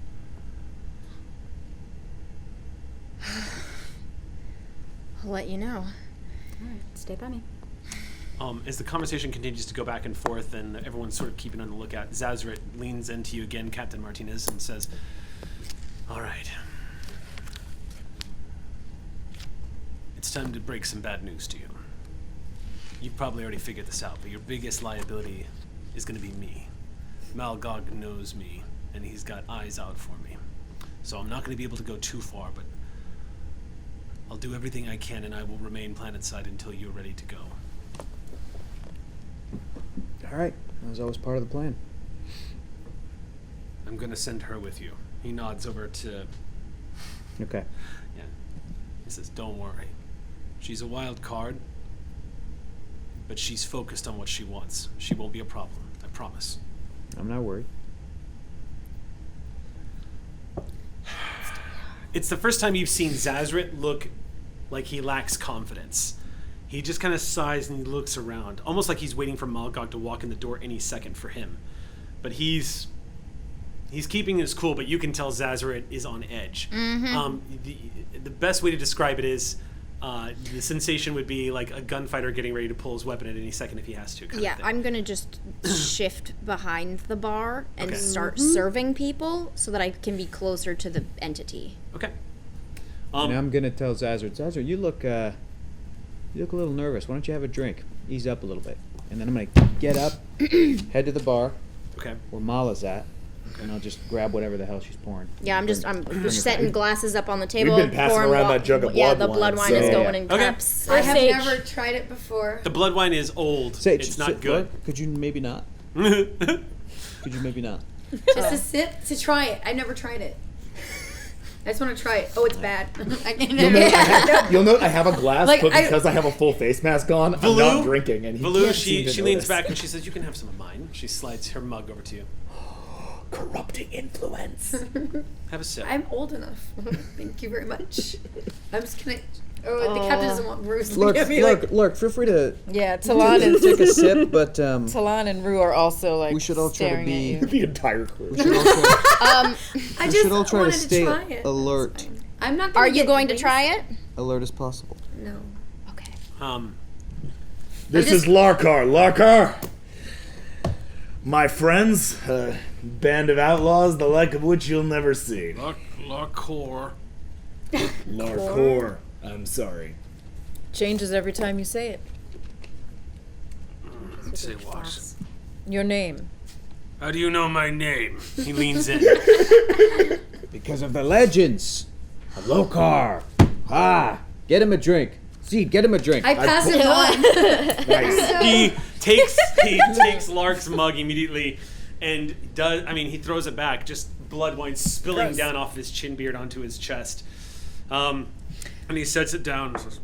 I'll let you know. Alright, stay by me. As the conversation continues to go back and forth and everyone's sort of keeping on the lookout, Zazaret leans into you again, Captain Martinez, and says, all right. It's time to break some bad news to you. You've probably already figured this out, but your biggest liability is going to be me. Malgog knows me, and he's got eyes out for me. So I'm not going to be able to go too far, but I'll do everything I can, and I will remain planetside until you're ready to go. All right. That was always part of the plan. I'm going to send her with you. He nods over to... Okay. Yeah. He says, don't worry. She's a wild card, but she's focused on what she wants. She won't be a problem. I promise. I'm not worried. It's the first time you've seen Zazaret look like he lacks confidence. He just kind of sighs and he looks around, almost like he's waiting for Malgog to walk in the door any second for him. But he's keeping his cool, but you can tell Zazaret is on edge. The best way to describe it is the sensation would be like a gunfighter getting ready to pull his weapon at any second if he has to. Yeah, I'm going to just shift behind the bar and Okay. start serving people so that I can be closer to the entity. Okay. And I'm gonna tell Zazaret, you look a little nervous. Why don't you have a drink? Ease up a little bit. And then I'm gonna get up, head to the bar Okay. where Mala's at, and I'll just grab whatever the hell she's pouring. Yeah, I'm just setting glasses up on the We've table. been passing pouring around that jug of Yeah, blood the wine, blood wine so- is Yeah, going yeah. in Okay. cups. I have Sage. never tried it before. The blood wine is old. Sage, It's not good. Could you maybe not? Could you maybe not? Just a sip to try it. I've never tried it. I just want to try it. Oh, it's bad. You'll note I have a glass, Like, but I- because I have a full face mask on, I'm Valu? not drinking. And he Valu, can't seem she to leans notice. back and she says, you can have some of mine. She slides her mug over to you. Corrupting influence. Have a sip. I'm old enough. Thank you very much. I'm just gonna. Oh, the captain doesn't want Bruce to Lurk, give me like. Lurk, feel free to Yeah, Talon and take a sip, but Talon and Rue are also like we should all try to staring be- at you. The entire crew. we should all try, I we just should all try to wanted stay try it. alert, It's fine. I'm not. Gonna Are you get going to wings. try it? alert as possible. No. Okay. This is Larkar. Larkar! My friends, a band of outlaws, the like of which you'll never see. Larkor. Larkor. I'm sorry. Changes every time you say it. Say what? Your name. How do you know my name? He leans in. Because of the legends. Lokar. Get him a drink. Seed, get him a drink. I pass it on. Nice. he takes Lark's mug immediately and does. I mean, he throws it back, just blood wine spilling Gross. down off his chin beard onto his chest. And he sets it down and says,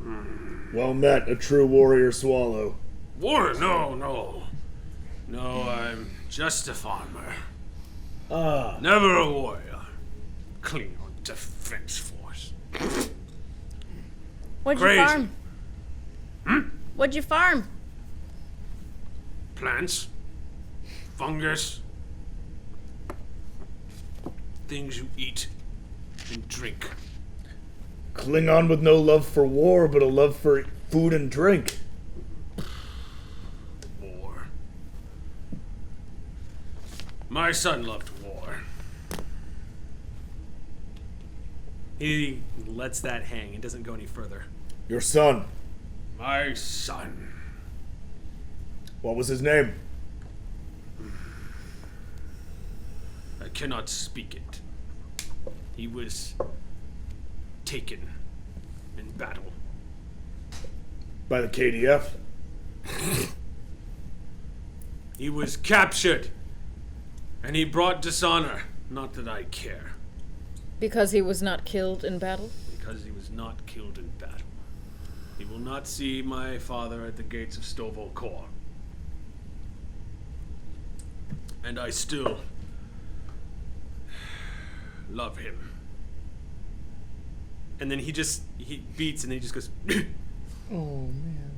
Well met, a true warrior swallow. "War? No. I'm just a farmer. Never a warrior. Clean on defense force. What'd Crazy. you farm? What'd you farm? Plants, fungus, things you eat and drink. Klingon with no love for war, but a love for food and drink. War. My son loved war. He lets that hang and doesn't go any further. Your son, My son. what was his name? I cannot speak it. He was taken in battle. By the KDF? He was captured, and he brought dishonor. Not that I care, Because he was not killed in battle? because he was not killed in battle. He will not see my father at the gates of Stovall Corps. And I still love him. And then he beats and then he just goes, Oh, man.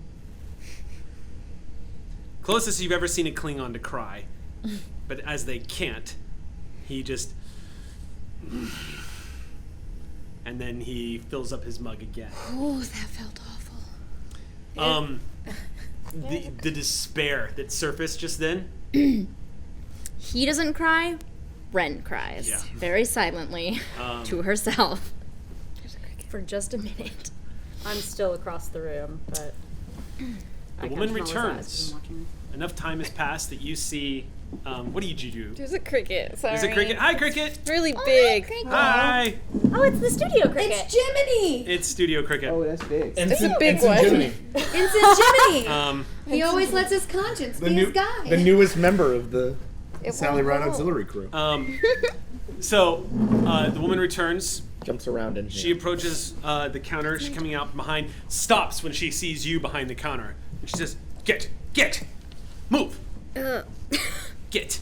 closest you've ever seen a Klingon to cry. But as they can't, he just and then he fills up his mug again. Oh, that felt awful. The despair that surfaced just then. He doesn't cry. Ren cries Yeah. very silently to herself for just a minute. I'm still across the room, but The woman returns. Enough time has passed that you see. What did you do? There's a cricket. Sorry. There's a cricket. Hi, cricket. Really big. Hi. Oh, it's the studio cricket. It's Jiminy! It's Studio Cricket. Oh, that's big. It's a big one. Jiminy, It's Jiminy. Um, He always lets his conscience the, be new, his guy. the newest member of the Sally won't Ride roll. auxiliary crew. so the woman returns. Jumps around in She here. approaches the counter. She's coming out from behind. Stops when she sees you behind the counter. And she says, Get! Move! Get!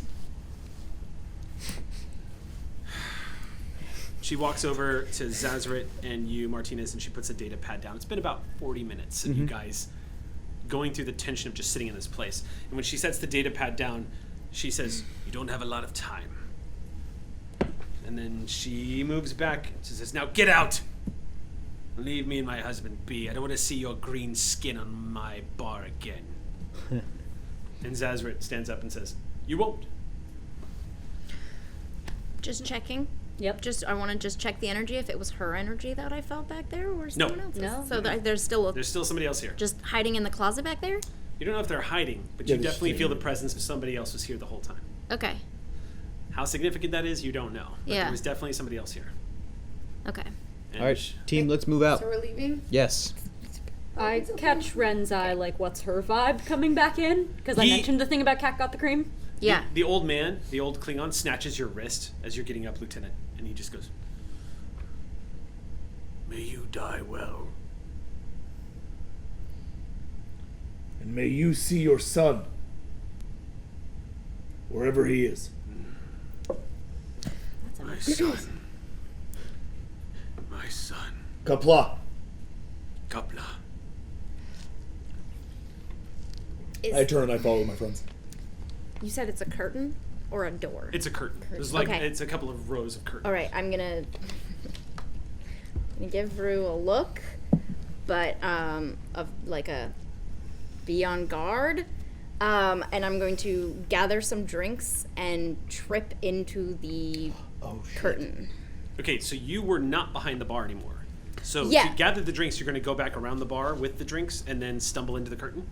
She walks over to Zazaret and you, Martinez, and she puts a data pad down. It's been about 40 minutes of you guys going through the tension of just sitting in this place. And when she sets the data pad down, she says, you don't have a lot of time. And then she moves back. She says, now get out! Leave me and my husband be. I don't want to see your green skin on my bar again. And Zazaret stands up and says, you won't. Just checking. Yep. I want to just check the energy, if it was her energy that I felt back there or someone else's. No. So there's still There's still somebody else here. just hiding in the closet back there? You don't know if they're hiding, but Yeah, you they're definitely just feel the hiding. presence of somebody else who's here the whole time. Okay. How significant that is, you don't know. But Yeah. there was definitely somebody else here. Okay. And All right, team, let's move out. So we're leaving? Yes. I catch Ren's eye, like, what's her vibe coming back in? Because I He- mentioned the thing about Cat Got the Cream. Yeah. The old man, the old Klingon, snatches your wrist as you're getting up, Lieutenant, and he just goes, may you die well. And may you see your son, wherever he is. My son. My son. Kapla. Kapla. I turn and I follow my friends. You said it's a curtain or a door? It's a curtain. There's like, Okay. it's a couple of rows of curtains. All right, I'm gonna give Rue a look, but of like a be on guard, and I'm going to gather some drinks and trip into the curtain. Okay, so you were not behind the bar anymore. So Yeah. to gather the drinks, you're going to go back around the bar with the drinks and then stumble into the curtain?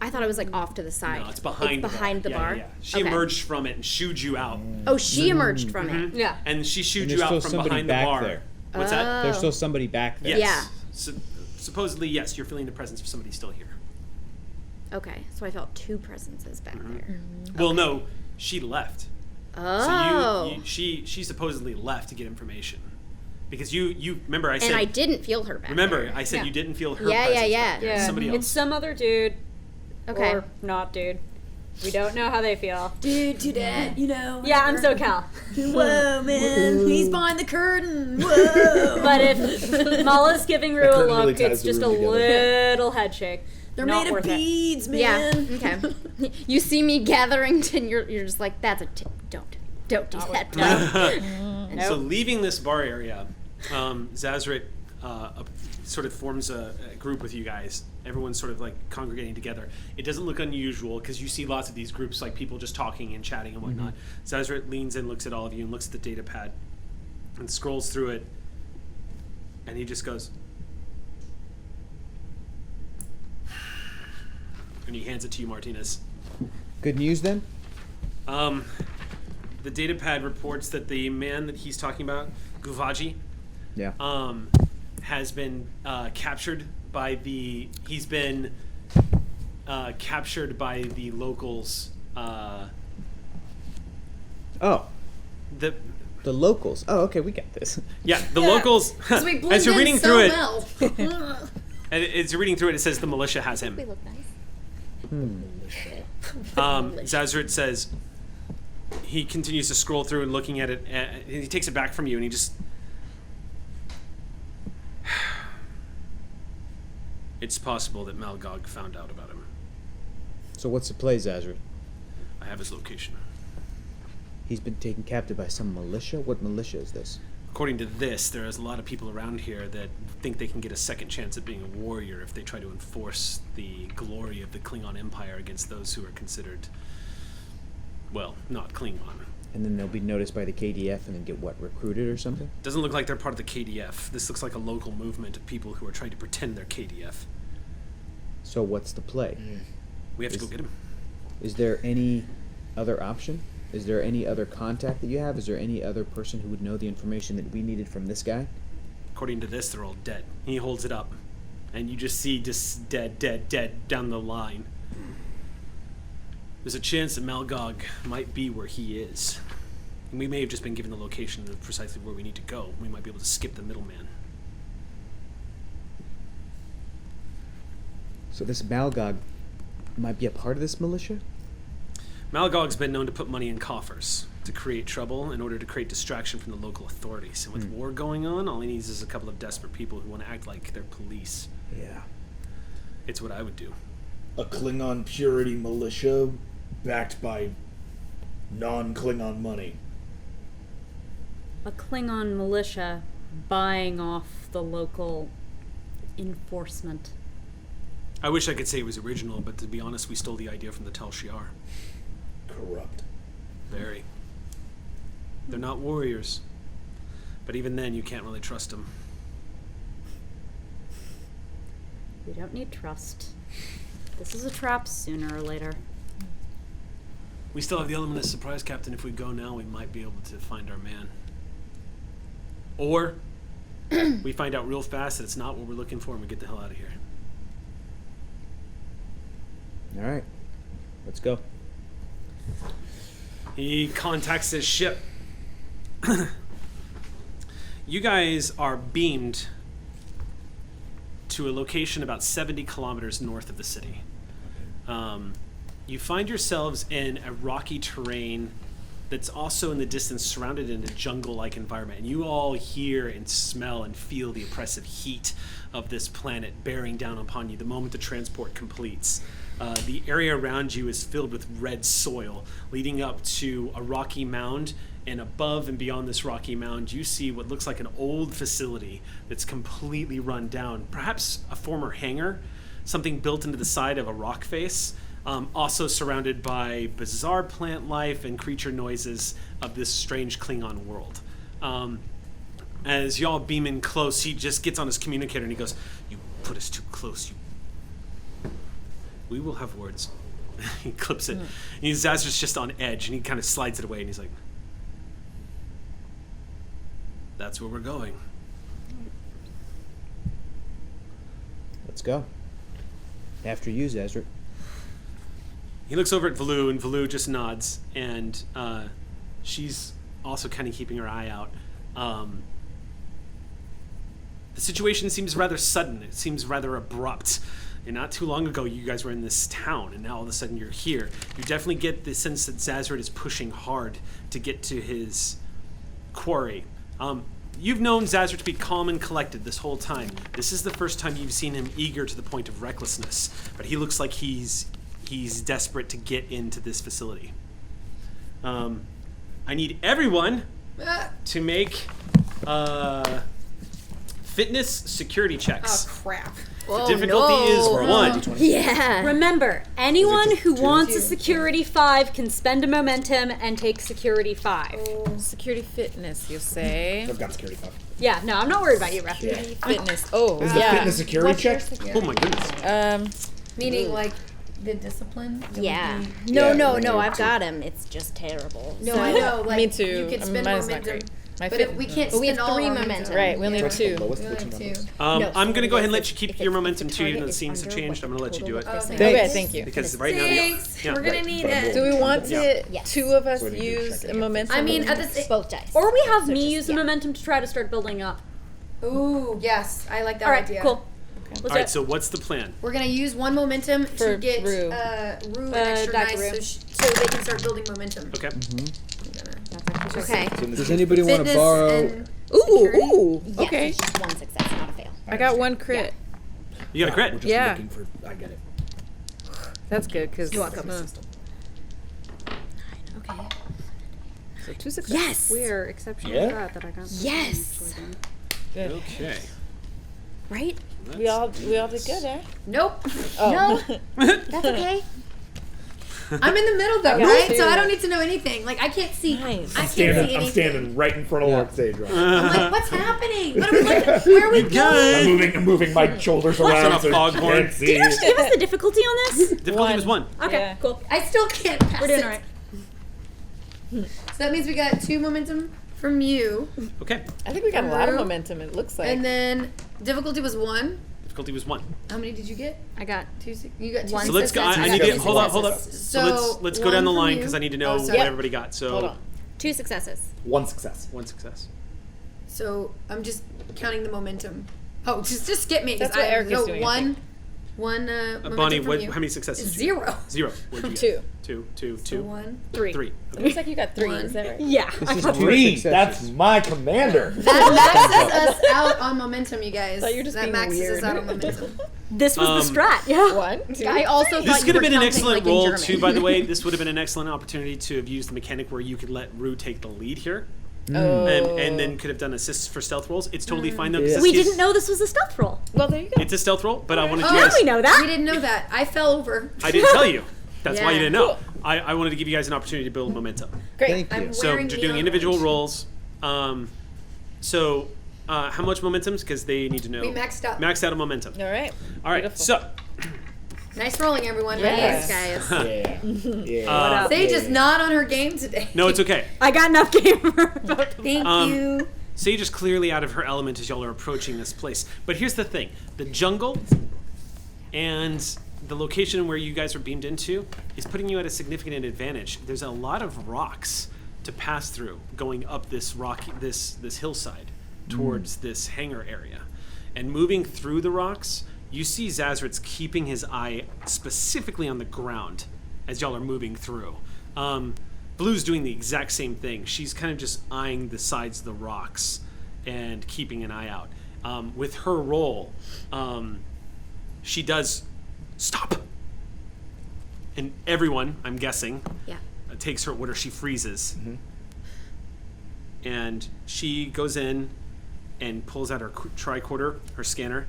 I thought it was like off to the side. No, it's behind behind the the bar. bar. Yeah. She Okay. emerged from it and shooed you out. Oh, she emerged from it. Yeah. And she shooed And you there's out still from somebody behind the back bar. there. What's that? There's still somebody back there. Yes. Yeah. Supposedly, yes, you're feeling the presence of somebody still here. Okay, so I felt two presences back there. Well, no, she left. Oh. So she supposedly left to get information. Because you remember I said and I didn't feel her back remember there. I said Yeah. you didn't feel her Yeah, presence. yeah. back there. Yeah. Somebody else. It's some other dude. Okay. Or not dude. We don't know how they feel. Dude, to that, you know. Yeah, I'm SoCal. Whoa, man. He's behind the curtain. Whoa. But if Mala's giving Rue a curtain really look, ties it's the just a room together. little head shake. They're Not made of worth it. beads, Yeah. man. Okay. You see me gathering, and you're just like, that's a tip. Don't do that. Don't. So leaving this bar area, Zazaret sort of forms a group with you guys. Everyone's sort of like congregating together. It doesn't look unusual because you see lots of these groups, like people just talking and chatting and whatnot. Zazaret leans in, looks at all of you, and looks at the data pad and scrolls through it. And he just goes, and he hands it to you, Martinez. Good news then? The data pad reports that the man that he's talking about, Guvaji, Yeah. has been captured by the. He's been captured by the locals. Oh, The locals. Oh, okay, we got this. yeah, the locals. We blend As you're in reading so through it, well. as you're reading through it, it says the militia has We him. look nice. Zazaret says. He continues to scroll through and looking at it. And he takes it back from you, and he just. It's possible that Malgog found out about him. So what's the play, Zazaret? I have his location. He's been taken captive by some militia? What militia is this? According to this, there's a lot of people around here that think they can get a second chance at being a warrior if they try to enforce the glory of the Klingon Empire against those who are considered, well, not Klingon. And then they'll be noticed by the KDF and then get, what, recruited or something? Doesn't look like they're part of the KDF. This looks like a local movement of people who are trying to pretend they're KDF. So what's the play? We have to go get them. Is there any other option? Is there any other contact that you have? Is there any other person who would know the information that we needed from this guy? According to this, they're all dead. He holds it up, and you just see just dead down the line. There's a chance that Malgog might be where he is. And we may have just been given the location of precisely where we need to go. We might be able to skip the middleman. So this Malgog might be a part of this militia? Malgog's been known to put money in coffers to create trouble in order to create distraction from the local authorities. And with war going on, all he needs is a couple of desperate people who want to act like they're police. Yeah. It's what I would do. A Klingon purity militia backed by non-Klingon money. A Klingon militia buying off the local enforcement. I wish I could say it was original, but to be honest, we stole the idea from the Tal Shiar. Corrupt. Very. They're not warriors. But even then, you can't really trust them. We don't need trust. This is a trap sooner or later. We still have the element of surprise, Captain. If we go now, we might be able to find our man. Or we find out real fast that it's not what we're looking for and we get the hell out of here. All right. Let's go. He contacts his ship. You guys are beamed to a location about 70 kilometers north of the city. You find yourselves in a rocky terrain that's also in the distance surrounded in a jungle-like environment. And you all hear and smell and feel the oppressive heat of this planet bearing down upon you the moment the transport completes. The area around you is filled with red soil, leading up to a rocky mound, and above and beyond this rocky mound, you see what looks like an old facility that's completely run down. Perhaps a former hangar, something built into the side of a rock face, also surrounded by bizarre plant life and creature noises of this strange Klingon world. As y'all beam in close, he just gets on his communicator and he goes, "You put us too close, we will have words." He clips it. And Zazra's just on edge, and he kind of slides it away, and he's like, "That's where we're going." Let's go. After you, Zazra. He looks over at Valu, and Valu just nods, and she's also kind of keeping her eye out. The situation seems rather sudden. It seems rather abrupt. And not too long ago, you guys were in this town, and now all of a sudden you're here. You definitely get the sense that Zazrid is pushing hard to get to his quarry. You've known Zazrid to be calm and collected this whole time. This is the first time you've seen him eager to the point of recklessness, but he looks like he's desperate to get into this facility. I need everyone to make fitness security checks. Oh, crap. The difficulty is 1. Yeah. Remember, anyone who wants a security 5 can spend a momentum and take security 5. Oh, security fitness, you say? I've got security 5. Yeah, no, I'm not worried about you, Ref. Security fitness. Oh, Is the fitness security check? Oh my goodness. Meaning like the discipline? Yeah. Yeah, No, right. I've got him. It's just terrible. No, So- I know. Like, Me too. You can spend Mine's not momentum. great. My But fit- if we can't But we spend have all 3 our momentum. Right, we only have 2. We only have 2. No, I'm going to go ahead and let you if keep it's- your if momentum the too, even though target the is scenes have under changed. what I'm going to let you do it. Okay. Thanks. Thanks. Okay, thank you. Because right now, yeah, We're gonna need But I'm it. Do we want to Yes. 2 of us So we need to use check a it. momentum? I mean, at the both dice. Or we have So me just- use the yeah. momentum to try to start building up. Ooh, yes, I like that All right, idea. cool. Let's All do right, it. so what's the plan? We're gonna use 1 momentum For to get Rue. Rue an extra Dr. dice Rue. so they can start building momentum. Okay. Okay. Does anybody want to Fitness borrow? and Ooh, Yes, okay. it's just 1 success, not a fail. I got 1 crit. You got a We're crit. just Yeah. looking for. I get it. That's good because. You're welcome. Okay. So 2 successes. Yes. We're exceptionally Yeah. glad that I got this Yes. one, actually, Okay. Right? We all did good, eh? Nope. Oh. No. That's okay. I'm in the middle though, got right? two. So I don't need to know anything. Like I can't see. Nice. I I'm can't see anything. I'm standing right in front of Lark Sage right now. I'm like, what's happening? What are we looking? Where are we going? I'm moving my shoulders around on a so you foghorn. can't see. Did you actually give us the difficulty on this? Difficulty was 1. Okay, Yeah. cool. I still can't pass We're doing it. all right. So that means we got 2 momentum from you, Okay. I think we got a lot of True. momentum, it looks like. and then difficulty was 1. Difficulty was 1. How many did you get? I got 2. You got 2. One So let's go. I successes. need to Two hold up. successes. So let's go down the one line from because you. I need to know Oh, what sorry. everybody got. So Hold on. 2 successes. 1 success. 1 success. So I'm just counting the momentum. Oh, just skip me. 'cause That's what Eric is no, doing, I one momentum Bonnie, from what? you. How many successes? did you 0. get? 0. What'd you Two. get? 2, 2, So 2, 1. 3. 3. It Okay. looks like you got 3, One. is that right? Yeah. This is two Green, successes. that's my commander. That maxes us out on momentum, you guys. Thought you were just that being maxes weird. us out on momentum. This was the strat. Yeah. 1, 2. I also This thought could you have were been an counting, excellent like, in roll German. too. By the way, this would have been an excellent opportunity to have used the mechanic where you could let Rue take the lead here, Oh. and then could have done assists for stealth rolls. It's totally fine though. 'cause Yeah. this We gives- didn't know this was a stealth roll. Well, there you go. It's a stealth roll, but I wanted Oh, you Now guys. we know We that. didn't know that. I fell over. I didn't tell you. That's why you Yeah. didn't know. Cool. I wanted to give you guys an opportunity to build momentum. Great. Thank you. I'm So wearing you're neon doing individual orange. rolls. How much momentum? Because they need to know. We maxed out. Maxed out a momentum. All right. All right. Beautiful. So Nice rolling, everyone. Yes. Nice, guys. Yeah. Yeah. Sage is not on her game today. no, it's okay. I got enough game for both of them. Thank you. Sage is clearly out of her element as y'all are approaching this place. But here's the thing: the jungle and the location where you guys are beamed into is putting you at a significant advantage. There's a lot of rocks to pass through going up this this hillside towards this hangar area, and moving through the rocks. You see Zazrit's keeping his eye specifically on the ground as y'all are moving through. Blue's doing the exact same thing. She's kind of just eyeing the sides of the rocks and keeping an eye out. With her roll, she does stop. And everyone, I'm guessing, Yeah. takes her order. She freezes. And she goes in and pulls out her tricorder, her scanner,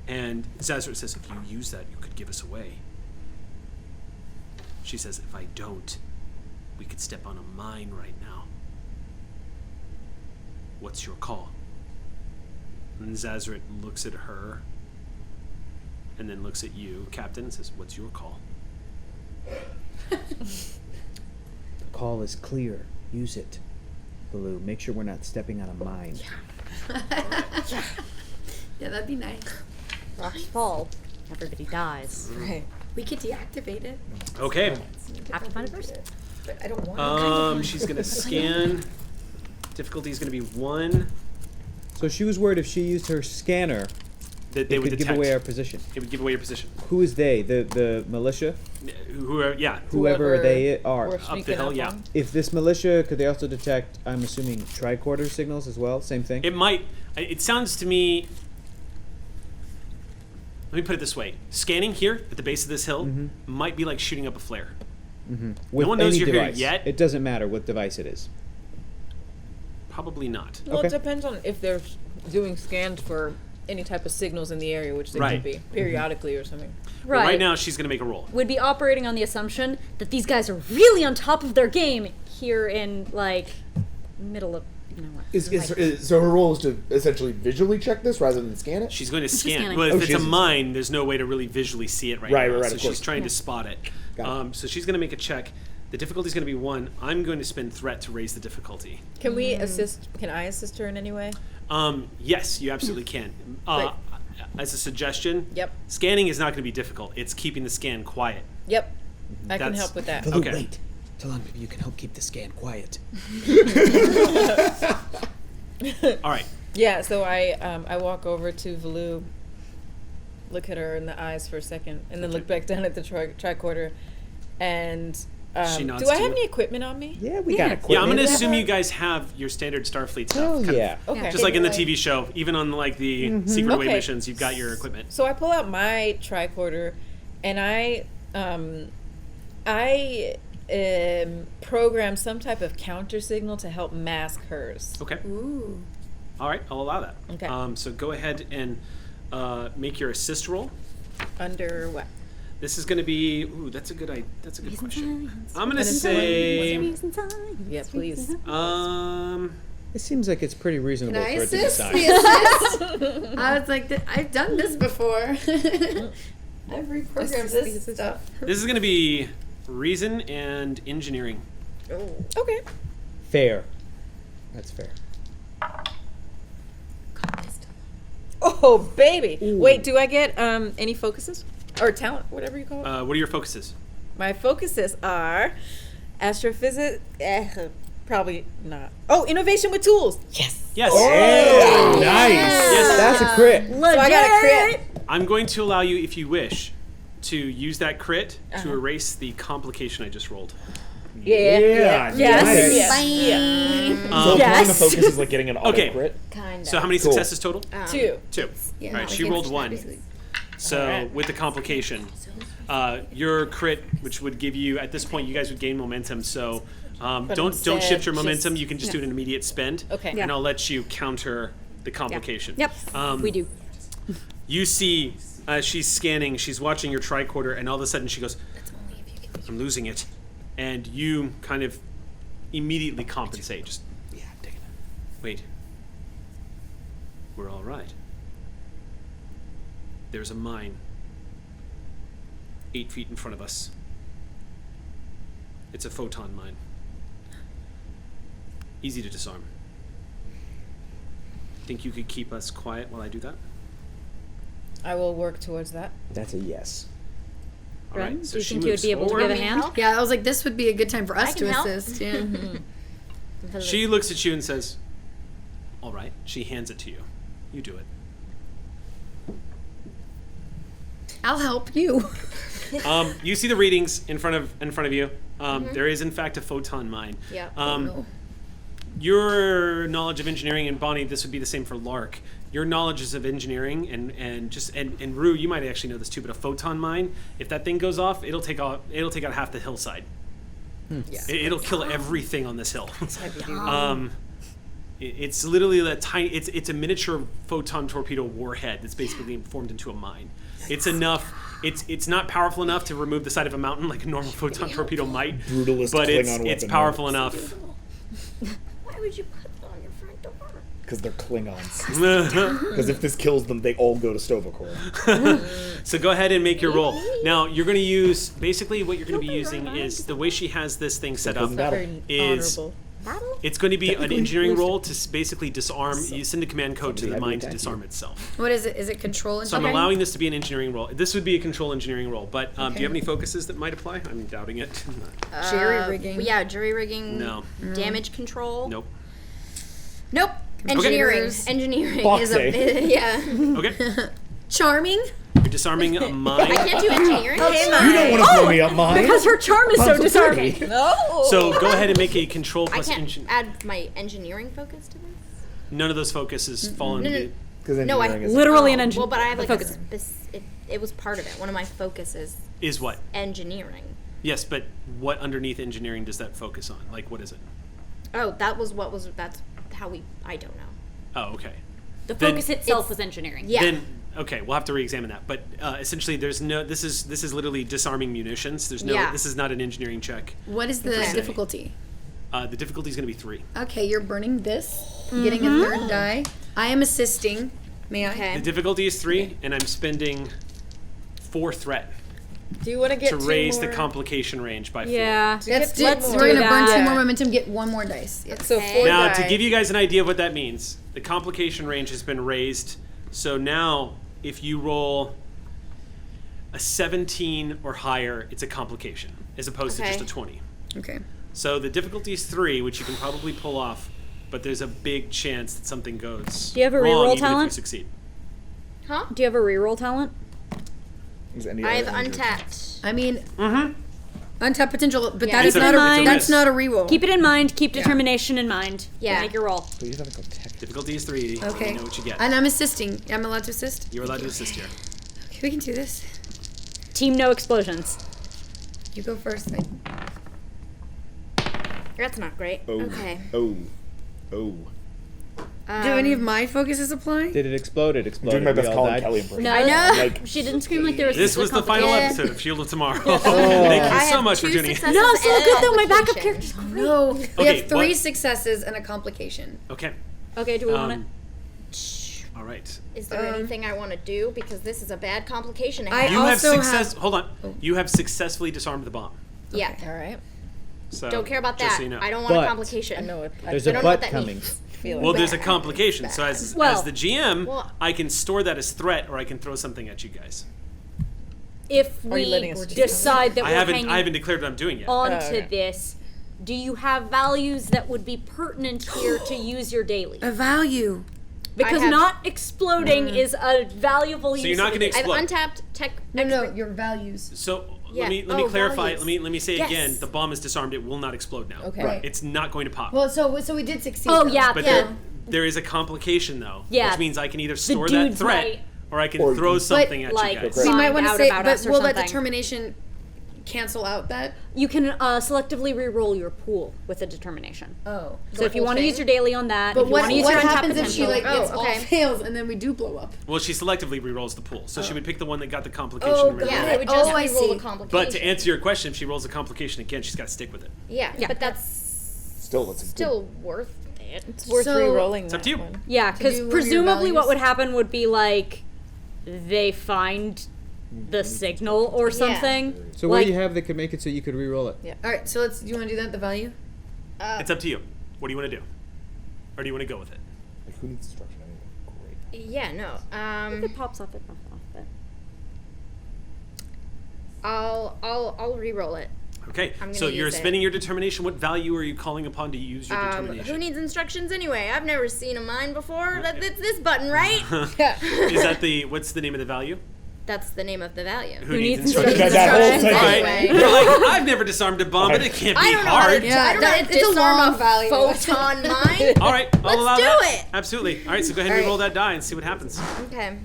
and Zazrit says, if you use that, you could give us away. She says, if I don't, we could step on a mine right now. What's your call? And Zazrit looks at her and then looks at you, Captain, and says, what's your call? The call is clear. Use it. Blue, make sure we're not stepping on a mine. Yeah, that'd be nice. Rocks fall. Everybody dies. Right. We could deactivate it, Okay. Have to find it first. but I don't want to. She's gonna scan. Difficulty is gonna be 1. So she was worried if she used her scanner, That they it would could detect. give away our position. It would give away your position. Who is they? The militia? Whoever, yeah. Whoever they are. We're Up the sneaking hill, up yeah. on. If this militia, could they also detect, I'm assuming, tricorder signals as well? Same thing? It might. It sounds to me. Let me put it this way: scanning here at the base of this hill might be like shooting up a flare. With one knows any you're here device. yet. It doesn't matter what device it is. Probably not. Well, Okay. it depends on if they're doing scans for any type of signals in the area, which they Right. could be periodically or something. But right now, she's gonna make a roll. Would be operating on the assumption that these guys are really on top of their game here in, like, middle of, you know what. So her role is to essentially visually check this rather than scan it? She's going to just scan. scanning. But if Oh, it's she a is. mine, there's no way to really visually see it right Right, now. right, so of she's course. trying to spot it. Got it. So she's going to make a check. The difficulty is going to be 1. I'm going to spend threat to raise the difficulty. Can we assist? Can I assist her in any way? Yes, you absolutely can. Great. As a suggestion, Yep. scanning is not going to be difficult. It's keeping the scan quiet. Yep. I can That's- help with that. Okay. Wait. Tell him you can help keep the scan quiet. All right. Yeah, so I walk over to Valu, look at her in the eyes for a second, and then look back down at the tricorder. And She nods do I to have you. any equipment on me? Yeah, we got Yeah, equipment. I'm going to assume you guys have your standard Starfleet stuff. Hell kind of- yeah. Okay. Just like in the TV show, even on like the secret away Okay. missions, you've got your equipment. So I pull out my tricorder, and I program some type of counter signal to help mask hers. Okay. Ooh. All right, I'll allow that. Okay. So go ahead and make your assist roll. Under what? This is going to be. Ooh, that's a good question. I'm going to say. Yeah, please. It seems like it's pretty reasonable Can I for it to assist? decide. The assist? I was like, I've done this before. I've reprogrammed this stuff. This is going to be reason and engineering. Okay. Fair. That's fair. Oh, baby. Wait, do I get any focuses? Or talent, whatever you call it? What are your focuses? My focuses are astrophysics. Probably not. Oh, innovation with tools. Yes. Yes. Oh, nice. Yes. That's a crit. So I got a crit. I'm going to allow you, if you wish, to use that crit to erase the complication I just rolled. Yeah, Yes. nice. Yes. So pulling a focus is like getting an auto Okay. crit. Kind of. So how many Cool. successes total? 2. 2. Yeah, All right, like she rolled 1. basically. So Alright. with the complication, your crit, which would give you, at this point, you guys would gain momentum. So don't instead, shift your momentum. just- You can just do an immediate spend. Okay. And I'll let you counter the complication. Yep. We do. You see, she's scanning. She's watching your tricorder, and all of a sudden she goes, "I'm losing it," and you kind of immediately compensate. Just wait. We're all right. There's a mine 8 feet in front of us. It's a photon mine. Easy to disarm. Think you could keep us quiet while I do that? I will work towards that. That's a yes. All right. Ren, So do you she think you would moves be able to forward. give a hand? Yeah, I was like, this would be a good time for us I to can help. assist. Yeah. She looks at you and says, "All right." She hands it to you. You do it. I'll help you. You see the readings in front of you. There is in fact a photon mine. Yeah. No. Your knowledge of engineering, and Bonnie, this would be the same for Lark. Your knowledge of engineering and Rue, you might actually know this too, but a photon mine, if that thing goes off, it'll take out half the hillside. Yeah. It'll kill everything on this hill. It's literally a tiny. It's a miniature photon torpedo warhead that's basically formed into a mine. It's enough. It's not powerful enough to remove the side of a mountain like a normal photon torpedo might. Brutalist but it's Klingon weapon, powerful enough. Why would you put that on your front door? Because they're Klingons. Because if this kills them, they all go to Stovacor. So go ahead and make your roll. Now you're going to use basically what you're going to be using is the way she has this thing set up Battle. is. Honorable. It's going to be an engineering roll to basically disarm. You send a command code to the mine to disarm itself. What is it? Is it control? So I'm allowing this to be an engineering roll. This would be a control engineering roll. But do Okay. you have any focuses that might apply? I'm doubting it. Jerry rigging. Yeah, jury rigging. No. Damage control. Nope. Nope. Engineering. Computers. Engineering Box is a yeah. Okay. Charming. You're disarming a mine. I can't do engineering. You don't want to blow me up mine. Because her charm is so Puzzle disarming. pretty. No. So go ahead and make a control I plus can't engine. add my engineering focus to this. None of those focuses fall into No, no. the. Because No, I engineering is Literally an engine. Well, but I have like focus. it was part of it. One of my focuses Is what? engineering. Yes, but what underneath engineering does that focus on? Like, what is it? Oh, that's how I don't know. Oh, okay. The Then- focus itself was engineering. Yeah. Then okay, we'll have to re-examine that. But essentially, there's no. This is literally disarming munitions. There's no. Yeah. This is not an engineering check. What is the Okay. difficulty? The difficulty is going to be 3. Okay, you're burning this, getting a third die. I am assisting. May I? Okay. The difficulty is 3, and I'm spending 4 threat Do you want to get to two raise the more? complication range by 4. Yeah. Let's do. Let's We're do gonna burn 2 that. more momentum. Get 1 more dice. Yes. So Okay. 4 Now, die. to give you guys an idea of what that means, the complication range has been raised. So now, if you roll a 17 or higher, it's a complication, as opposed to Okay. just a 20. Okay. So the difficulty is 3, which you can probably pull off, but there's a big chance that something goes Do you have a wrong reroll even if you talent? succeed. Huh? Do you have a reroll talent? Is any I have other injured? untapped. I mean, untapped potential, but Yeah. that It's is a- not it's a a that's risk. not a reroll. Keep it in mind. Keep determination in mind. Yeah. Make your roll. Please have a go tech. Difficulty is 3. Okay. You know what you get. And I'm assisting. I'm allowed to assist. You're allowed to assist here. Okay, we can do this. Team no explosions. You go first. That's not great. Oh. Okay. Oh. Do any of my focuses apply? Did it explode? It I'm exploded. doing my We best all Colin died. Kelly impression. No, I know. Like, she didn't scream like there was. This was the final complicated. episode of Shield of Tomorrow. Oh. Thank you I so have much for 2 tuning in. successes No, so and a good though. My backup complication. character's great. No. We Okay, have 3 what? successes and a complication. Okay. Okay, do we want it? All right. Is there anything I want to do? Because this is a bad complication. I You have also success. have- Hold on. You have successfully disarmed the bomb. Yeah. All right. So Don't care about just that. so you know. I don't want a But- complication. I know it. There's I a don't know what butt that coming. means. Well, there's a complication. So as the GM, Well- I can store that as threat, or I can throw something at you guys. If Are you we letting us decide that I we're haven't hanging declared what I'm doing yet. onto okay. this, do you have values that would be pertinent here to use your daily? A value. Because I have- not exploding is a valuable use. So you're not of going to it. I've explode. untapped tech. No, expert- your values. So Yeah. let me Oh, clarify. values. Let me say Yes. again. The bomb is disarmed. It will not explode now. Okay. Right. It's not going to pop. Well, so we did succeed. Oh though. yeah, but yeah. there is a complication though, Yeah. which means I can either store that dude's threat right. or I can Or throw you- something at like, you guys. So you might want to Find say, out about but us or will that something. determination cancel out that? You can selectively re-roll your pool with a determination. Oh. So if you want to use your daily on that, But if you want to use what your untapped happens if she potential, like gets okay. all fails and then we do blow up? Well, she selectively rerolls the pool, so she would pick the one that got the complication. Oh, and got reroll Yeah, it. I would just Oh, I re-roll see. the complication. But to answer your question, if she rolls a complication again, she's got to stick with it. Yeah, Yeah. but that's Still, that's a good- still worth it. It's worth So- re-rolling It's up that to you. one. yeah, because do one of your presumably what values? would happen would be like they find the signal or something. So what Like- do you have that could make it so you could re-roll it? Yeah. All right, so do you want to do that? The value? It's up to you. What do you want to do? Or do you want to go with it? Like, who needs destruction anyway? Great. Yeah, no. If it pops off, it pops off. But I'll re-roll it. Okay, I'm so gonna you're use it. spending your determination. What value are you calling upon to use your determination? Who needs instructions anyway? I've never seen a mine before. It's this button, right? Is that what's the name of the value? That's the name of the value. Who needs That instructions? whole Instructions thing. All right. anyway. You're like, I've never disarmed a bomb, but it can't be I don't know how hard. to. Yeah, I don't know how to it's a disarm long a value. photon mine. All right, I'll Let's allow do that. it. Absolutely. All right, so go ahead and All right. re-roll that die and see what happens. Okay.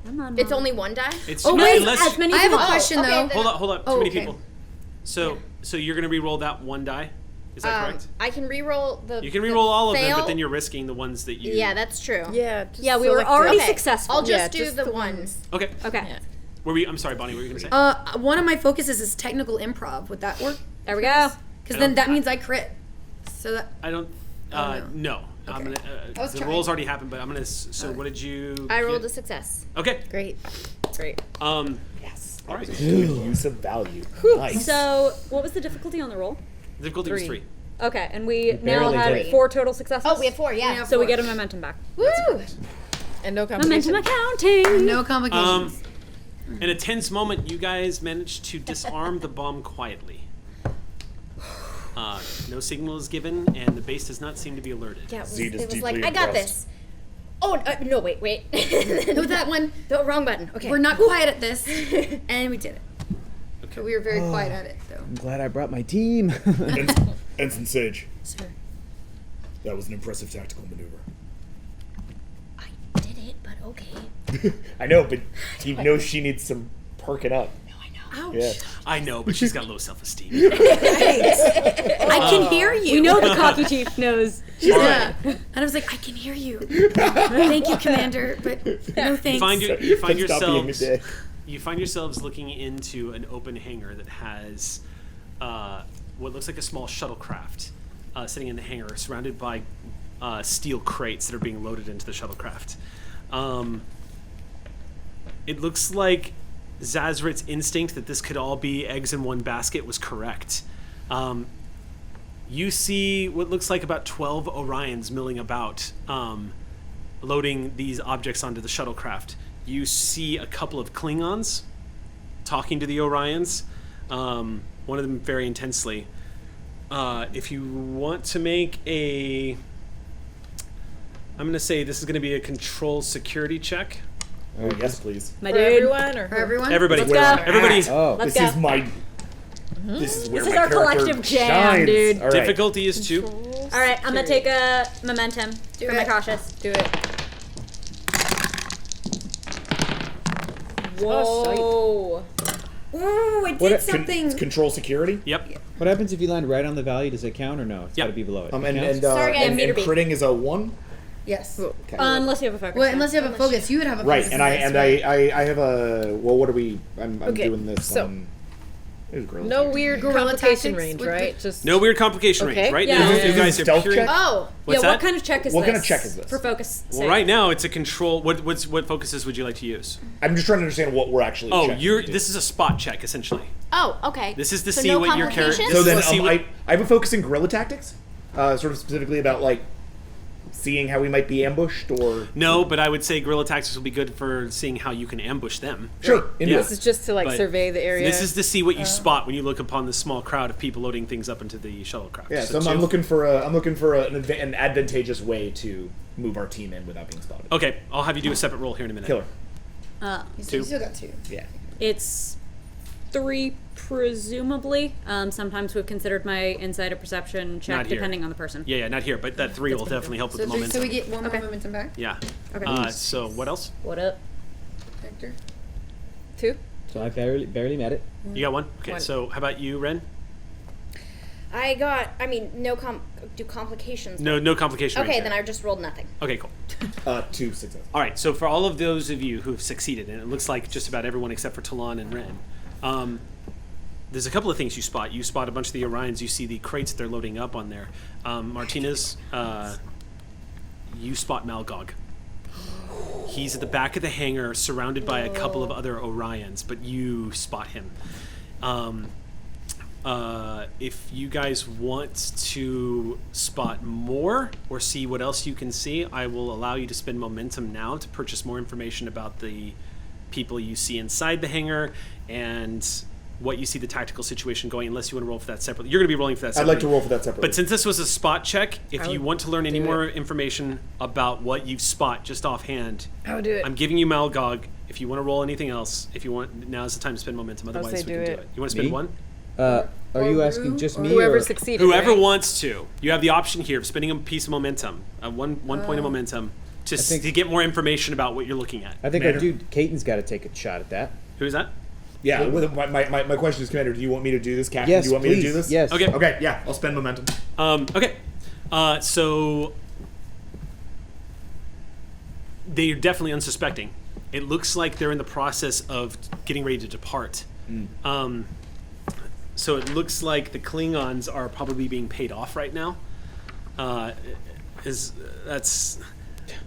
come on, It's Mom. only one die. It's Oh, no, wait, unless as many I have a people- question okay, though. then- hold up. Too Oh, many okay. people. So you're gonna re-roll that one die. Is that correct? I can re-roll the. You can re-roll all of them, fail. but then you're risking the ones that you. Yeah, that's true. Yeah. Just Yeah, we were select the- already Okay, successful. I'll just Yeah, do just the the ones. Okay. Okay, Yeah. I'm sorry, Bonnie. What were you gonna say? One of my focuses is technical improv. Would that work? there we go. Because then that means I crit. So that I don't. No. I'm Okay. gonna. I was The trying. rolls already happened, but I'm gonna. So what did you? I rolled a get? success. Okay. Great. Great. Yes. All right. Good use of value. Nice. So, what was the difficulty on the roll? Difficulty was 3. Okay, and we now barely had did it. 4 total successes. Oh, we have 4. Yeah. So we get a momentum back. Woo! And no Momentum complication. accounting. no complications. In a tense moment, you guys managed to disarm the bomb quietly. No signal is given, and the base does not seem to be alerted. Yeah, Zed is it was deeply like, I got impressed. this. Oh, no, wait. No, that one. The wrong button. Okay. We're not quiet at this, and we did it. Okay. But we were very quiet at it, though. I'm glad I brought my team. Ensign Sage, Sir, that was an impressive tactical maneuver. I did it, but okay. I know, but you know she needs some perking up. No, I know. Ouch. Yeah. I know, but she's got low self-esteem. I can hear you. We know the cocky chief knows. Yeah. And I was like, I can hear you. Thank you, Commander, but no thanks. You find Can stop being a yourselves. dick. You find yourselves looking into an open hangar that has what looks like a small shuttlecraft sitting in the hangar, surrounded by steel crates that are being loaded into the shuttlecraft. It looks like Zazrit's instinct that this could all be eggs in one basket was correct. You see what looks like about 12 Orions milling about, loading these objects onto the shuttlecraft. You see a couple of Klingons talking to the Orions, one of them very intensely. If you want to make I'm going to say this is going to be a control security check. Oh, yes, please. My For dude. everyone or For everyone? Everybody, Let's go. everybody. Oh, Let's This go. is my. This is where This is my our character collective jam, shines. dude. All right. Difficulty is 2. All right, I'm gonna take a momentum for my it. cautious. do it. Whoa. Ooh, I did What- something. Control security. Yep. What happens if you land right on the value? Does it count or no? It's Yeah. got to be below it. And It counts? and, Sorry, guys, and meter beat. critting is a 1. Yes. Okay. Unless you have a focus. Well, yeah. unless you have a focus, you would have a Right, focus. and I have a well. What are we? I'm Okay, doing this. so- There's gorilla No tactics. weird Guerrilla complication tactics range, with right? Just No weird complication range. Okay. Right Yeah. now, Yeah. you guys are Stealth peering. check? Oh, What's yeah, that? what kind of check is What this? kind of check is this? For focus. Well, sake. right now it's a control. What focuses would you like to use? I'm just trying to understand what we're actually. Oh, checking. this is a spot check essentially. Oh, okay. This is to So see no what your character. complications? So then to see what- I have a focus in guerrilla tactics, sort of specifically about like seeing how we might be ambushed or. No, but I would say guerrilla tactics will be good for seeing how you can ambush them. Sure. Into Yeah. it. this is just to like But survey the area. This is to see what you spot when you look upon the small crowd of people loading things up into the shuttlecraft. Yeah, so I'm looking for an advantageous way to move our team in without being spotted. Okay, I'll have you do a separate roll here in a minute. Killer. you Two. still got 2. Yeah. It's 3, presumably. Sometimes we've considered my insight or perception check, Not here. depending on the person. Yeah, not here, but that 3 will definitely help with So, the momentum. so we get one Okay. more momentum back. Yeah. Okay. So what else? What up? Hector. 2. So I barely met it. You got one. Okay. One. So how about you, Ren? I got. I mean, do complications. No complication. Okay, range then there. I just rolled nothing. Okay, cool. 2 successes. All right. So for all of those of you who have succeeded, and it looks like just about everyone except for Talon and Ren, there's a couple of things you spot. You spot a bunch of the Orions. You see the crates that they're loading up on there. Martinez, you spot Malgog. He's at the back of the hangar, surrounded by a couple of other Orions, but you spot him. If you guys want to spot more or see what else you can see, I will allow you to spend momentum now to purchase more information about the people you see inside the hangar and what you see the tactical situation going, unless you want to roll for that separately. You're going to be rolling for that I'd separately. like to roll for that separately. But since this was a spot check, if you would want to learn any do more information about what you spot just offhand, I would do it. I'm giving you Malgog. If you want to roll anything else, if you want, now's the time to spend momentum. Otherwise, say we do can do it. it. You want to spend Me? one? Are Or you asking Rue, just or me Whoever or succeeded. Whoever right? wants to, you have the option here of spending a piece of momentum, one point of momentum, to get more information about what you're looking at. I think our Manner. dude Caton's got to take a shot at that. Who is that? Yeah, my question is, Commander, do you want me to do this? Captain, Yes, do you want me to do please. this? Yes. Okay. Okay, yeah, I'll spend momentum. Okay. So they're definitely unsuspecting. It looks like they're in the process of getting ready to depart. So it looks like the Klingons are probably being paid off right now.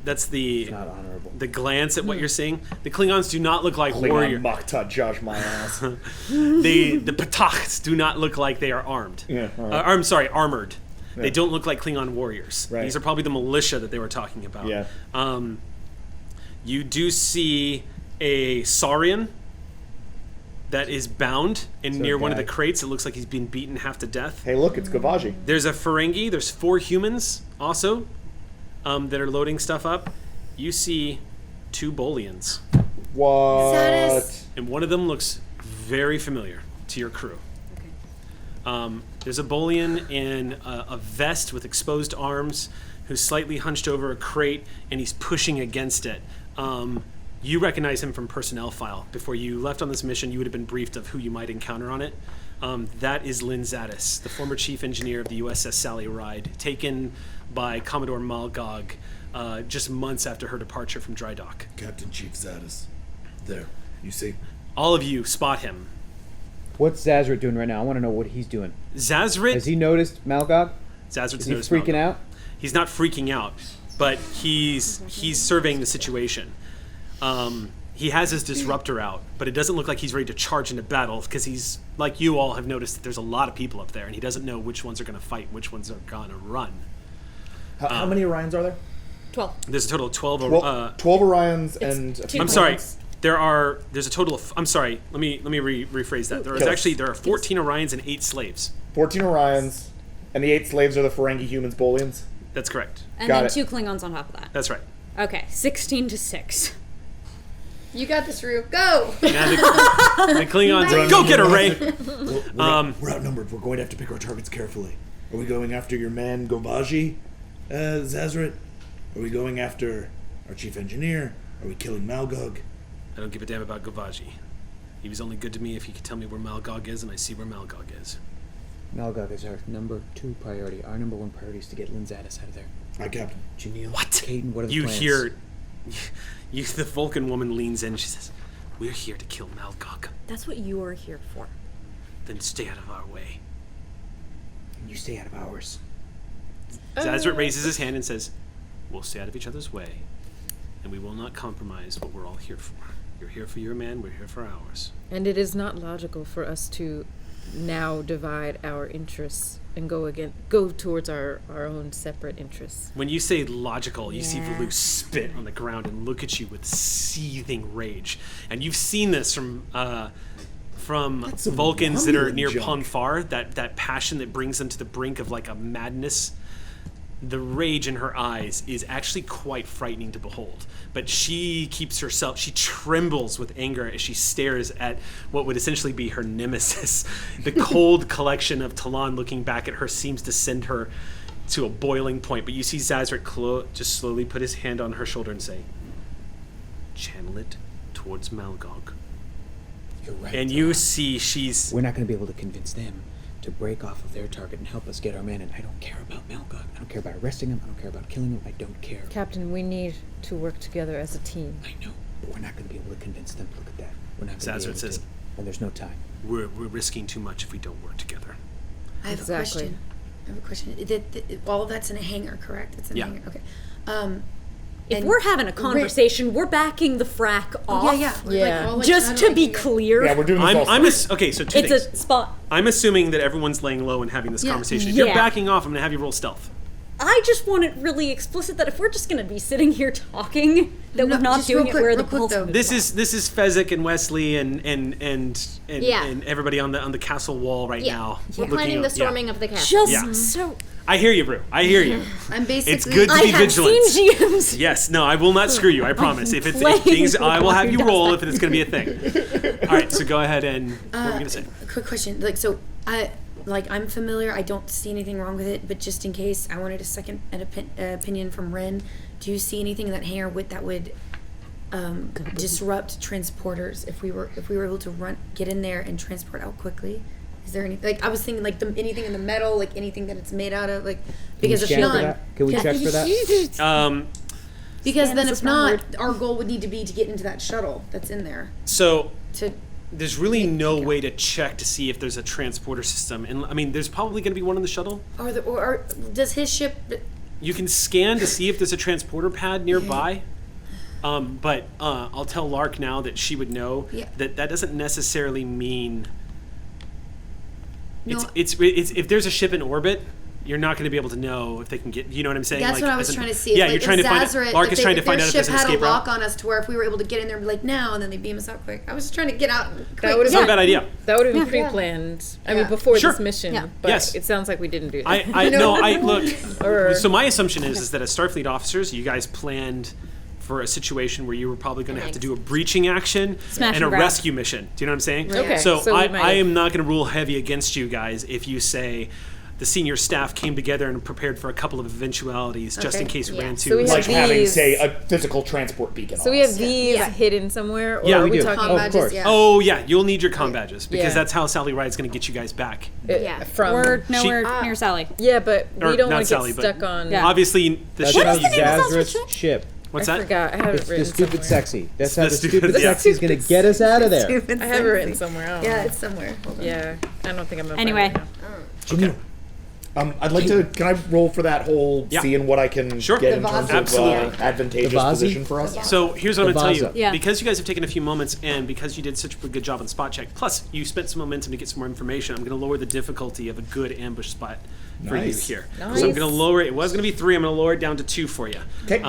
That's the Not honorable. the glance at what you're seeing. The Klingons do not look like warrior. Makta, Josh, my ass. The Pataks do not look like they are armed. Yeah, all right. I'm sorry, armored. Yeah. They don't look like Klingon warriors. Right. These are probably the militia that they were talking about. Yeah. You do see a Saurian that is bound in So near one of the guy. crates. It looks like he's been beaten half to death. Hey, look, it's Gavaji. There's a Ferengi. There's 4 humans also that are loading stuff up. You see 2 Bolians. What? Satis. And one of them looks very familiar to your crew. There's a Bolian in a vest with exposed arms who's slightly hunched over a crate and he's pushing against it. You recognize him from personnel file. Before you left on this mission, you would have been briefed of who you might encounter on it. That is Lynn Zadis, the former chief engineer of the USS Sally Ride, taken by Commodore Malgog just months after her departure from dry dock. Captain Chief Zadis. There. You see? All of you spot him. What's Zazrit doing right now? I want to know what he's doing. Zazrit. Has he noticed Malgog? Zazrit's Is he noticed freaking Malgog. out? He's not freaking out, but he's surveying the situation. He has his disruptor out, but it doesn't look like he's ready to charge into battle because he's, like you all have noticed, that there's a lot of people up there, and he doesn't know which ones are going to fight, which ones are going to run. How many Orions are there? 12. There's a total of 12. 12 Orions and... two I'm sorry. Klingons. There's a total of. I'm sorry. Let me rephrase that. There are 14 Orions and 8 slaves. 14 Orions, and the 8 slaves are the Ferengi humans, Bolians. That's correct. And Got then it. 2 Klingons on top of that. That's right. Okay, 16 to 6. You got this, Rue. Go. Now the Klingons. Go get her, Ray. We're outnumbered. We're going to have to pick our targets carefully. Are we going after your man Govaji, Zazrit? Are we going after our chief engineer? Are we killing Malgog? I don't give a damn about Govaji. He was only good to me if he could tell me where Malgog is, and I see where Malgog is. Malgog is our number 2 priority. Our number 1 priority is to get Linzatis out of there. Aye, Captain. Janelle, What? Caden, what are the You plans? hear... the Vulcan woman leans in. She says, "We're here to kill Malgog. That's what you are here for. Then stay out of our way." You stay out of ours. Zazrit raises his hand and says, "We'll stay out of each other's way, and we will not compromise what we're all here for. You're here for your man, we're here for ours." And it is not logical for us to now divide our interests and go towards our own separate interests. When you say logical, you see Velu spit on the ground and look at you with seething rage. And you've seen this from some Vulcans that are Romulan near junk. Ponfar, that passion that brings them to the brink of like a madness. The rage in her eyes is actually quite frightening to behold. But she keeps herself, she trembles with anger as she stares at what would essentially be her nemesis. The cold collection of Talon looking back at her seems to send her to a boiling point. But you see Zazrit just slowly put his hand on her shoulder and say, "Channel it towards Malgog." You're right. And you see she's... We're not going to be able to convince them to break off of their target and help us get our man. And I don't care about Malgog. I don't care about arresting him. I don't care about killing him. I don't care. Captain, we need to work together as a team. I know, but we're not going to be able to convince them. Look at that. We're not going to be Zazrit able says, to. And there's no time. We're risking too much if we don't work together. I have Exactly. a question. All of that's in a hangar, correct? It's in Yeah. a hangar. Okay. If And we're having a conversation, we're backing the frack off. Yeah. Just to be clear, Yeah, we're doing this all Okay, so two it's things. a spot. I'm assuming that everyone's laying low and having this conversation. If you're Yeah. backing off, I'm going to have you roll stealth. I just want it really explicit that if we're just going to be sitting here talking, that No, we're not just doing real it quick- where the real quick, pulse though. of the This clock. is Fezzik and Wesley and Yeah. and everybody on the castle wall right now. We're looking planning at- the storming of the castle. Just Yeah. so I hear you, Brew. I hear you. I'm basically. It's good to I be have vigilant. seen GMs. Yes, no, I will not screw you. I promise. If playing things, I will have who you does roll that. if it's going to be a thing. All right, so go ahead and what were we going to say? Quick question. I'm familiar. I don't see anything wrong with it, but just in case, I wanted a second opinion from Ren. Do you see anything in that hangar that would disrupt transporters if we were able to get in there and transport out quickly? Is there any I was thinking anything in the metal, like anything that it's made out of, because if check for not, that? Can we check for that? because Scan then is a if strong not, word. our goal would need to be to get into that shuttle that's in there. So To there's really no way to check to see if there's a transporter system. And I mean, there's probably going to be one on the shuttle. or does his ship? You can scan to see if there's a transporter pad nearby. But I'll tell Lark now that she would know Yeah. that doesn't necessarily mean No. it's if there's a ship in orbit, you're not going to be able to know if they can get. You know what I'm saying? That's what I was trying to see. Yeah, It's you're trying to find. Zazrit, Lark is trying to find out if their there's ship an had escape a lock route. on us to where if we were able to get in there and be like now, and then they beam us out quick. I was just trying to get out quick. That would It's have not a bad idea. That would have been pre-planned. I mean, Yeah. before Sure. this mission. Yeah. But Yes. it sounds like we didn't do that. I look. Or- So my assumption is that as Starfleet officers, you guys planned for a situation where you were probably going to have to do a breaching action Smash and a and grab. rescue mission. Do you know what I'm saying? Okay, So, so we I might have- am not going to rule heavy against you guys if you say the senior staff came together and prepared for a couple of eventualities just in Okay, case we yeah. ran into. So we have Like having, these- say, a physical transport beacon. So on we have us. these Yeah. hidden somewhere, or Yeah, are we we do. talking Oh, of badges, course. yeah. Oh yeah, you'll need your comm badges because Yeah. that's how Sally Ride's going to get you guys back. Yeah. from? We're She- nowhere near Sally. Yeah, but Or we don't not want to Sally, get but- stuck on. Yeah. Obviously, the That's ship. how you- Zazrit's ship. What's I that? forgot. I have it It's the written stupid somewhere. sexy. That's how The the stupid- stupid yeah. sexy is going to get us out of there. I have it written somewhere. I don't Yeah, know. it's somewhere. Hold on. Yeah, I don't think I'm gonna Anyway. find it now. Janelle, I'd like to. Can I roll for that whole Yeah. seeing what I can Sure. get The in terms Vaza. Absolutely. of advantageous The Vaza? position for us? So here's what I'm going to tell Vaza. you. Yeah. Because you guys have taken a few moments and because you did such a good job on spot check, plus you spent some momentum to get some more information, I'm going to lower the difficulty of a good ambush spot for Nice. you here. Nice. So I'm going to lower it. It was going to be 3. I'm going to lower it down to 2 for you. Okay.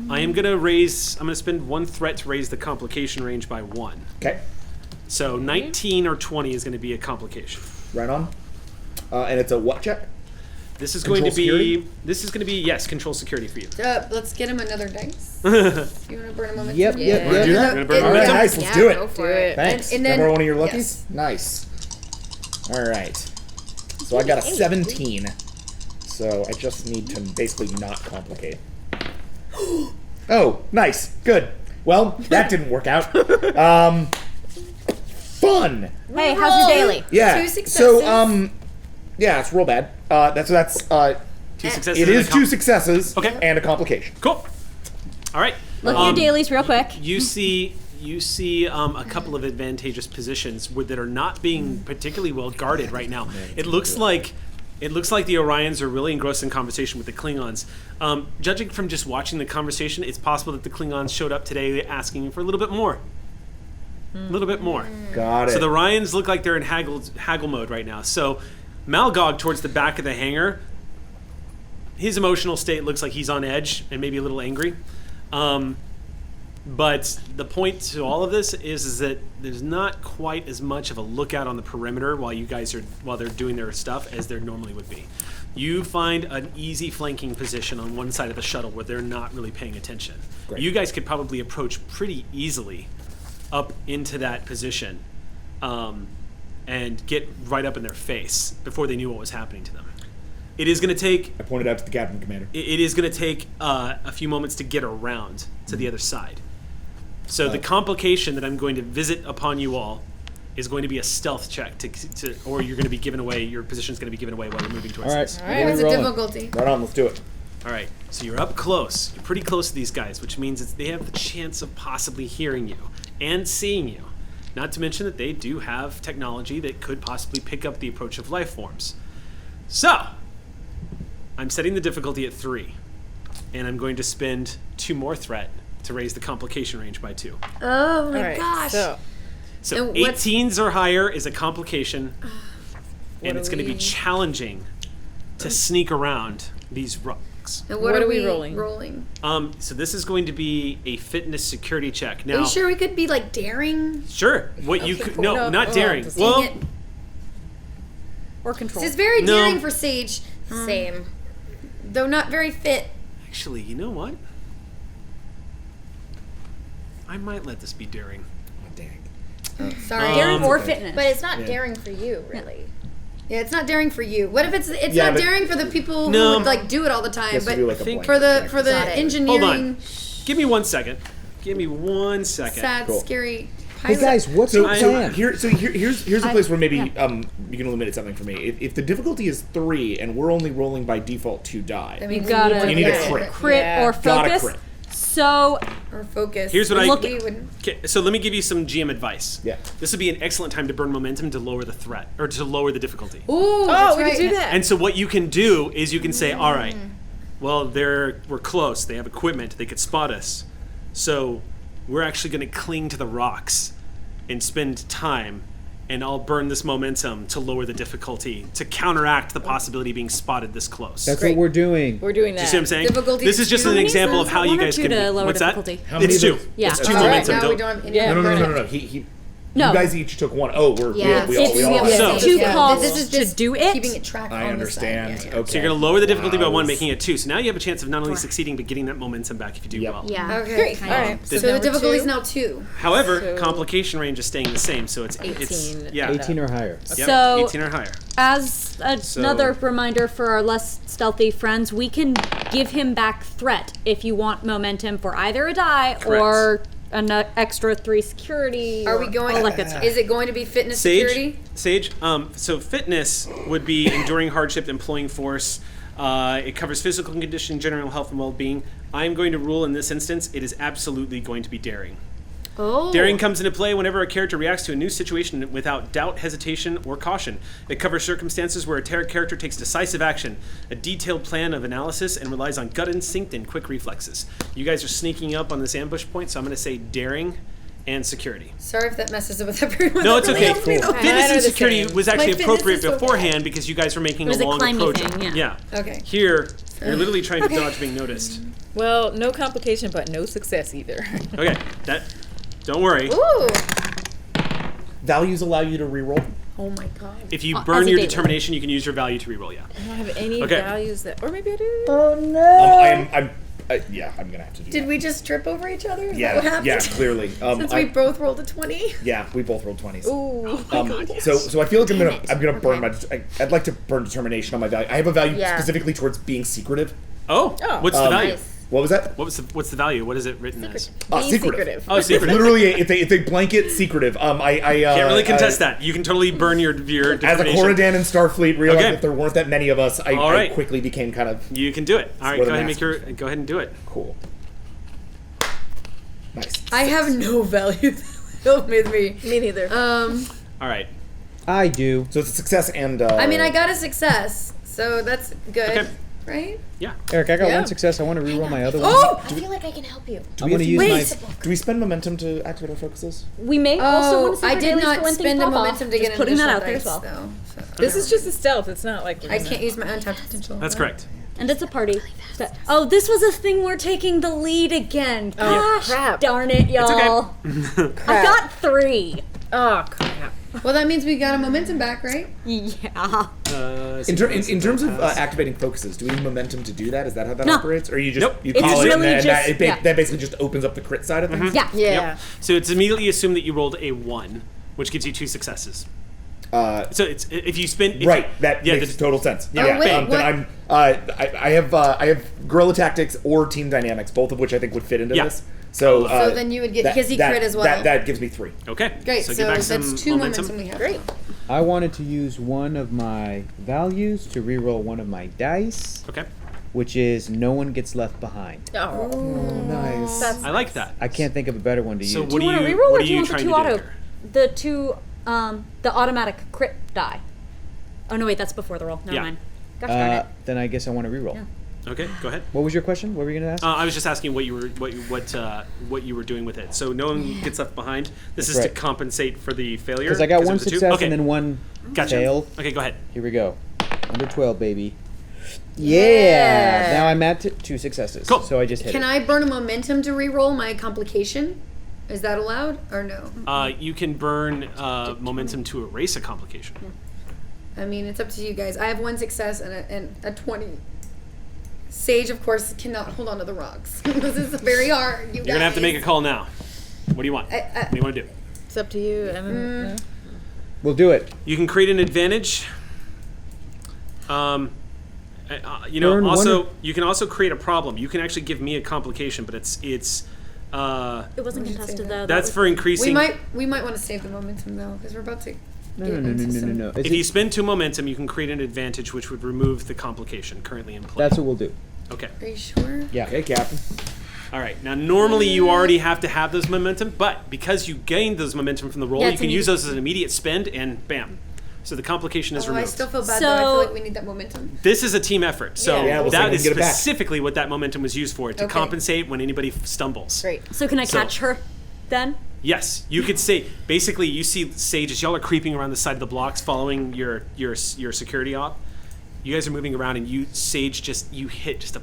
I am going to spend 1 threat to raise the complication range by 1. Okay. So 19 or 20 is going to be a complication. Right on. And it's a what check? This is going to Control be security? yes, control security for you. Let's get him another dice. You want to burn a moment? Yep, Yeah. yep, Wanna yep. do that? You're gonna burn All right, momentum? nice. Let's Yeah, do it. go for Do it. Thanks. And then- Remember one of your lookies? yes. Nice. All right. So I got a 17. So I just need to basically not complicate. Oh, nice. Good. Well, that didn't work out. Fun. Hey, how's your daily? Yeah. 2 successes. So yeah, it's real bad. That's 2 successes. it and is a 2 successes. Okay. And a complication. Cool. All right. Look at your dailies real quick. You see a couple of advantageous positions that are not being particularly well guarded right now. It looks like the Orions are really engrossed in conversation with the Klingons. Judging from just watching the conversation, it's possible that the Klingons showed up today asking for a little bit more. A little bit more. Got it. So the Ryans look like they're in haggle mode right now. So Malgog towards the back of the hangar, his emotional state looks like he's on edge and maybe a little angry. But the point to all of this is that there's not quite as much of a lookout on the perimeter while they're doing their stuff as there normally would be. You find an easy flanking position on one side of the shuttle where they're not really paying attention. Great. You guys could probably approach pretty easily up into that position and get right up in their face before they knew what was happening to them. It is going to take... I pointed out to the captain commander. It is going to take a few moments to get around to the other side. So the complication that I'm going to visit upon you all is going to be a stealth check or you're going to be given away. Your position's going to be given away while you're moving towards All right. this. All right, what's the difficulty? Right on, let's do it. All right. So you're up close. You're pretty close to these guys, which means they have the chance of possibly hearing you and seeing you. Not to mention that they do have technology that could possibly pick up the approach of life forms. So I'm setting the difficulty at 3, and I'm going to spend 2 more threat to raise the complication range by 2. Oh my All right, gosh. So, So And what's- 18s or higher is a complication, and What it's do going to be we- challenging to sneak around these rocks. and What what are are we we rolling? rolling? So this is going to be a fitness security check. Are Now, you sure we could be like daring? sure. What you Okay, could cool. no, No, not oh, daring. just- Well, Dang it. Or control. This is very No. daring for Sage. Same. Though not very fit. actually, you know what? I might let this be daring. Sorry. Daring or okay. fitness. But it's not daring for you, really. Yeah, it's not daring for you. What if it's Yeah, not but- daring for the people No. who would like do it all the time, Yes, but do like a think- for blanket the check. for the Got it. engineering Hold on. Give me 1 second. Give me 1 second. sad, Cool. scary Hey pilot. guys, what's So, your plan? here's a place where maybe you can eliminate something for me. If the difficulty is 3 and we're only rolling by default 2 die, I mean, You gotta You need a yeah, crit. crit Yeah. or Gotta focus. crit. So or focus. Here's what I- We would- Okay, so let me give you some GM advice. Yeah. This would be an excellent time to burn momentum to lower the threat, or to lower the difficulty. Ooh, oh, that's we right. can do that. And so what you can do is you can say, all right, well, we're close. They have equipment. They could spot us. So we're actually going to cling to the rocks and spend time, and I'll burn this momentum to lower the difficulty, to counteract the possibility of being spotted this close. That's Great. what we're doing. We're doing Do that. you see what I'm saying? Difficulty This is just two. an How many example of is how that, you 1 or guys 2 can. to lower What's that? difficulty? How many It's of 2. those- Yeah. It's 2 All right, momentum. now we Don't- don't. Yeah. No. No. You guys each took 1. Oh, we're Yeah. we all It's have So- two Yeah, costs this is to just do it. keeping it track I on understand. The side. Okay. So you're going to lower the difficulty by 1, Wow. making it 2. So now you have a chance of not only succeeding, but getting that momentum back if you do Yep. well. Yeah. Okay. Great. All right. So now the we're difficulty is 2. now 2. However, So- complication range is staying the same, so it's 18. yeah, 18 or higher. Yep, So 18 or higher. as another reminder for our less stealthy friends, we can give him back threat if you want momentum for either a die or an extra 3 security. Are or we going? all that good stuff. Is it going to be fitness Sage, security? Sage. So fitness would be enduring hardship, employing force. It covers physical condition, general health, and well-being. I'm going to rule in this instance, it is absolutely going to be daring. Oh. Daring comes into play whenever a character reacts to a new situation without doubt, hesitation, or caution. It covers circumstances where a character takes decisive action, a detailed plan of analysis, and relies on gut instinct and quick reflexes. You guys are sneaking up on this ambush point, so I'm going to say daring and security. Sorry if that messes up with everyone. No, That it's really okay. helps me, though. Fitness Mine are and the security same. was actually My fitness appropriate is so beforehand because you guys were making It was a a long climby approach. thing, yeah. Okay. Here, you're literally trying to dodge being noticed. Well, no complication, but no success either. Okay, don't worry. Ooh. Values allow you to reroll. Oh my god. If you As burn a your daily. determination, you can use your value to reroll. Yeah. I don't have any Okay. values that, or maybe I do. I'm gonna have to do Did that. we just trip over each other? Is Yeah, that what happened? yeah, clearly. Since we both rolled a 20. Yeah, we both rolled 20s. Ooh. So I feel like I'm gonna burn my. I'd like to burn determination on my value. I have a value Yeah. specifically towards being secretive. Oh, what's the value? Nice. What was that? What's the value? What is it written as? Secretive. Oh, secretive. Literally, it's a blanket secretive. I Can't really contest that. You can totally burn your As a determination. Corridan in Starfleet, realized Okay. that there weren't that many of us. I right. quickly became kind of You can do it. All right, What go a ahead and do it. cool. Nice. I have no value with me. Me neither. All right. I do. So it's a success and. I mean, I got a success, so that's good, Okay. right? Yeah. Eric, I got Yeah. one success. I want to reroll my other one. Oh! I feel like I can help you. I'm going to use my. Do we spend momentum to activate our focuses? We may also want to see I if our did dailies not go in things spend a pop off. momentum to Just get an putting that additional out there as dice, well. though, so. This is just a stealth. It's not like I can't use my untapped potential. That's correct. And it's a party. Oh, this was a thing we're taking the lead again. Gosh, crap. darn it, y'all. I got 3. Oh crap! Well, that means we got a momentum back, right? Yeah. In terms of activating focuses, do we need momentum to do that? Is that how that No. operates? Or you just Nope. you It's call it really and just- that basically just opens up the crit side of things? Yeah. Yeah. So it's immediately assumed that you rolled a 1, which gives you 2 successes. So it's if you spend Right, that makes total sense. Yeah, wait, then what? I'm I have guerrilla tactics or team dynamics, both of which I think would fit into Yeah. this. So So then you would get- because he crit as well. That gives me 3. Okay. Great. So So, get back that's some 2 momentum we have. Great. I wanted to use one of my values to reroll one of my dice, Okay. which is no one gets left behind. Oh. Nice. I like that. I can't think of a better one to So use. what Do you want to you reroll what or are do you you want the trying 2 to do auto? here? The 2, the automatic crit die. Oh no, wait, that's before the roll. Never Yeah. mind. Gosh darn it. Then I guess I want to reroll. Yeah. Okay, go ahead. What was your question? What were you going to ask? I was just asking what you were doing with it. So no one gets left behind. This is That's to right. compensate for the failure. Because I got it one was a 2? success Okay. and then one Gotcha. failed. Okay, go ahead. Here we go. Under 12, baby. Yeah. Now I'm at 2 successes. Cool. So I just hit Can it. I burn a momentum to re-roll my complication? Is that allowed or no? You can burn momentum to erase a complication. I mean, it's up to you guys. I have 1 success and a 20. Sage, of course, cannot hold on to the rocks. This is very hard. You You're gonna have to make a call now. What do you want? What do you want to do? It's up to you. I mean, We'll do it. You can create an advantage. You know, Burn also one you can also create a problem. You can actually give me a complication, but it's It wasn't contested though. that's for increasing. We might want to save the momentum though, because we're about to. No. get into some- Is If it- you spend 2 momentum, you can create an advantage, which would remove the complication currently in play. That's what we'll do. Okay. Are you sure? Yeah. Okay, Captain. All right. Now, normally you already have to have those momentum, but because you gained those momentum from the roll, Yeah, you it's can an use those as an immediate spend, and bam. So the complication is Oh, I removed. still feel bad though. I feel So- like we need that momentum. This is a team effort, so Yeah, we'll see if that we is can get it back. specifically what that momentum was used for, to Okay. compensate when anybody stumbles. great. So can I So- catch her then? Yes, you could say, basically, you see Sage, as y'all are creeping around the side of the blocks following your security op. You guys are moving around, and Sage, you hit just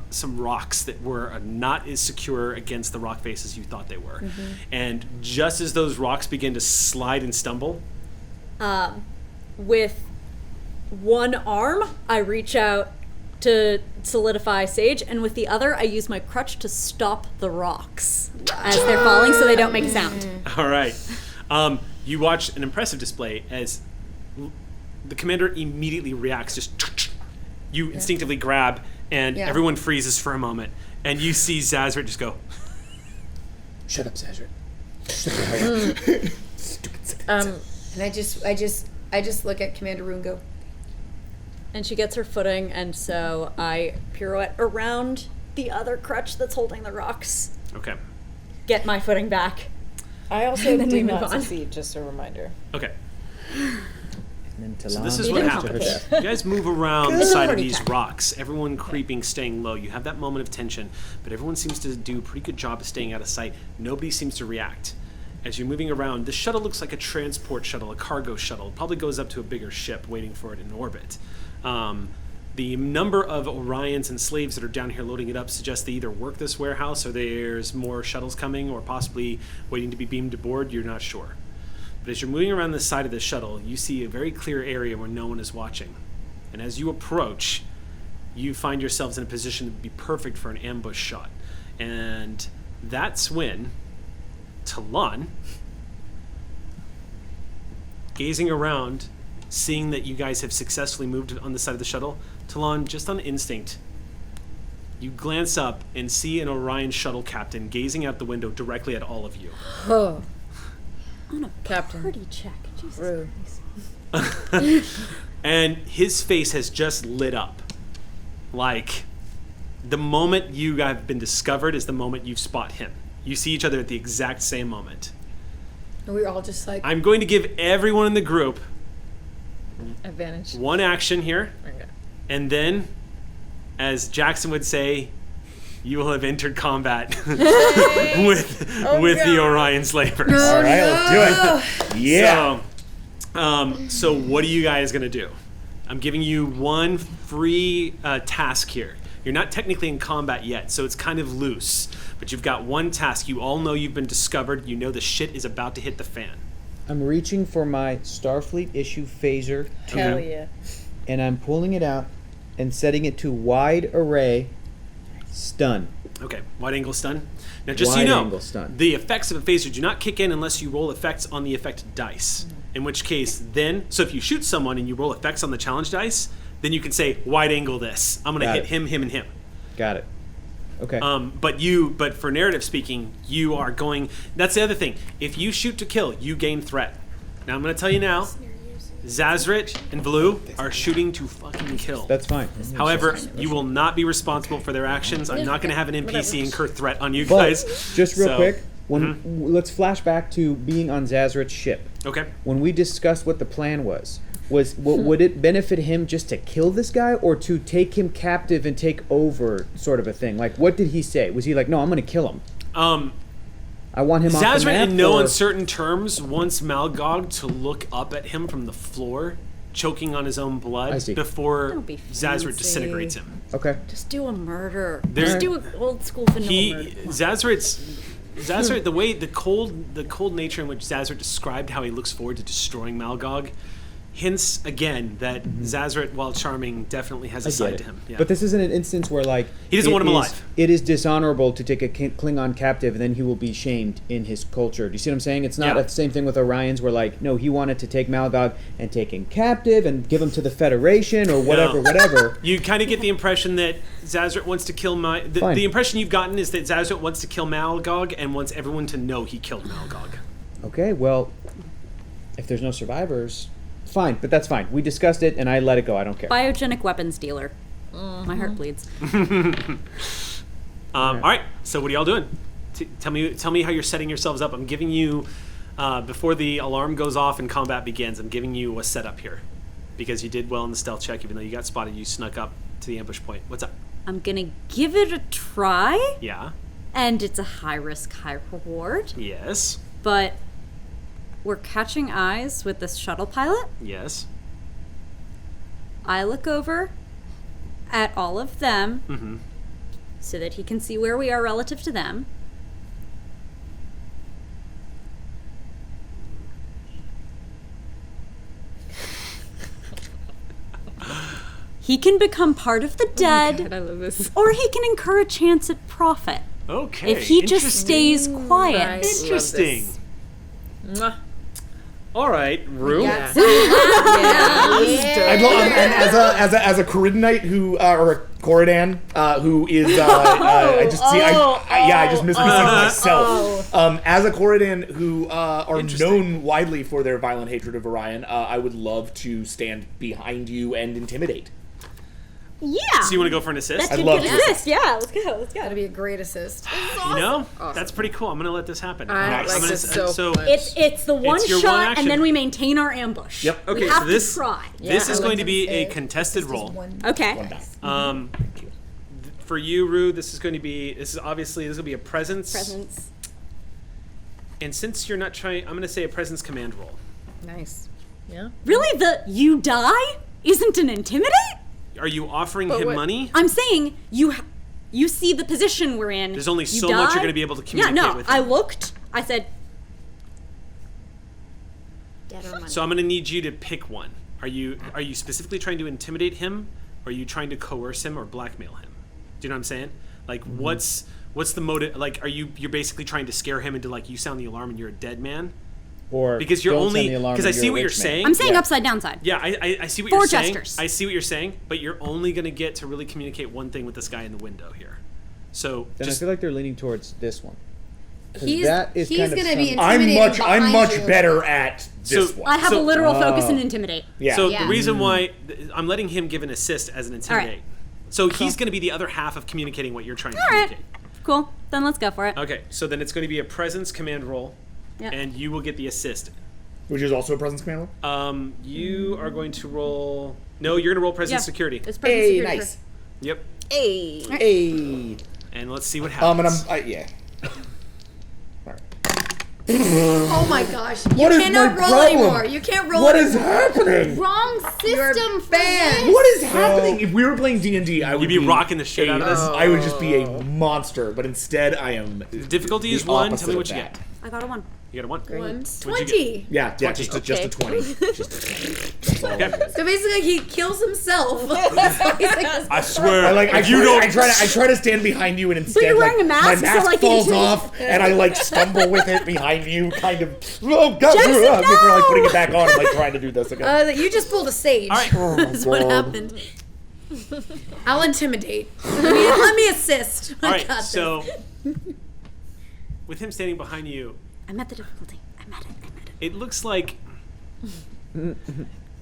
some rocks that were not as secure against the rock face as you thought they were. And just as those rocks begin to slide and stumble, With one arm, I reach out to solidify Sage, and with the other, I use my crutch to stop the rocks as they're falling so they don't make a sound. all right. You watch an impressive display as the commander immediately reacts. Just you instinctively grab, and Yeah. everyone freezes for a moment, and you see Zazrit just go. Shut up, Sazrit. And I just look at Commander Rue and go, And she gets her footing, and so I pirouette around the other crutch that's holding the rocks, Okay. get my footing back. I also And then we did move not on. succeed. Just a reminder. Okay. And then So Talon this is goes what to happens. her death. You guys move around the side of Party these time. rocks. Everyone creeping, staying low. You have that moment of tension, but everyone seems to do a pretty good job of staying out of sight. Nobody seems to react. As you're moving around, the shuttle looks like a transport shuttle, a cargo shuttle. It probably goes up to a bigger ship waiting for it in orbit. The number of Orions and slaves that are down here loading it up suggests they either work this warehouse or there's more shuttles coming or possibly waiting to be beamed aboard. You're not sure. But as you're moving around the side of the shuttle, you see a very clear area where no one is watching. And as you approach, you find yourselves in a position that would be perfect for an ambush shot. And that's when Talon, gazing around, seeing that you guys have successfully moved on the side of the shuttle, Talon, just on instinct, You glance up and see an Orion shuttle captain gazing out the window directly at all of you. Oh, On a Captain. party check. Jesus Rude. Christ. And his face has just lit up. Like, the moment you have been discovered is the moment you spot him. You see each other at the exact same moment. And we're all just like I'm going to give everyone in the group advantage. one action here, Okay. and then, as Jackson would say, you will have entered combat with the Orion slavers. All right, let's do it. Yeah. So what are you guys gonna do? I'm giving you one free task here. You're not technically in combat yet, so it's kind of loose. But you've got one task. You all know you've been discovered. You know the shit is about to hit the fan. I'm reaching for my Starfleet issue phaser, Hell yeah. and I'm pulling it out and setting it to wide array stun. Okay, wide angle stun. Now, just so you Wide know, angle stun. the effects of a phaser do not kick in unless you roll effects on the effect dice. In which case, then, so if you shoot someone and you roll effects on the challenge dice, then you can say, wide angle this. I'm going to Got hit it. him, him, and him. Got it. Okay. But for narrative speaking, you are going. That's the other thing. If you shoot to kill, you gain threat. Now I'm going to tell you now, Zazrit and Vlu are shooting to fucking kill. That's fine. However, you will not be responsible for their actions. I'm not going to have an NPC incur threat on you But guys. just real So- quick, let's flash back to being on Zazrit's ship. Okay. When we discussed what the plan was would it benefit him just to kill this guy or to take him captive and take over, sort of a thing? Like, what did he say? Was he like, no, I'm going to kill him? I want him off the Zazrit, map, in no or- uncertain terms, wants Malgog to look up at him from the floor, choking on his own I blood, see. before Don't be Zazrit fancy. disintegrates him. Okay. Just do a murder. There- Just do an old school vanilla murder. Come on. Zazrit, the way the cold nature in which Zazrit described how he looks forward to destroying Malgog, hints again that Zazrit, while charming, definitely has a I get side it. to him. Yeah. But this isn't an instance where, like... He doesn't it want him is- alive. It is dishonorable to take a Klingon captive and then he will be shamed in his culture. Do you see what I'm saying? It's not Yeah. the same thing with Orions where, like, no, he wanted to take Malgog and take him captive and give him to the Federation or whatever, No. whatever. You kind of get the impression that Zazrit wants to kill Fine. the impression you've gotten is that Zazrit wants to kill Malgog and wants everyone to know he killed Malgog. Okay, well, if there's no survivors, fine, but that's fine. We discussed it and I let it go. I don't care. Biogenic weapons dealer. My heart bleeds. All right. So what are y'all doing? Tell me how you're setting yourselves up. I'm giving you before the alarm goes off and combat begins. I'm giving you a setup here because you did well in the stealth check. Even though you got spotted, you snuck up to the ambush point. What's up? I'm gonna give it a try, Yeah. and it's a high risk, high reward. Yes. But we're catching eyes with this shuttle pilot. Yes. I look over at all of them Mm-hmm. so that he can see where we are relative to them. He can become part of the dead, God, I love this. or he can incur a chance at profit. Okay. If he just interesting. stays quiet. Nice. Interesting. Mwah. All right, Rue. Yeah. I'd love, and as a Coridonite who or a Coridan who is I just see I just miss myself. As a Coridan who are known widely for their violent hatred of Orion, I would love to stand behind you and intimidate. Yeah. So you want to go for an assist? I'd love to. Assist. Yeah, let's go. Let's go. That'd be a great assist. You know, that's pretty cool. I'm gonna let this happen. I I'm like gonna- this so much. It's the one It's your one shot, action. and then we maintain our ambush. Yep. Okay, we so have this to try. this Yeah, is I going like to be this. a contested roll. Okay. For you, Rue, this is obviously this will be a presence. Presence. And since you're not trying, I'm gonna say a presence command roll. Nice. Yeah. Really, the you die isn't an intimidate? Are you offering But him what- money? I'm saying you see the position we're in. There's only you so much you're die. gonna be able to communicate Yeah, no. with I him. looked. I said, Dead or money. So I'm gonna need you to pick one. Are you specifically trying to intimidate him, or are you trying to coerce him or blackmail him? Do you know what I'm saying? Like, what's the motive? Like, you're basically trying to scare him into like you sound the alarm and you're a dead man, Or because you're don't only sound the alarm because I when see you're what a you're rich man. saying. I'm saying upside down side. Yeah, I see what Four you're saying. gestures. I see what you're saying, but you're only going to get to really communicate one thing with this guy in the window here. So Then just I feel like they're leaning towards this one. 'Cause He's that is he's kind of gonna be some- intimidating. I'm much behind you. better at this So- one. I have So- a literal focus and Oh. intimidate. Yeah. So Yeah. the reason why I'm letting him give an assist as an intimidate. right. So he's going to be the other half of communicating what you're trying to All right. communicate. Cool. Then let's go for it. Okay, so then it's going to be a presence command roll, Yeah. and you will get the assist. Which is also a presence command roll? You are going to roll. No, you're going to roll presence Yeah. security. It's present Hey, security. nice. Yep. Hey. And let's see what happens. And yeah. Oh my gosh! You What is cannot my roll problem? anymore. You can't roll. What anymore. is happening? Wrong system for banned. this. What is happening? If we were playing D&D, I would You'd be rocking the shit out of this. I would just be a monster, but instead I am. The difficulty is the 1. Tell opposite me of what you that. get. I got a 1. You got a 1. One. What'd you 20. Yeah, just a 20. Just a 20. That's all. Okay. So basically, he kills himself. I swear. I try to stand behind you, and instead, you're wearing a mask, my so, mask like, the falls intimidate- off, and I stumble with it behind you, kind of. Oh God! Jackson, Before no! putting it back on, and trying to do this again. You just pulled a sage. All right. That's what happened. I'll intimidate. Let me assist. All I right. got this. So with him standing behind you, I met the difficulty. I met it.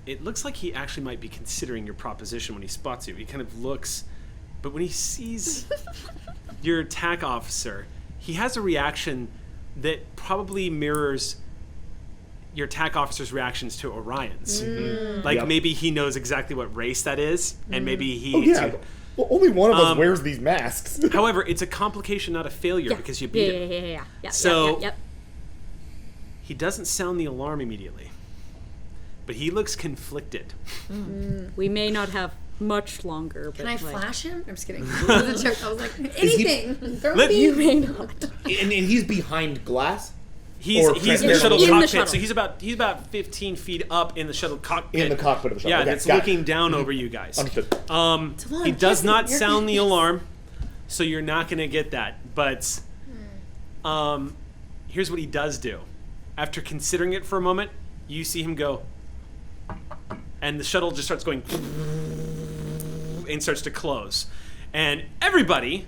it looks like he actually might be considering your proposition when he spots you. He kind of looks, but when he sees your attack officer, he has a reaction that probably mirrors your attack officer's reactions to Orion's. Like Yep. maybe he knows exactly what race that is, and maybe he. Oh yeah. too. Well, only one of us wears these masks. However, it's a complication, not a failure, because you beat him. Yeah. So- Yep. He doesn't sound the alarm immediately, but he looks conflicted. We may not have much longer. Can I but, like, flash him? I'm just kidding. It was a joke. I was like, anything. Throw Let- me. You may not. And he's behind glass. He's Or in the transparent. shuttle In the cockpit, shuttle. so he's about 15 feet up in the shuttle cockpit. In the cockpit of the shuttle. Yeah, Okay, that's got it. looking down over you guys. Understood. He does not You're sound the gonna- alarm, so you're not going to get that. But here's what he does do. After considering it for a moment, you see him go, and the shuttle just starts going and starts to close. And everybody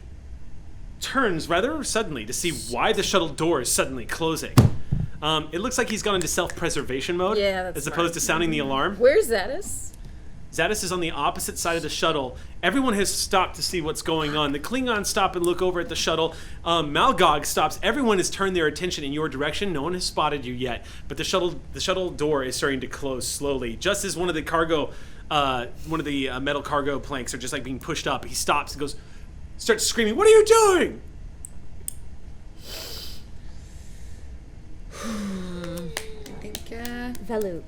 turns rather suddenly to see why the shuttle door is suddenly closing. It looks like he's gone into self-preservation mode Yeah, that's as opposed to sounding the alarm. Where's Zadis? Zadis is on the opposite side of the shuttle. Everyone has stopped to see what's going on. The Klingons stop and look over at the shuttle. Malgog stops. Everyone has turned their attention in your direction. No one has spotted you yet, but the shuttle door is starting to close slowly. Just as one of the metal cargo planks are just like being pushed up, he stops and starts screaming, "What are you doing?" Velu,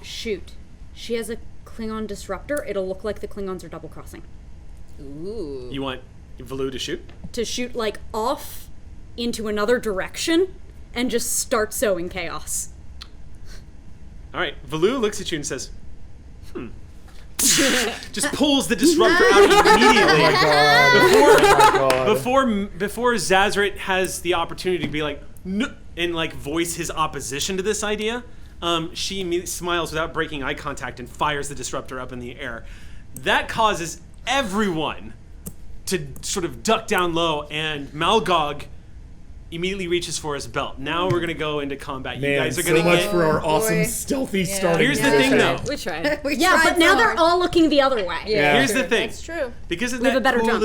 shoot. She has a Klingon disruptor. It'll look like the Klingons are double crossing. Ooh. You want Velu to shoot? To shoot like off into another direction and just start sowing chaos. All right. Velu looks at you and says, just pulls the disruptor out immediately. Before Zazrit has the opportunity to be like, no, and like voice his opposition to this idea, she immediately smiles without breaking eye contact and fires the disruptor up in the air. That causes everyone to sort of duck down low, and Malgog immediately reaches for his belt. Now we're gonna go into combat. You Man, guys are so gonna much get. for our awesome boy. stealthy Yeah. starting. Here's the thing, though. We tried. We Yeah, tried but now so they're hard. all looking the other way. Yeah. Here's the thing. That's true. Because of We have a that better cool jump.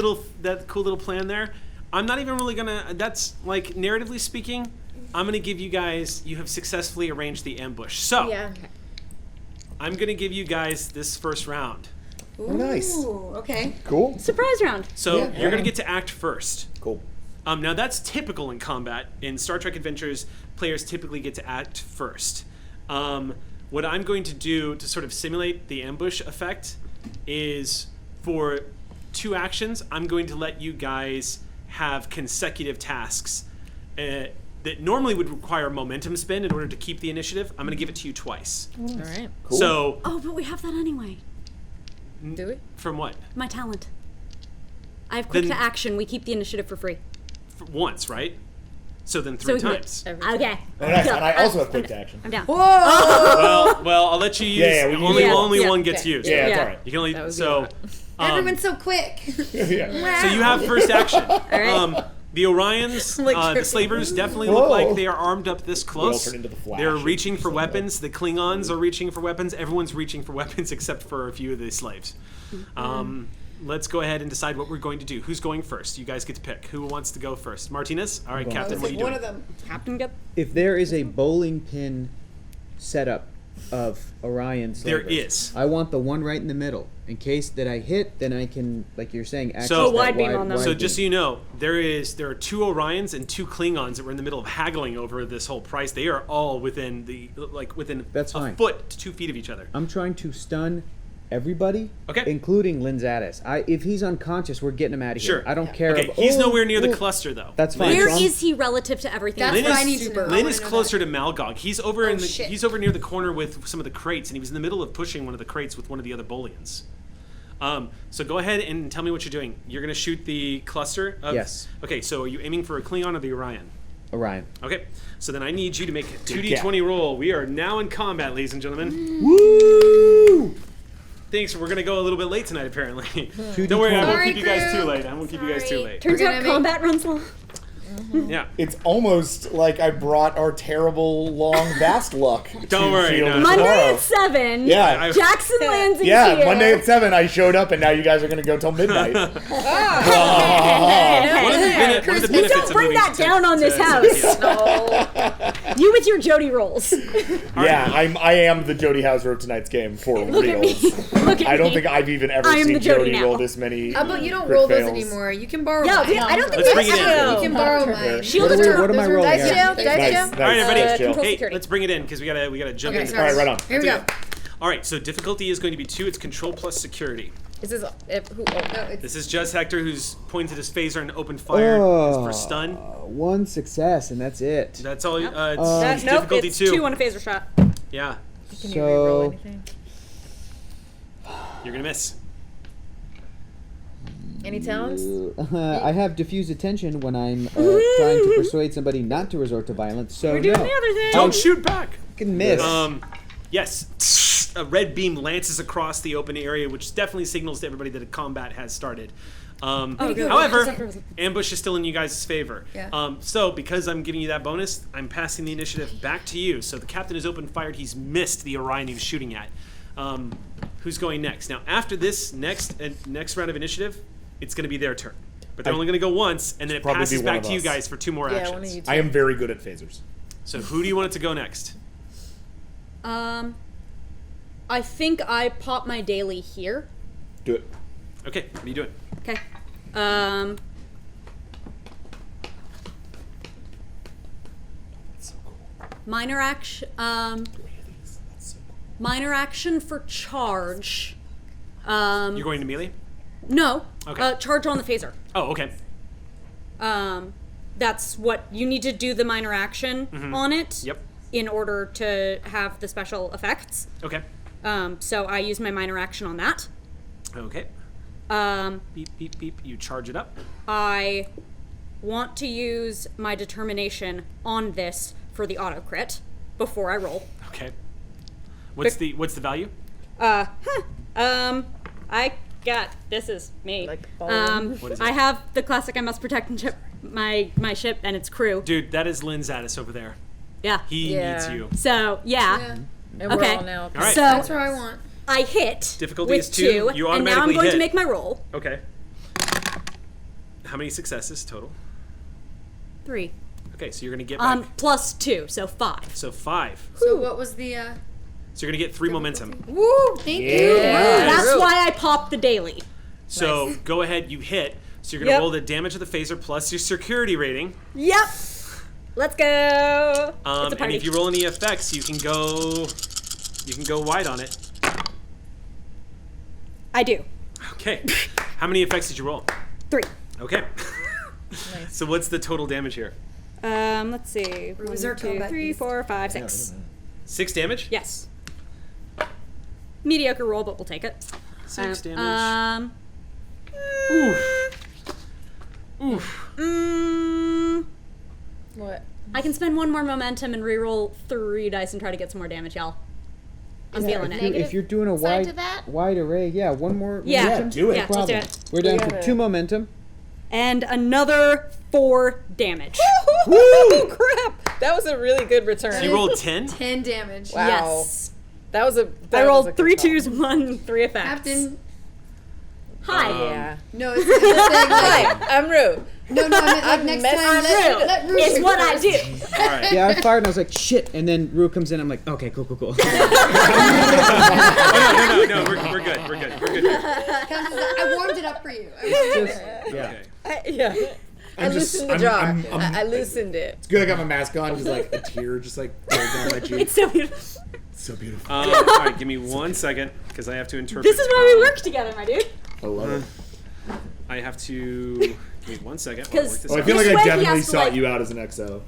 little plan there, I'm not even really gonna. That's like narratively speaking, I'm gonna give you guys. You have successfully arranged the ambush. So Yeah. I'm gonna give you guys this first round. Oh, nice. Ooh, okay. Cool. Surprise round. So Yeah. you're gonna get to act first. Cool. Now that's typical in combat. In Star Trek Adventures, players typically get to act first. What I'm going to do to sort of simulate the ambush effect is for 2 actions, I'm going to let you guys have consecutive tasks that normally would require momentum spend in order to keep the initiative. I'm going to give it to you twice. All right. Cool. So, Oh, but we have that anyway. Do we? from what? My talent. I have quick Then- to action. We keep the initiative for free. Once, right? So then 3 So we- times. Okay. Oh, nice. Go. And I also have quick action. I'm down. Well, I'll let you use. Yeah, we can only use it. only Yeah, one gets okay. used. Yeah, it's Yeah. all right. You can only That was so. Everyone's so quick. Yeah. So you have first action. right. The Orions, Like the tripping. slavers definitely Whoa. look like they are armed up this close. turn into the Flash They're and reaching for something. weapons. The Klingons are reaching for weapons. Everyone's reaching for weapons except for a few of the slaves. Let's go ahead and decide what we're going to do. Who's going first? You guys get to pick. Who wants to go first? Martinez? All right, Captain, what are you doing? One of them. Captain, get. If there is a bowling pin setup of Orion There slavers, is. I want the one right in the middle. In case that I hit, then I can, like you're saying, access So- that wide beam on them. So wide just so beam. you know, there are 2 Orions and 2 Klingons that were in the middle of haggling over this whole price. They are all within within That's a fine. foot to 2 feet of each other. I'm trying to stun everybody, Okay. including Linzatis. If he's unconscious, we're getting him out of here. Sure. I don't care. Okay, about, he's oh, nowhere near the oh. cluster though. That's fine. Where So I'm- is he relative to everything? That's Lynn what is, I need to know. I Lynn wanna is know closer to Malgog. He's over in the shit. he's over near the corner with some of the crates, and he was in the middle of pushing one of the crates with one of the other Bolians. So go ahead and tell me what you're doing. You're going to shoot the cluster. Yes. Okay. So are you aiming for a Klingon or the Orion? Orion. Okay. So then I need you to make a 2d20 roll. We are now in combat, ladies and gentlemen. Woo! Thanks. We're going to go a little bit late tonight, apparently. 2d20. Don't worry, I won't Sorry, keep you guys crew. too late. I won't keep you guys too late. Turns We're out gonna make- combat runs long. Yeah. It's almost like I brought our terrible long vast luck. Don't worry, no. Monday tomorrow. at 7. Yeah. I- Jackson lands in Yeah, here. Monday at 7 I showed up and now you guys are going to go till midnight. One of the benefits You of don't moving bring that to- down on this to- house. yeah. You with your Jody rolls. Yeah, I am the Jody Hauser of tonight's game for Look at me. reals. Look at I don't me. think I've even ever I am seen the Jody Jody now. roll this many. But you don't crit roll those fails. anymore. You can borrow Yeah, mine. I don't think Let's we bring it have in. to. You can borrow mine. Shield What of am I Those are rolling? dice Yeah. jail, dice Nice, jail. nice. All right, everybody. Nice, Jill. Hey, security. let's bring it in because we gotta jump Okay, in. sorry. All right, right on. Here we go. All right, so difficulty is going to be 2. It's control plus security. This is who? Oh, No, it's This is just Hector, who's pointed his phaser and opened fire for stun. One success, and that's it. That's all. It's Nope, difficulty it's 2. 2 on a phaser shot. Yeah, can you re-roll So, anything? you're gonna miss. Any talents? I have diffuse attention when I'm trying to persuade somebody not to resort to violence. So We're doing no, the other thing. Don't shoot back. I can miss. Yes, a red beam lances across the open area, which definitely signals to everybody that a combat has started. However, ambush is still in you guys' favor. Yeah. So because I'm giving you that bonus, I'm passing the initiative back to you. So the captain has opened fired. He's missed the Orion he was shooting at. Who's going next? Now, after this next round of initiative, it's going to be their turn. But they're only going to go once, and then it Probably passes be one back of to you us. guys for 2 more Yeah, actions. one of you two. I am very good at phasers. So who do you want it to go next? I think I pop my daily here. Do it. Okay, what are you doing? Okay. Minor action. Minor action for charge. You're going to melee? No. Okay. Charge on the phaser. Oh, okay. That's what you need to do the minor action on it. Yep. In order to have the special effects. Okay. So I use my minor action on that. Okay. Beep, beep, beep. You charge it up. I want to use my determination on this for the auto crit before I roll. Okay. What's the value? I got this is me. Like What is it? I have the classic I must protect and ship my ship and its crew. Dude, that is Lynn Zadis over there. Yeah. He Yeah. needs you. So yeah. yeah. And Okay. we're all now. All right. So That's what I want. I hit Difficulty with is 2. You and now I'm automatically going to hit. make my roll. Okay. How many successes total? 3. Okay, so you're gonna get back. Plus 2, so 5. So 5. So what was the? So you're gonna get 3 momentum. Woo! Thank you. That's Really? why I popped the daily. So go ahead, you hit. So you're gonna Yep. roll the damage of the phaser plus your security rating. Yep. Let's go. It's a And party. if you roll any effects, you can go wide on it. I do. Okay. How many effects did you roll? 3. Okay. So what's the total damage here? Let's see. 1, was our 2, combat 3, beast. 4, 5, 6. 6 damage? Yes. Mediocre roll, but we'll take it. 6 damage. Oof. What? I can spend one more momentum and reroll 3 dice and try to get some more damage, y'all. I'm feeling it. If you're doing a side to that? wide array, one more Yeah. momentum. do it. Yeah, let's do it. We're down We to gotta- 2 momentum. And another 4 damage. Woo! Crap! That was a really good return. You rolled 10? 10 damage. Wow. Yes. That was a. I was rolled a good 3 call. 2s, 1 3 effects. Captain. Hi. Yeah. No, it's the thing. Hi, I'm Rue. No, I meant like I'm next messing time. with Let Rue It's shoot what I first. do. All right. Yeah, I fired and I was like, shit. And then Rue comes in. I'm like, okay, cool. Oh, no, we're good. We're good. Counts as I warmed it up for you. Yeah. Okay. Yeah. I loosened the jar. I loosened it. It's good I got my mask on, just like a tear just like rolled down my cheek. It's so beautiful. So beautiful. All right, give me 1 second because I have to interpret. This is why we work together, my dude. I love it. I have to. Give me 1 second. I'll 'Cause- work this Oh, I out. feel This like way I he definitely has to, sought like- you out as an XO.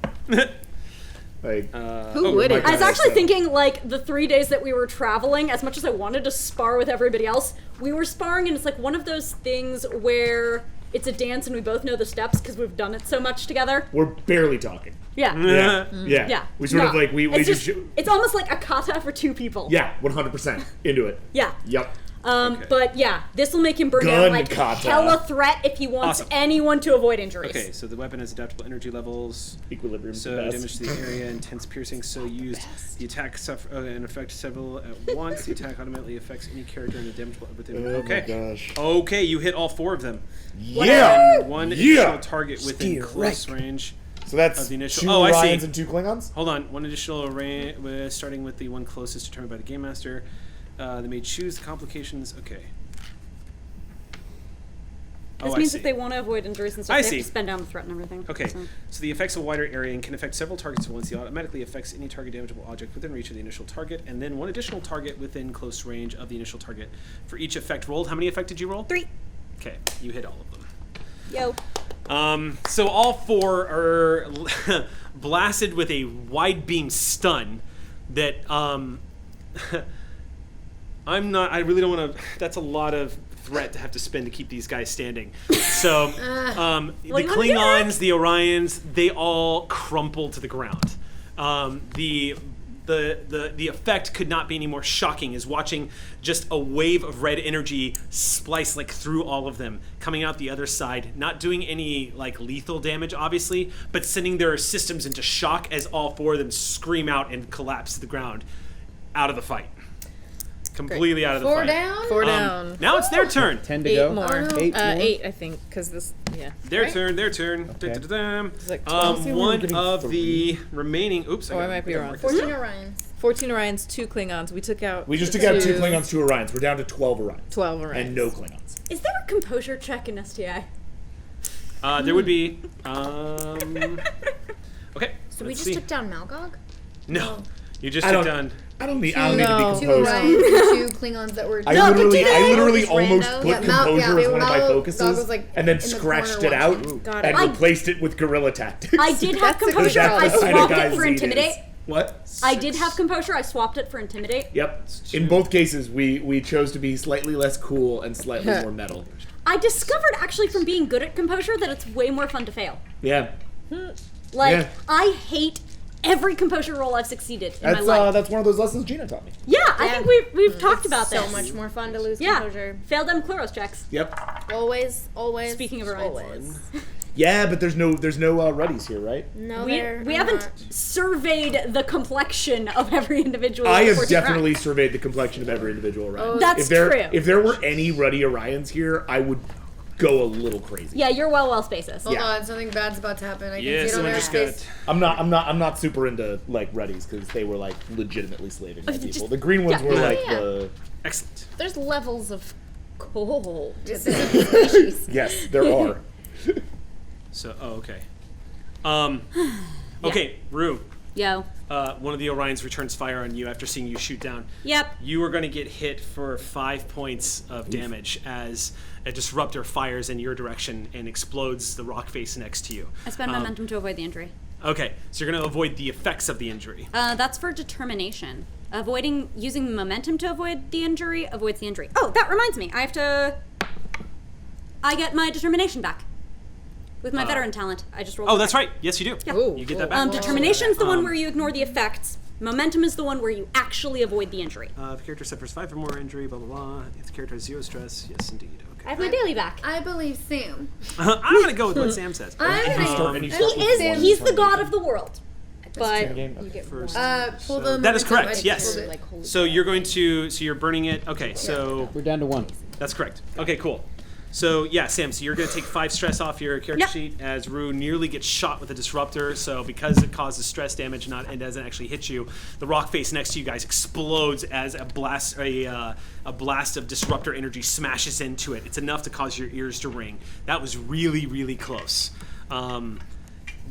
Like, Who wouldn't? I was actually thinking, like, the 3 days that we were traveling, as much as I wanted to spar with everybody else, we were sparring, and it's like one of those things where it's a dance and we both know the steps because we've done it so much together. we're barely talking. Yeah. Yeah. Yeah. Yeah. We sort of No. like, we it's just, it's almost like a kata for 2 people. yeah, 100% into it. Yeah. Yep. Okay. But yeah, this will make him burn Gun down like kata. hella threat if he wants Awesome. anyone to avoid injuries. Okay, so the weapon has adaptable energy levels. Equilibrium. So damage to the area, intense piercing. So used. The attack and affect several at once. The attack automatically affects any character in the damageable within. Oh Okay. my gosh. Okay, you hit all 4 of them. Yeah. And one Yeah. additional target within Steer close right. range. So that's Of the initial- 2 oh, I see. Ryans and 2 Klingons? Hold on. One additional array, starting with the one closest determined by the game master. They may choose the complications. Okay. This I means see. if they want to avoid injuries and stuff, I they see. have to spend down the threat and everything. Okay, So. so the effects a wider area and can affect several targets at once. It automatically affects any target damageable object within reach of the initial target, and then one additional target within close range of the initial target. For each effect rolled, how many effect did you roll? 3. Okay, you hit all of them. Yo. So all 4 are blasted with a wide beam stun that I really don't want to. That's a lot of threat to have to spend to keep these guys standing. So the Klingons, the Orions, they all crumple to the ground. The effect could not be any more shocking as watching just a wave of red energy splice like through all of them, coming out the other side, not doing any like lethal damage obviously, but sending their systems into shock as all 4 of them scream out and collapse to the ground out of the fight. Completely out of the 4 fight. down? 4 down. Now it's their turn. 10 to 8 go. more. 8 more. 8, I think, because this, yeah. Their turn. Okay. Da-da-da-dam. It's like 12. One of the remaining. Oops. Oh, I might be wrong. 14 Orions. 14 Orions, 2 Klingons. We took out. We just took out 2 Klingons, 2 Orions. We're down to 12 Orions. 12 Orions. And no Klingons. Is there a composure check in STI? There would be. Okay. So we let's just see. took down Malgog? No, you just I took don't- down. I don't need to be No. 2 composed. Orions and 2 Klingons that were. I literally Just almost rando. put Yeah, composure as one of my Mal- focuses, Dog was, like, and then in the scratched corner it out watching. Got and it. replaced it with guerrilla tactics. I did have That's a good composure. call. I That's the kind of swapped guy it for Zed is. intimidate. What? I did have composure. I swapped it for intimidate. Yep. In both cases, we chose to be slightly less cool and slightly more metal. I discovered actually from being good at composure that it's way more fun to fail. Yeah. Like Yeah. I hate every composure roll I've succeeded in my That's life. that's one of those lessons Gina taught me. Yeah, I think we've talked about this. So much more fun to lose Yeah, composure. fail them Chloros checks. Yep. Always. Speaking of Orions. always. Yeah, but there's no Ruddies here, right? No, We they're haven't not. surveyed the complexion of every individual. I have 14 definitely ranks. surveyed the complexion of every individual Orion. That's true. true. If there were any Ruddy Orions here, I would go a little crazy. Yeah, you're well spaces. Hold Yeah. on, something bad's about to happen. I can Yeah, see it on someone their just face. got. I'm not super into like Ruddies because they were like legitimately slaving my people. just- The green ones yeah. were Yeah, like yeah. the Excellent. There's levels of cold. yes, there are. So, okay. Okay, Rue. Yo. One of the Orions returns fire on you after seeing you shoot down. Yep. You are going to get hit for 5 points of damage as a disruptor fires in your direction and explodes the rock face next to you. I spend momentum to avoid the injury. Okay, so you're going to avoid the effects of the injury. That's for determination. Using momentum to avoid the injury avoids the injury. Oh, that reminds me. I get my determination back. With my veteran talent, I just rolled. Oh, that's right. Yes, you do. Yeah. Ooh, You get cool. that back. Determination's the one where you ignore the effects. Momentum is the one where you actually avoid the injury. If character suffers 5 or more injury, blah, blah, blah. If the character has 0 stress, yes, indeed. I Okay. have my daily back. I believe Sam. I'm going to go with what Sam says. He's the god of the world. But First. Pull the That is momentum. correct, I yes. pulled it. So you're going to, so you're burning it. Okay, so We're down to 1. that's correct. Okay, cool. So yeah, Sam, so you're going to take 5 stress off your character Yep. sheet as Rue nearly gets shot with a disruptor. So because it causes stress damage and doesn't actually hit you, the rock face next to you guys explodes as a blast of disruptor energy smashes into it. It's enough to cause your ears to ring. That was really, really close.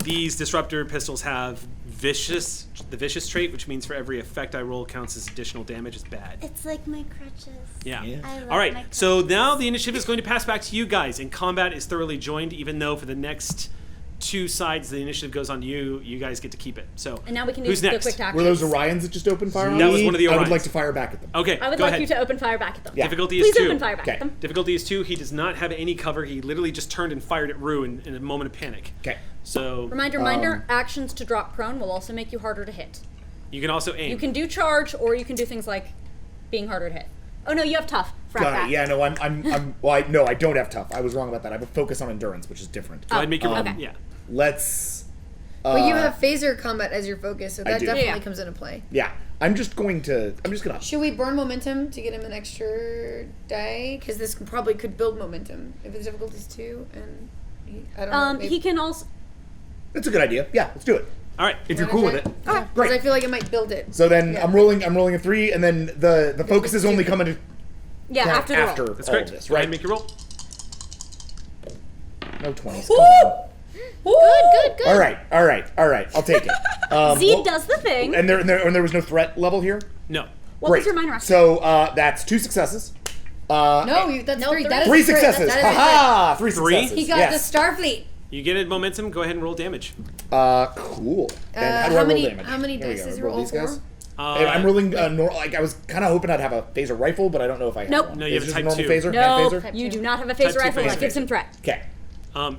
These disruptor pistols have the vicious trait, which means for every effect I roll counts as additional damage. It's bad. It's like my crutches. Yeah. I love All right. my So now the initiative is going to pass back to you guys, and combat is thoroughly joined. Even though for the next 2 sides the initiative goes on you, you guys get to keep it. So and now we can do who's the next? quick tactics. Were those Orions that just opened fire on That me? was one of the I would Orions. like to fire back at them. Okay. I would go like ahead. you to open fire back at them. Yeah. Difficulty is Please 2. open fire back Okay. at them. Difficulty is 2. He does not have any cover. He literally just turned and fired at Rue in a moment of panic. Okay. So Reminder, actions to drop prone will also make you harder to hit. you can also aim. You can do charge, or you can do things like being harder to hit. Oh no, you have tough. Frag Got back. it. Yeah, no, no, I don't have tough. I was wrong about that. I have a focus on endurance, which is different. Go ahead and make your roll. okay. Yeah. Let's. Well, you have phaser combat as your focus, so that do. definitely Yeah. comes into play. Yeah, I'm just gonna. Should we burn momentum to get him an extra die? Because this probably could build momentum if his difficulty's 2, and I don't know. maybe- He can also. That's a good idea. Yeah, let's do it. All right. If you're cool with it. Okay. Great. I feel like it might build it. So then Yeah. I'm rolling a 3, and then the focus is only coming to Yeah, count after the roll. That's all correct. of this, Go ahead right? and make your roll. No 20s. Good. All right. I'll take it. Zed does the thing. And there was no threat level here. No. What Great. was your minor action? So that's 2 successes. No, that's 3. That is 3 a crit. successes. That is a Haha! 3 Three? successes. He got yes. the Starfleet. You get it momentum. Go ahead and roll damage. Cool. And how do I roll damage? How many Here we dice go. does he Roll roll these guys. for? I'm rolling like I was kind of hoping I'd have a phaser rifle, but I don't know if I have Nope. one. No, you Is have a this type normal 2. phaser? No, Hand phaser? you do not have a Type phaser 2 rifle. phaser. That gives him threat. Okay.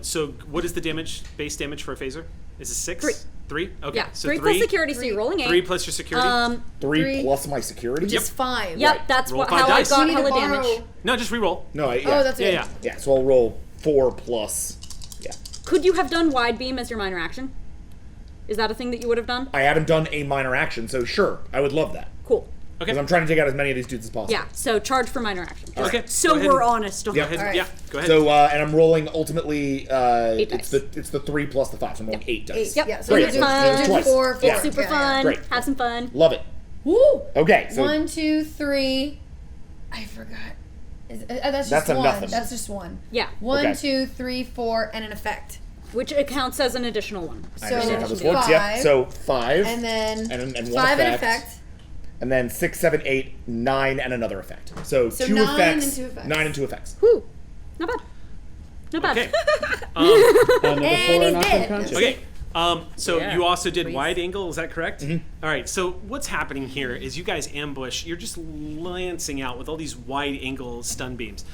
So what is the damage, base damage for a phaser? Is it 6? 3. 3? Okay. Yeah, So 3 plus security, so you're rolling 8. 3 plus your security. 3 plus my security. Which is 5. Yep, that's Roll what, 5 how dice. I got We need to hella borrow- damage. No, just re-roll. No, yeah. Oh, that's Yeah, it. yeah. Yeah, so I'll roll 4 plus. Yeah. Could you have done wide beam as your minor action? Is that a thing that you would have done? I haven't done a minor action, so sure, I would love that. Cool. Okay. Because I'm trying to take out as many of these dudes as possible. Yeah, so charge for minor action. Okay. So Go ahead we're and- honest on Yeah. that. Go ahead. All right. Yeah. Go ahead. So, and I'm rolling ultimately, it's dice. the 3 plus the 5, so I'm rolling 8 dice. Yep. Yeah, so Great. we do Fun. Twice. 4. Yeah. Super Yeah, fun. Great. Have some fun. Love it. Woo! Okay, so 1, 2, 3. I forgot. That's just That's a one. nothing. That's just one. Yeah. 1, Okay. 2, 3, 4, and an effect. Which it counts as an additional one. I So understand how this 5, works. Yep. So 5, and then and 1 5 and effect, effect. and then 6, 7, 8, 9, and another effect. So 2 9 effects, and 2 effects. 9 and 2 effects. Whew. Not bad. Not bad. Okay. Another And 4 he's knocked dead. unconscious. Okay. So Yeah, you also did please. wide angle, is that correct? All right. So what's happening here is you guys ambush. You're just lancing out with all these wide angle stun beams.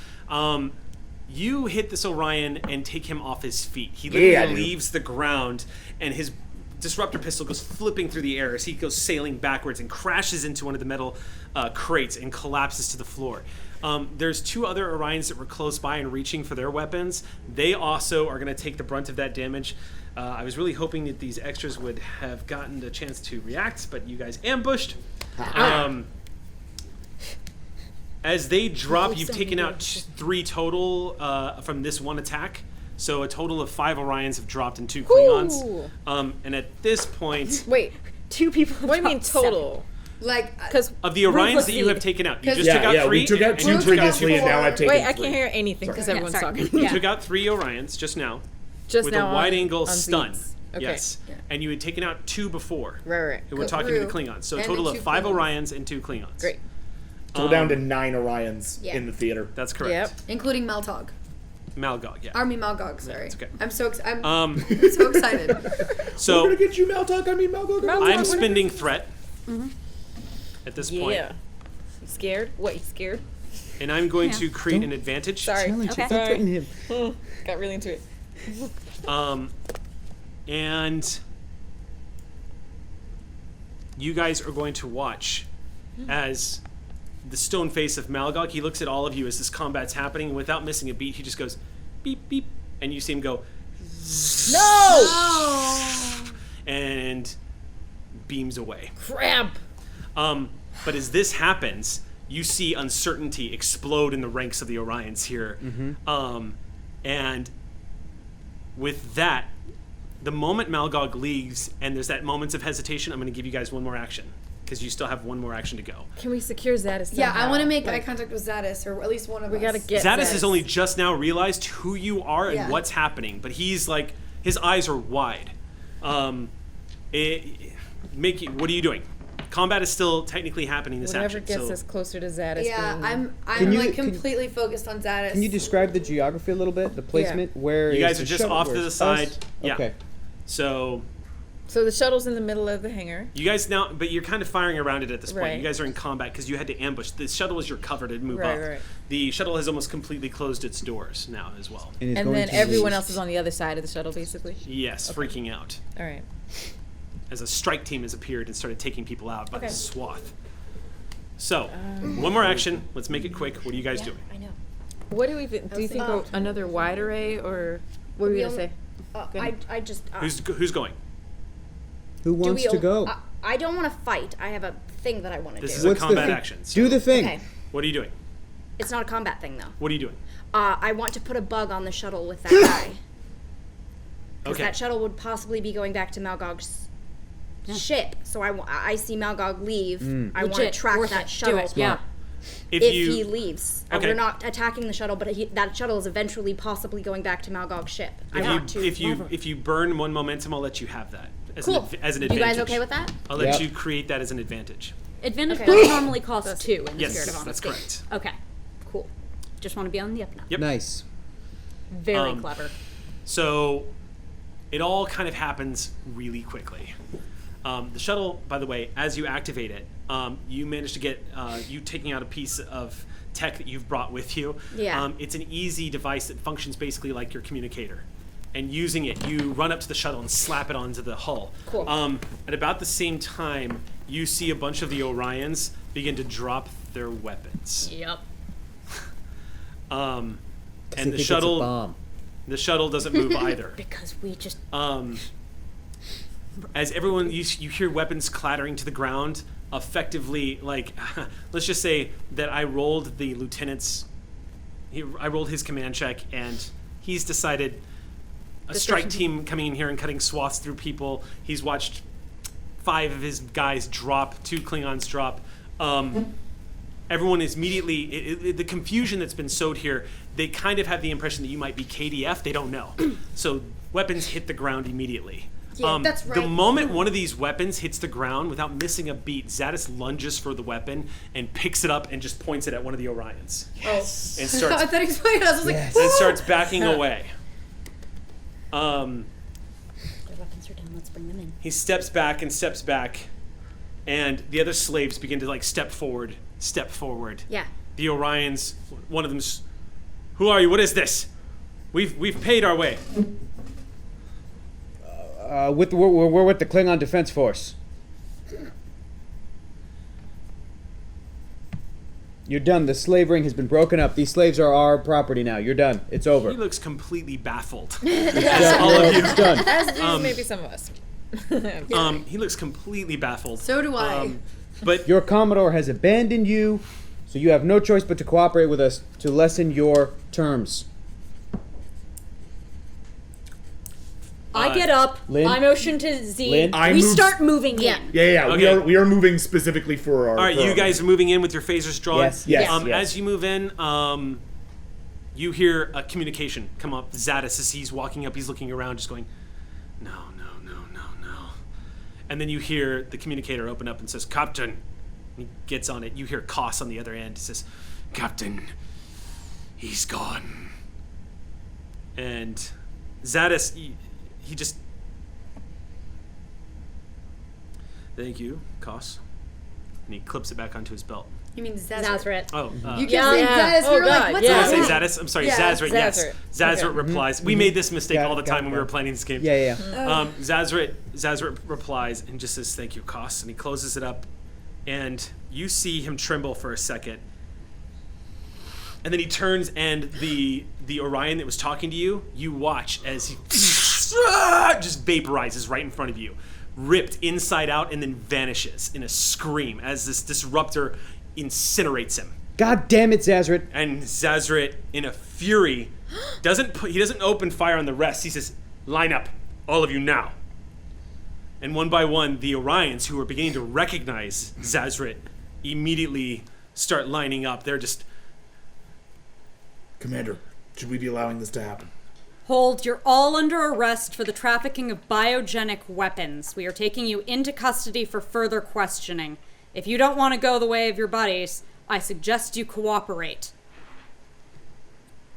You hit this Orion and take him off his feet. He literally Yeah, dude. leaves the ground, and his disruptor pistol goes flipping through the air as he goes sailing backwards and crashes into one of the metal crates and collapses to the floor. There's 2 other Orions that were close by and reaching for their weapons. They also are going to take the brunt of that damage. I was really hoping that these extras would have gotten the chance to react, but you guys ambushed. As they drop, you've taken out 3 total from this one attack. So a total of 5 Orions have dropped and 2 Klingons. And at this point, Wait, 2 people. what do you mean dropped 7. total? Like, Because of the Orions Ruthless that you have lead. taken out, you 'Cause- just took out 3. we took out and 2 you took out previously, and now I've taken wait, I 3. can't hear anything because everyone's sorry. talking. You took out 3 Orions just now Just with now a wide on- angle on stun. Zeeks. Okay. Yes. And you had taken out 2 before. Right. Who were talking to the Through. Klingons. So a And total the of 2 5 Klingons. Orions and 2 Klingons. Great. So we're down to 9 Orions Yeah. in the theater. That's correct. Yep. including Maltog. Malgog, yeah. Army Malgog, sorry. It's okay. I'm so Um, I'm so excited. We're so gonna get you, Maltog. I mean, Malgog. I'm spending threat at this point. Yeah. You scared? What, you scared? And I'm going to create an advantage. Sorry. Challenge Okay. him. Don't threaten him. Got really into it. And you guys are going to watch as the stone face of Malgog, he looks at all of you as this combat's happening, and without missing a beat, he just goes, beep, beep, and you see him go, No! and beams away. Crap! But as this happens, you see uncertainty explode in the ranks of the Orions here. And with that, the moment Malgog leaves and there's that moments of hesitation, I'm going to give you guys one more action because you still have one more action to go. Can we secure Zadis? Yeah, I somehow? want to make eye contact with Zadis, or at least one of us. We gotta get Zadis has only just now realized who you are and Yeah. what's happening, but he's like, his eyes are wide. What are you doing? Combat is still technically happening this Whatever action. gets so us closer to Zadis. Yeah, being- I'm you- like can- completely focused on Zadis. Can you describe the geography a little bit? The placement? Where You is guys the are just shuttle? off to Where's the us? side. Yeah. Okay. So So the shuttle's in the middle of the hangar. you guys now, but you're kind of firing around it at this point. Right. You guys are in combat because you had to ambush. The shuttle is your cover to move Right, up. right. The shuttle has almost completely closed its doors now as well. is And going then to everyone the else is on the other side of the shuttle, basically. Yes, freaking out All right. as a strike team has appeared and started taking people out by Okay. the swath. So, one more action. Let's make it quick. What are you guys doing? I know. What do we do? You think another wide array, or what were you gonna say? I just. Who's going? Who wants to go? I don't want to fight. I have a thing that I want to do. This is a What's the combat thing? action. So Do the thing. Okay. What are you doing? It's not a combat thing though. What are you doing? I want to put a bug on the shuttle with that guy. Because Okay. that shuttle would possibly be going back to Malgog's ship. So I see Malgog leave. I want to Legit, track worth that it. shuttle. Do it. Yeah. If If you he leaves. Okay. We're not attacking the shuttle, but that shuttle is eventually possibly going back to Malgog's ship. I want to. if you burn one momentum, I'll let you have that as Cool. as an You advantage. guys okay with that? I'll let Yep. you create that as an advantage. Advantage Okay. does normally cost 2 in the Yes, Spirit of that's Honesty. correct. Okay, cool. Just want to be on the up now. Yep. Nice. Very clever. So it all kind of happens really quickly. The shuttle, by the way, as you activate it, you manage to get you taking out a piece of tech that you've brought with you. Yeah. It's an easy device that functions basically like your communicator. And using it, you run up to the shuttle and slap it onto the hull. Cool. At about the same time, you see a bunch of the Orions begin to drop their weapons. Yep. And They the think it's a shuttle, bomb. the shuttle doesn't move either. Because we just As everyone, you hear weapons clattering to the ground, effectively, like, let's just say that I rolled the lieutenant's, I rolled his command check, and he's decided a strike team coming in here and cutting swaths through people. He's watched 5 of his guys drop, 2 Klingons drop. Everyone is immediately, the confusion that's been sowed here, they kind of have the impression that you might be KDF, they don't know. So weapons hit the ground immediately. Yeah, that's The right. moment one of these weapons hits the ground, without missing a beat, Zadis lunges for the weapon and picks it up and just points it at one of the Orions. Yes. And I starts, thought he explained it. I was like, and starts backing away. their weapons are down. Let's bring them in. He steps back, and the other slaves begin to like step forward. Yeah. The Orions, one of them's, "Who are you? What is this? We've paid our way." We're with the Klingon Defense Force. You're done. The slave ring has been broken up. These slaves are our property now. You're done. It's over. He looks completely baffled. Done. all of you. It's done. As do maybe some of us. He looks completely baffled. So do I. But Your Commodore has abandoned you, so you have no choice but to cooperate with us to lessen your terms. I get up. Lynn? I motion to Z. Lynn? We start moving in. Yeah. Okay. We are moving specifically for our. all right, for you our- guys are moving in with your phasers drawn. Yes, yes, yes. As you move in, you hear a communication come up. Zadis, as he's walking up, he's looking around, just going, "No." And then you hear the communicator open up and says, "Captain." He gets on it. You hear Koss on the other end. He says, "Captain, he's gone." And Zadis, he just, "Thank you, Koss." And he clips it back onto his belt. You mean Zazrit. Oh, You Yeah. kept saying Zadis. Oh, We were God, like, what's yeah. did I that? say Zadis? I'm sorry, Yeah, Zazrit, yes. Zazrit. Zazrit Okay. replies. We made this mistake Got all the it, time got when it, we were got it. playing this game. Yeah. Zazrit replies and just says, "Thank you, Koss," and he closes it up, and you see him tremble for a second, and then he turns, and the Orion that was talking to you, you watch as he just vaporizes right in front of you, ripped inside out, and then vanishes in a scream as this disruptor incinerates him. God damn it, Zazrit. And Zazrit, in a fury, doesn't open fire on the rest. He says, "Line up, all of you now." And one by one, the Orions, who are beginning to recognize Zazrit, immediately start lining up. They're just... Commander, should we be allowing this to happen? Hold, you're all under arrest for the trafficking of biogenic weapons. We are taking you into custody for further questioning. If you don't want to go the way of your buddies, I suggest you cooperate.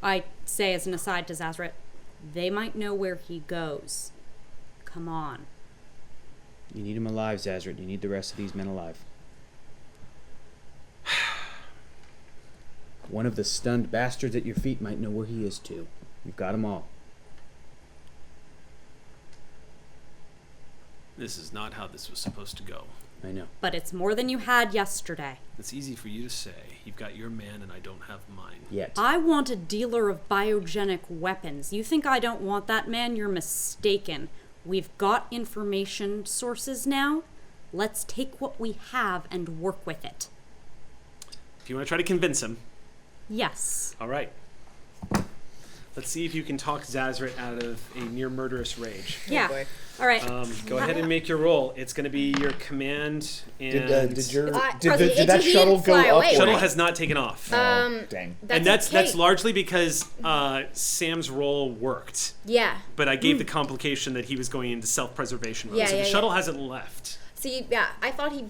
I say as an aside to Zazrit, they might know where he goes. Come on. You need him alive, Zazrit. You need the rest of these men alive. One of the stunned bastards at your feet might know where he is, too. You've got them all. This is not how this was supposed to go. I know. But it's more than you had yesterday. It's easy for you to say. You've got your man and I don't have mine. Yet. I want a dealer of biogenic weapons. You think I don't want that man? You're mistaken. We've got information sources now. Let's take what we have and work with it. If you want to try to convince him, Yes. all right. Let's see if you can talk Zazrit out of a near murderous rage. Yeah. boy. All right. Go ahead and make your roll. It's going to be your command and... Did He that shuttle didn't go fly up? away, Shuttle right? has not taken off. Dang. And that's okay. largely because Sam's roll worked. Yeah. But I gave the complication that he was going into self-preservation mode. Yeah, so the yeah, shuttle yeah. hasn't left. See, yeah, I thought he.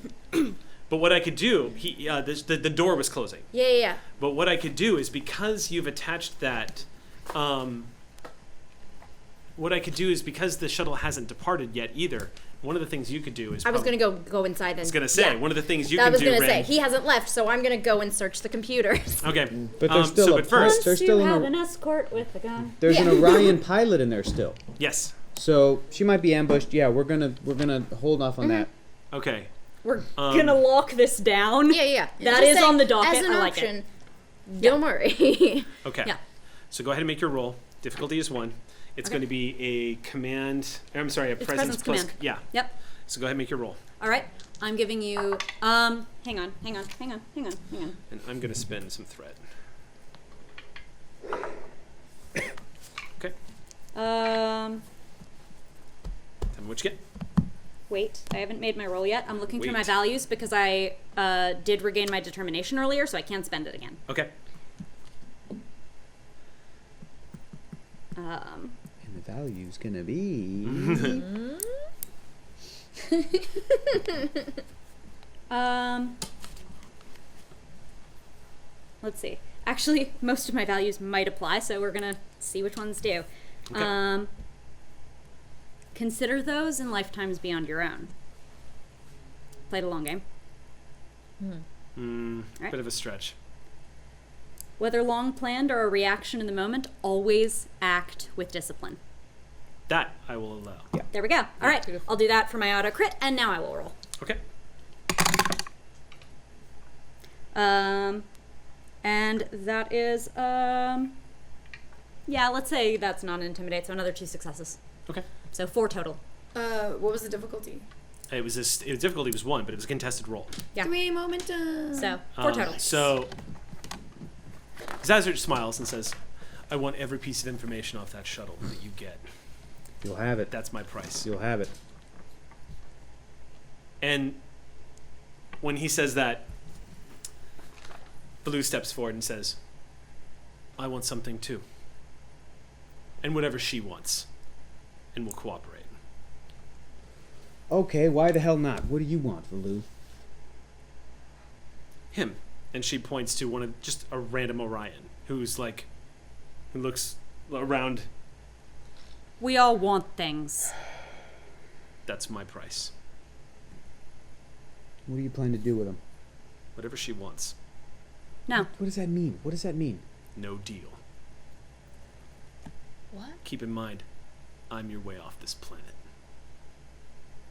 But what I could do, the door was closing. Yeah. But what I could do is, because you've attached that, what I could do is, because the shuttle hasn't departed yet either, one of the things you could do is... I was gonna go inside then. I was gonna say, one of the things you can was do, gonna Ren- say he hasn't left, so I'm gonna go and search the computers. Okay. But there's still so, a but first... They're Once still you in have a- an escort with a gun. There's an Orion pilot in there still. Yes. So she might be ambushed. Yeah, we're gonna hold off on that. Okay. We're gonna lock this down. Yeah. That Just is saying, on the docket. As an I like option, it. don't worry. Okay. Yeah. So go ahead and make your roll. Difficulty is 1. It's going to be a command... I'm sorry, a presence presence plus... command. Yeah. Yep. So go ahead and make your roll. All right. I'm giving you. Hang on. And I'm going to spend some threat. Okay. Tell me what you get. Wait, I haven't made my roll yet. I'm looking through my Wait. values because I did regain my determination earlier, so I can't spend it again. Okay. And the value's gonna be. Let's see. Actually, most of my values might apply, so we're gonna see which ones do. Okay. Consider those in lifetimes beyond your own. Played a long game. Right. Bit of a stretch. Whether long planned or a reaction in the moment, always act with discipline. That I will allow. Yeah. There we go. All right, I'll do that for my auto crit, and now I will roll. Okay. And that is, yeah, let's say that's not intimidate, so another 2 successes. Okay. So 4 total. What was the difficulty? It was difficulty was 1, but it was a contested roll. Yeah. 3 momentum. So 4 total. So Zazrit smiles and says, "I want every piece of information off that shuttle that you get. You'll have it. That's my price." You'll have it. And when he says that, Baloo steps forward and says, "I want something too. And whatever she wants. And we'll cooperate." Okay, why the hell not? What do you want, Valoo? Him. And she points to just a random Orion who looks around. We all want things. That's my price. What do you plan to do with him? Whatever she wants. No. What does that mean? What does that mean? No deal. What? Keep in mind, I'm your way off this planet.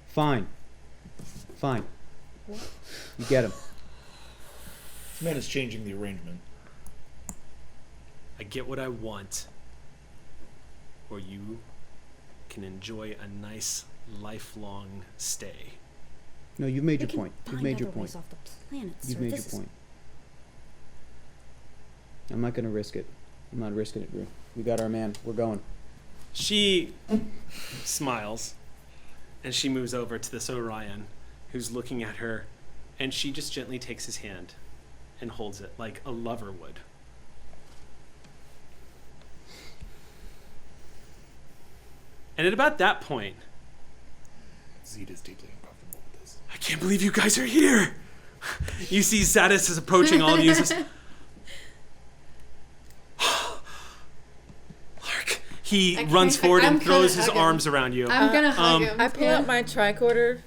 Fine. Fine. You get him. This man is changing the arrangement. I get what I want, or you can enjoy a nice lifelong stay. No, you've made We your can point. You've find made your other ways point. off the planet, You've sir. made This your is- point. I'm not gonna risk it. I'm not risking it, Drew. We got our man. We're going. She smiles, and she moves over to this Orion, who's looking at her, and she just gently takes his hand and holds it like a lover would. And at about that point, Zed is deeply uncomfortable with this. I can't believe you guys are here. You see Zadis is approaching all of you. Lark. He runs forward and throws his arms around you. I'm gonna hug him. I pull out my tricorder.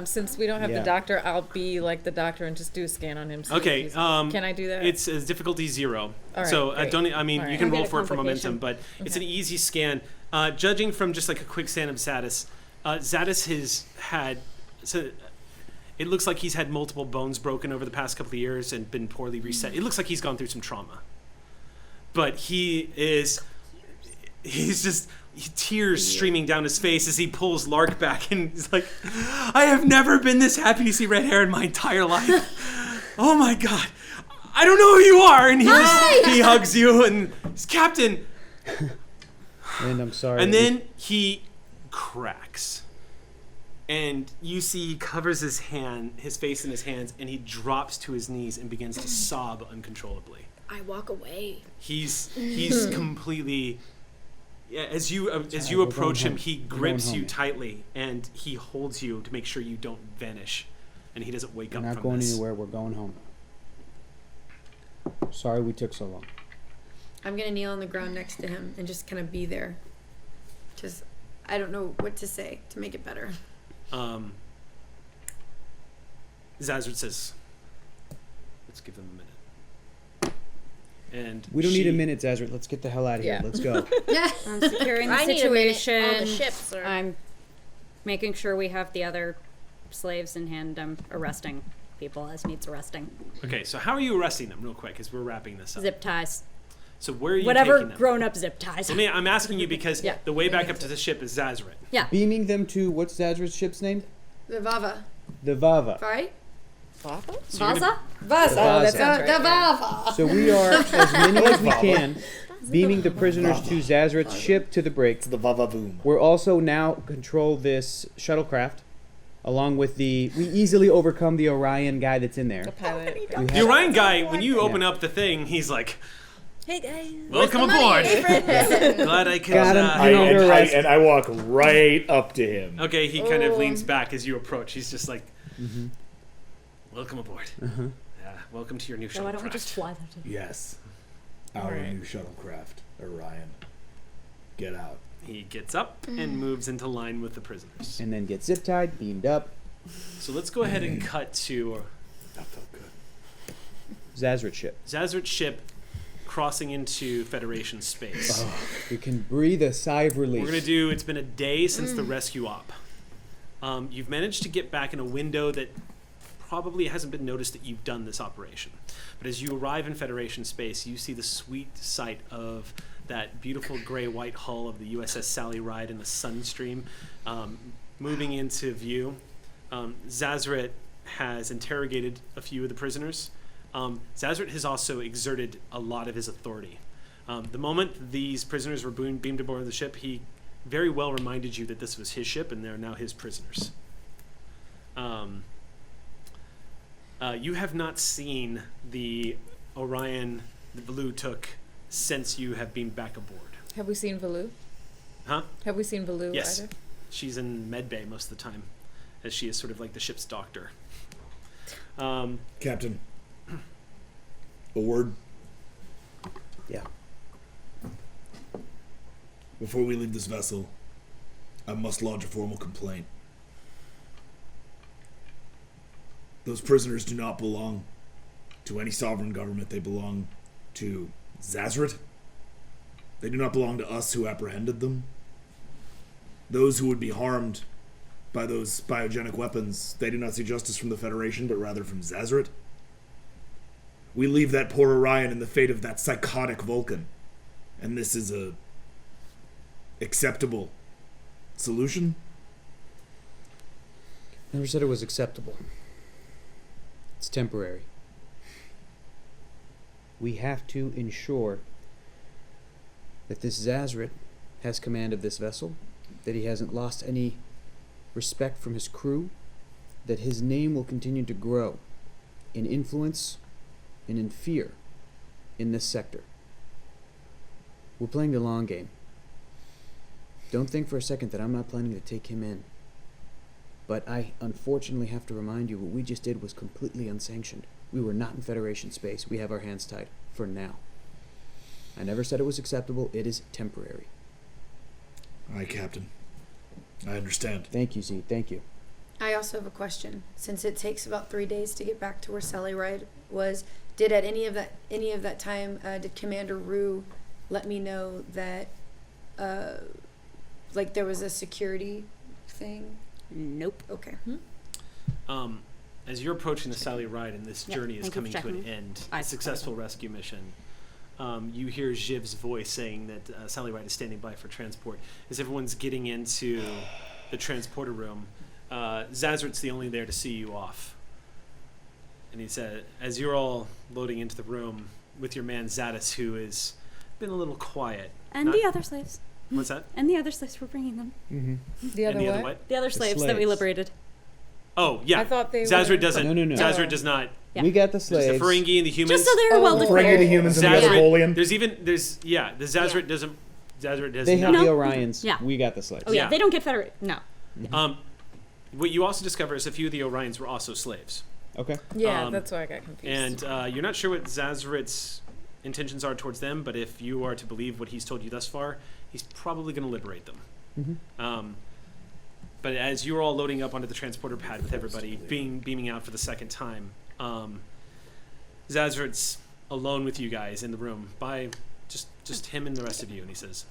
Since we don't have Yeah. the doctor, I'll be like the doctor and just do a scan on him. See if Okay. he's- can I do that? It's difficulty 0. All right, so great. don't. I mean, All you right. can I'll roll get a for it for momentum, complication. but it's an easy scan. Judging from just like a quick scan of Zadis, Zadis has had. So it looks like he's had multiple bones broken over the past couple of years and been poorly reset. It looks like he's gone through some trauma. But he's just tears streaming down his face as he pulls Lark back, and he's like, I have never been this happy to see red hair in my entire life. Oh my god. I don't know who you are. And he hugs you and he's Captain. And I'm sorry. And then he cracks. And you see he covers his face in his hands, and he drops to his knees and begins to sob uncontrollably. I walk away. He's completely. Yeah, as you we're approach going him, home. he We're grips going you home. tightly, and he holds you to make sure you don't vanish, and he doesn't wake We're up not from going this. anywhere. We're going home. Sorry we took so long. I'm gonna kneel on the ground next to him and just kind of be there. Just, I don't know what to say to make it better. Zazard says, "Let's give him a minute." And We don't she- need a minute, Zazrit. Let's get the hell out of here. Yeah. Let's go. I'm securing the I need a minute situation. on the ship, sir. I'm making sure we have the other slaves in hand. I'm arresting people as needs arresting. Okay, so how are you arresting them, real quick, as we're wrapping this up? Zip ties. So where are you Whatever taking them? grown-up zip ties. I mean, I'm asking you because Yeah. the way back up to the ship is Zazrit. Yeah. Beaming them to, what's Zazrit's ship's name? The Vava, The Vava. right? Papa? So you're gonna- Vaza. Oh, that sounds right. The Vava. So we are, as many as we can, beaming the prisoners to Zazrit's ship to the break. It's the Vavavoom. We're also now control this shuttlecraft, along with we easily overcome the Orion guy that's in there. The pilot. We The have- Orion guy, when you open Yeah. up the thing, he's like, Hey guys. "Welcome aboard. Glad I could." Got him. I, You're under arrest. and I walk right up to him. Okay, he kind of leans back as you approach. He's just like, "Welcome aboard. Yeah, welcome to your new So why don't we just shuttlecraft." fly that to Yes. Our Alright. new shuttlecraft, Orion. Get out. He gets up and moves into line with the prisoners. And then get zip tied, beamed up. So let's go ahead and cut to That felt good. Zazrit ship. Zazrit's ship crossing into Federation space. We can breathe a sigh of relief. We're going to do, it's been a day since the rescue op. You've managed to get back in a window that probably hasn't been noticed that you've done this operation. But as you arrive in Federation space, you see the sweet sight of that beautiful gray-white hull of the USS Sally Ride in the Sunstream moving into view. Zazrit has interrogated a few of the prisoners. Zazrit has also exerted a lot of his authority. The moment these prisoners were beamed aboard the ship, he very well reminded you that this was his ship and they're now his prisoners. You have not seen the Orion that Blue took since you have been back aboard. Have we seen Valu? Huh? Have we seen Valu Yes. either? She's in medbay most of the time, as she is sort of like the ship's doctor. Captain. A word. Yeah. Before we leave this vessel, I must lodge a formal complaint. Those prisoners do not belong to any sovereign government. They belong to Zazrit. They do not belong to us who apprehended them. Those who would be harmed by those biogenic weapons, they do not see justice from the Federation, but rather from Zazrit. We leave that poor Orion in the fate of that psychotic Vulcan. And this is a acceptable solution? Never said it was acceptable. It's temporary. We have to ensure that this Zazrit has command of this vessel, that he hasn't lost any respect from his crew, that his name will continue to grow in influence and in fear in this sector. We're playing the long game. Don't think for a second that I'm not planning to take him in. But I unfortunately have to remind you what we just did was completely unsanctioned. We were not in Federation space. We have our hands tied for now. I never said it was acceptable. It is temporary. Aye, Captain. I understand. Thank you, Z. Thank you. I also have a question. Since it takes about 3 days to get back to where Sally Ride was, did at any of that time did Commander Rue let me know that like there was a security thing? Nope. Okay. As you're approaching the Sally Ride and this Yeah, journey is thank you coming for to an checking. end, I a successful rescue mission, you hear Jiv's voice saying that Sally Ride is standing by for transport. As everyone's getting into the transporter room, Zazrit's the only there to see you off. And he said, as you're all loading into the room with your man Zadis, who has been a little quiet. And the other slaves. What's that? And the other slaves, we're bringing them. The other And the what? other what? The other slaves that we slaves. liberated. Oh, yeah. I thought they Zazrit were- doesn't. No. Zazrit does not. Yeah. We got the There's slaves. the Ferengi and the humans. Just so they're well The declared. Ferengi, the humans, and the other Zazrit, Napoleon. the Zazrit doesn't. Zazrit does They have not. the Orions. Yeah. We got the slaves. Oh yeah, Yeah. they don't get federated. No. What you also discover is a few of the Orions were also slaves. Okay. Yeah, Um, that's why I got confused. And you're not sure what Zazrit's intentions are towards them, but if you are to believe what he's told you thus far, he's probably going to liberate them. But as you're all loading up onto the transporter pad with everybody, beaming out for the second time, Zazrit's alone with you guys in the room by just him and the rest of you, and he says,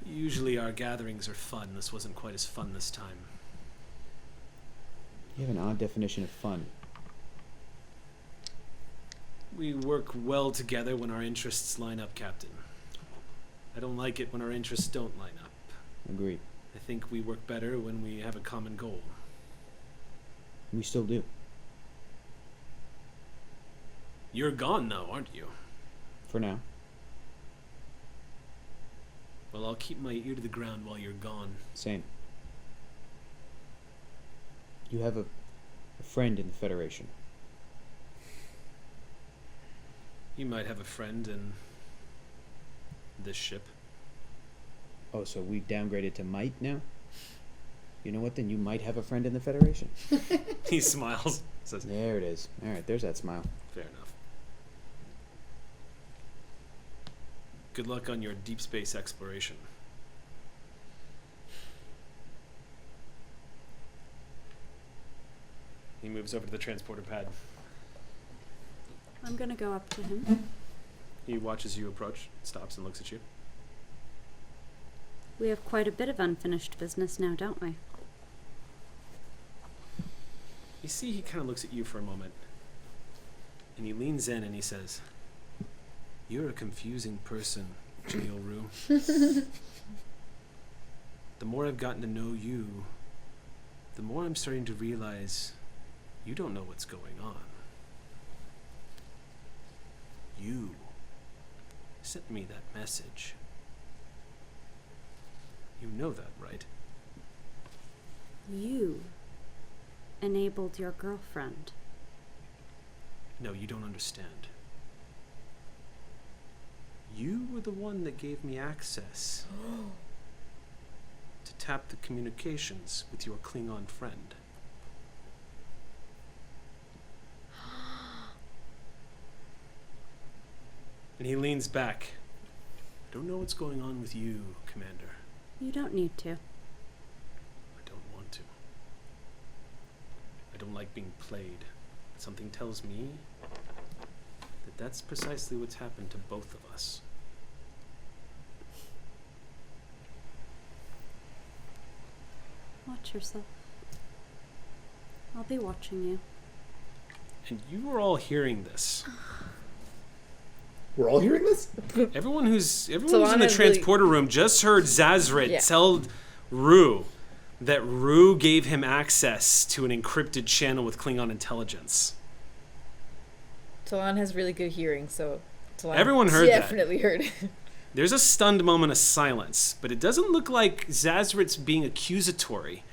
usually our gatherings are fun. This wasn't quite as fun this time. You have an odd definition of fun. We work well together when our interests line up, Captain. I don't like it when our interests don't line up. Agreed. I think we work better when we have a common goal. We still do. You're gone, though, aren't you? For now. Well, I'll keep my ear to the ground while you're gone. Same. You have a friend in the Federation. You might have a friend in this ship. Oh, so we downgraded to might now? You know what, then you might have a friend in the Federation. He smiles. Says, There it is. Alright, there's that smile. fair enough. Good luck on your deep space exploration. He moves over to the transporter pad. I'm gonna go up to him. He watches you approach, stops and looks at you. We have quite a bit of unfinished business now, don't we? You see, he kind of looks at you for a moment. And he leans in and he says, "You're a confusing person, Jamil Rue. The more I've gotten to know you, the more I'm starting to realize you don't know what's going on. You sent me that message. You know that, right?" You enabled your girlfriend. No, you don't understand. You were the one that gave me access to tap the communications with your Klingon friend. And he leans back. I don't know what's going on with you, Commander. You don't need to. I don't want to. I don't like being played. Something tells me that that's precisely what's happened to both of us. Watch yourself. I'll be watching you. And you were all hearing this. We're all hearing this? Everyone who's in the Solana's transporter room just heard Zazrit tell Rue that Rue gave him access to an encrypted channel with Klingon intelligence. Talon has really good hearing, so Talon Everyone heard that. definitely heard it. There's a stunned moment of silence, but it doesn't look like Zazrit's being accusatory.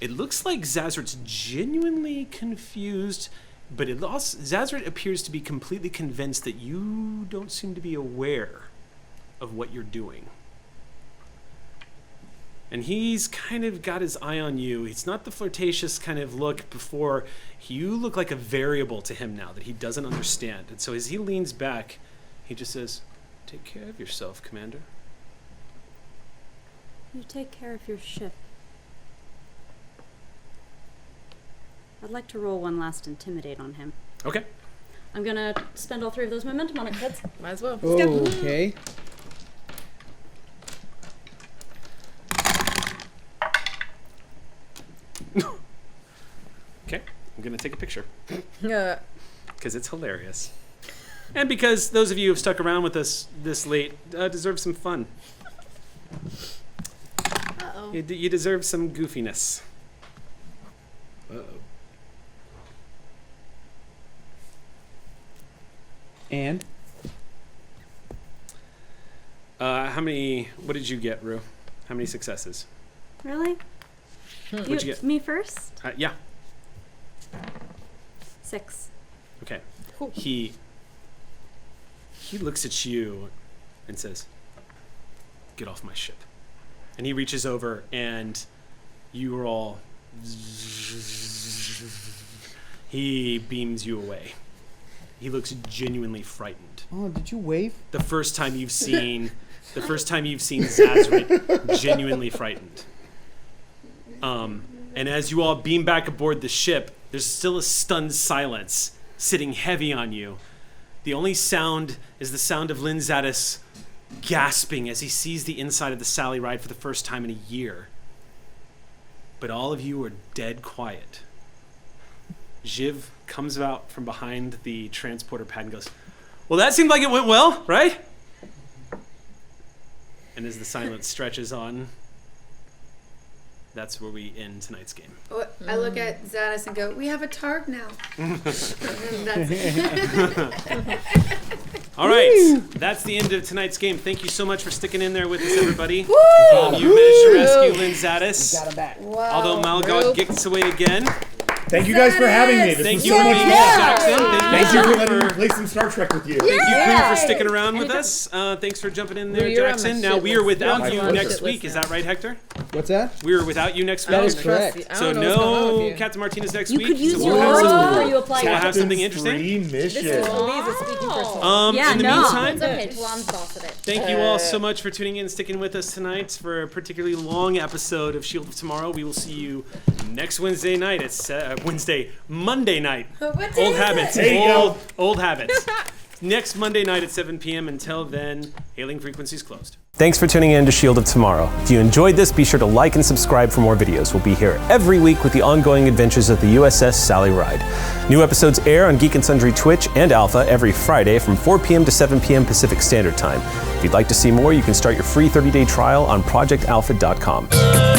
It looks like Zazrit's genuinely confused, but Zazrit appears to be completely convinced that you don't seem to be aware of what you're doing. And he's kind of got his eye on you. It's not the flirtatious kind of look before. You look like a variable to him now that he doesn't understand. And so as he leans back, he just says, "Take care of yourself, Commander." You take care of your ship. I'd like to roll one last Intimidate on him. Okay. I'm gonna spend all 3 of those momentum on it, kids. Might as well. Okay. Okay. I'm going to take a picture Yeah. because it's hilarious. And because those of you who have stuck around with us this late deserve some fun. Uh-oh. You deserve some goofiness. Uh-oh. And What did you get, Rue? How many successes? Really? What'd you get? Me first? Yeah. 6. Okay. He looks at you and says, "Get off my ship." And he reaches over and you are all... He beams you away. He looks genuinely frightened. oh, did you wave? The first time you've seen Zazrit genuinely frightened. And as you all beam back aboard the ship, there's still a stunned silence sitting heavy on you. The only sound is the sound of Lynn Zadis gasping as he sees the inside of the Sally Ride for the first time in a year. But all of you are dead quiet. Jiv comes out from behind the transporter pad and goes, "Well, that seemed like it went well, right?" And as the silence stretches on, that's where we end tonight's game. I look at Zadis and go, "We have a targ now." And that's it. All right, that's the end of tonight's game. Thank you so much for sticking in there with us, everybody. You managed to rescue Lynn Zadis. Got him back. Wow. Although Malgod gets away again. Thank you guys for having me. This Thank was you so for much being fun. here, Jackson. Thank you for letting me play some Star Trek with you. Thank you, Crew, for sticking around with us. Thanks for jumping in there, Well, you're on Jackson. my Now, shit we are list. without You're you on my next shit week. list Is now. that right, Hector? What's that? We are without you next week. That is correct. I So don't know what's going on with no you. Captain Martinez next You week. could use so your we'll have roll some- before you apply. So we'll have something Captain's interesting. Free mission. This is Elise speaking for herself. Yeah, in the no. meantime, It's okay, Talon's boss of it. thank you all so much for tuning in and sticking with us tonight for a particularly long episode of Shield of Tomorrow. We will see you next Wednesday night. It's Monday night. What day Old is habits. it? There you go. Old habits. Next Monday night at 7 p.m. Until then, hailing frequencies closed. Thanks for tuning in to Shield of Tomorrow. If you enjoyed this, be sure to like and subscribe for more videos. We'll be here every week with the ongoing adventures of the USS Sally Ride. New episodes air on Geek and Sundry Twitch and Alpha every Friday from 4 p.m. to 7 p.m. Pacific Standard Time. If you'd like to see more, you can start your free 30-day trial on projectalpha.com.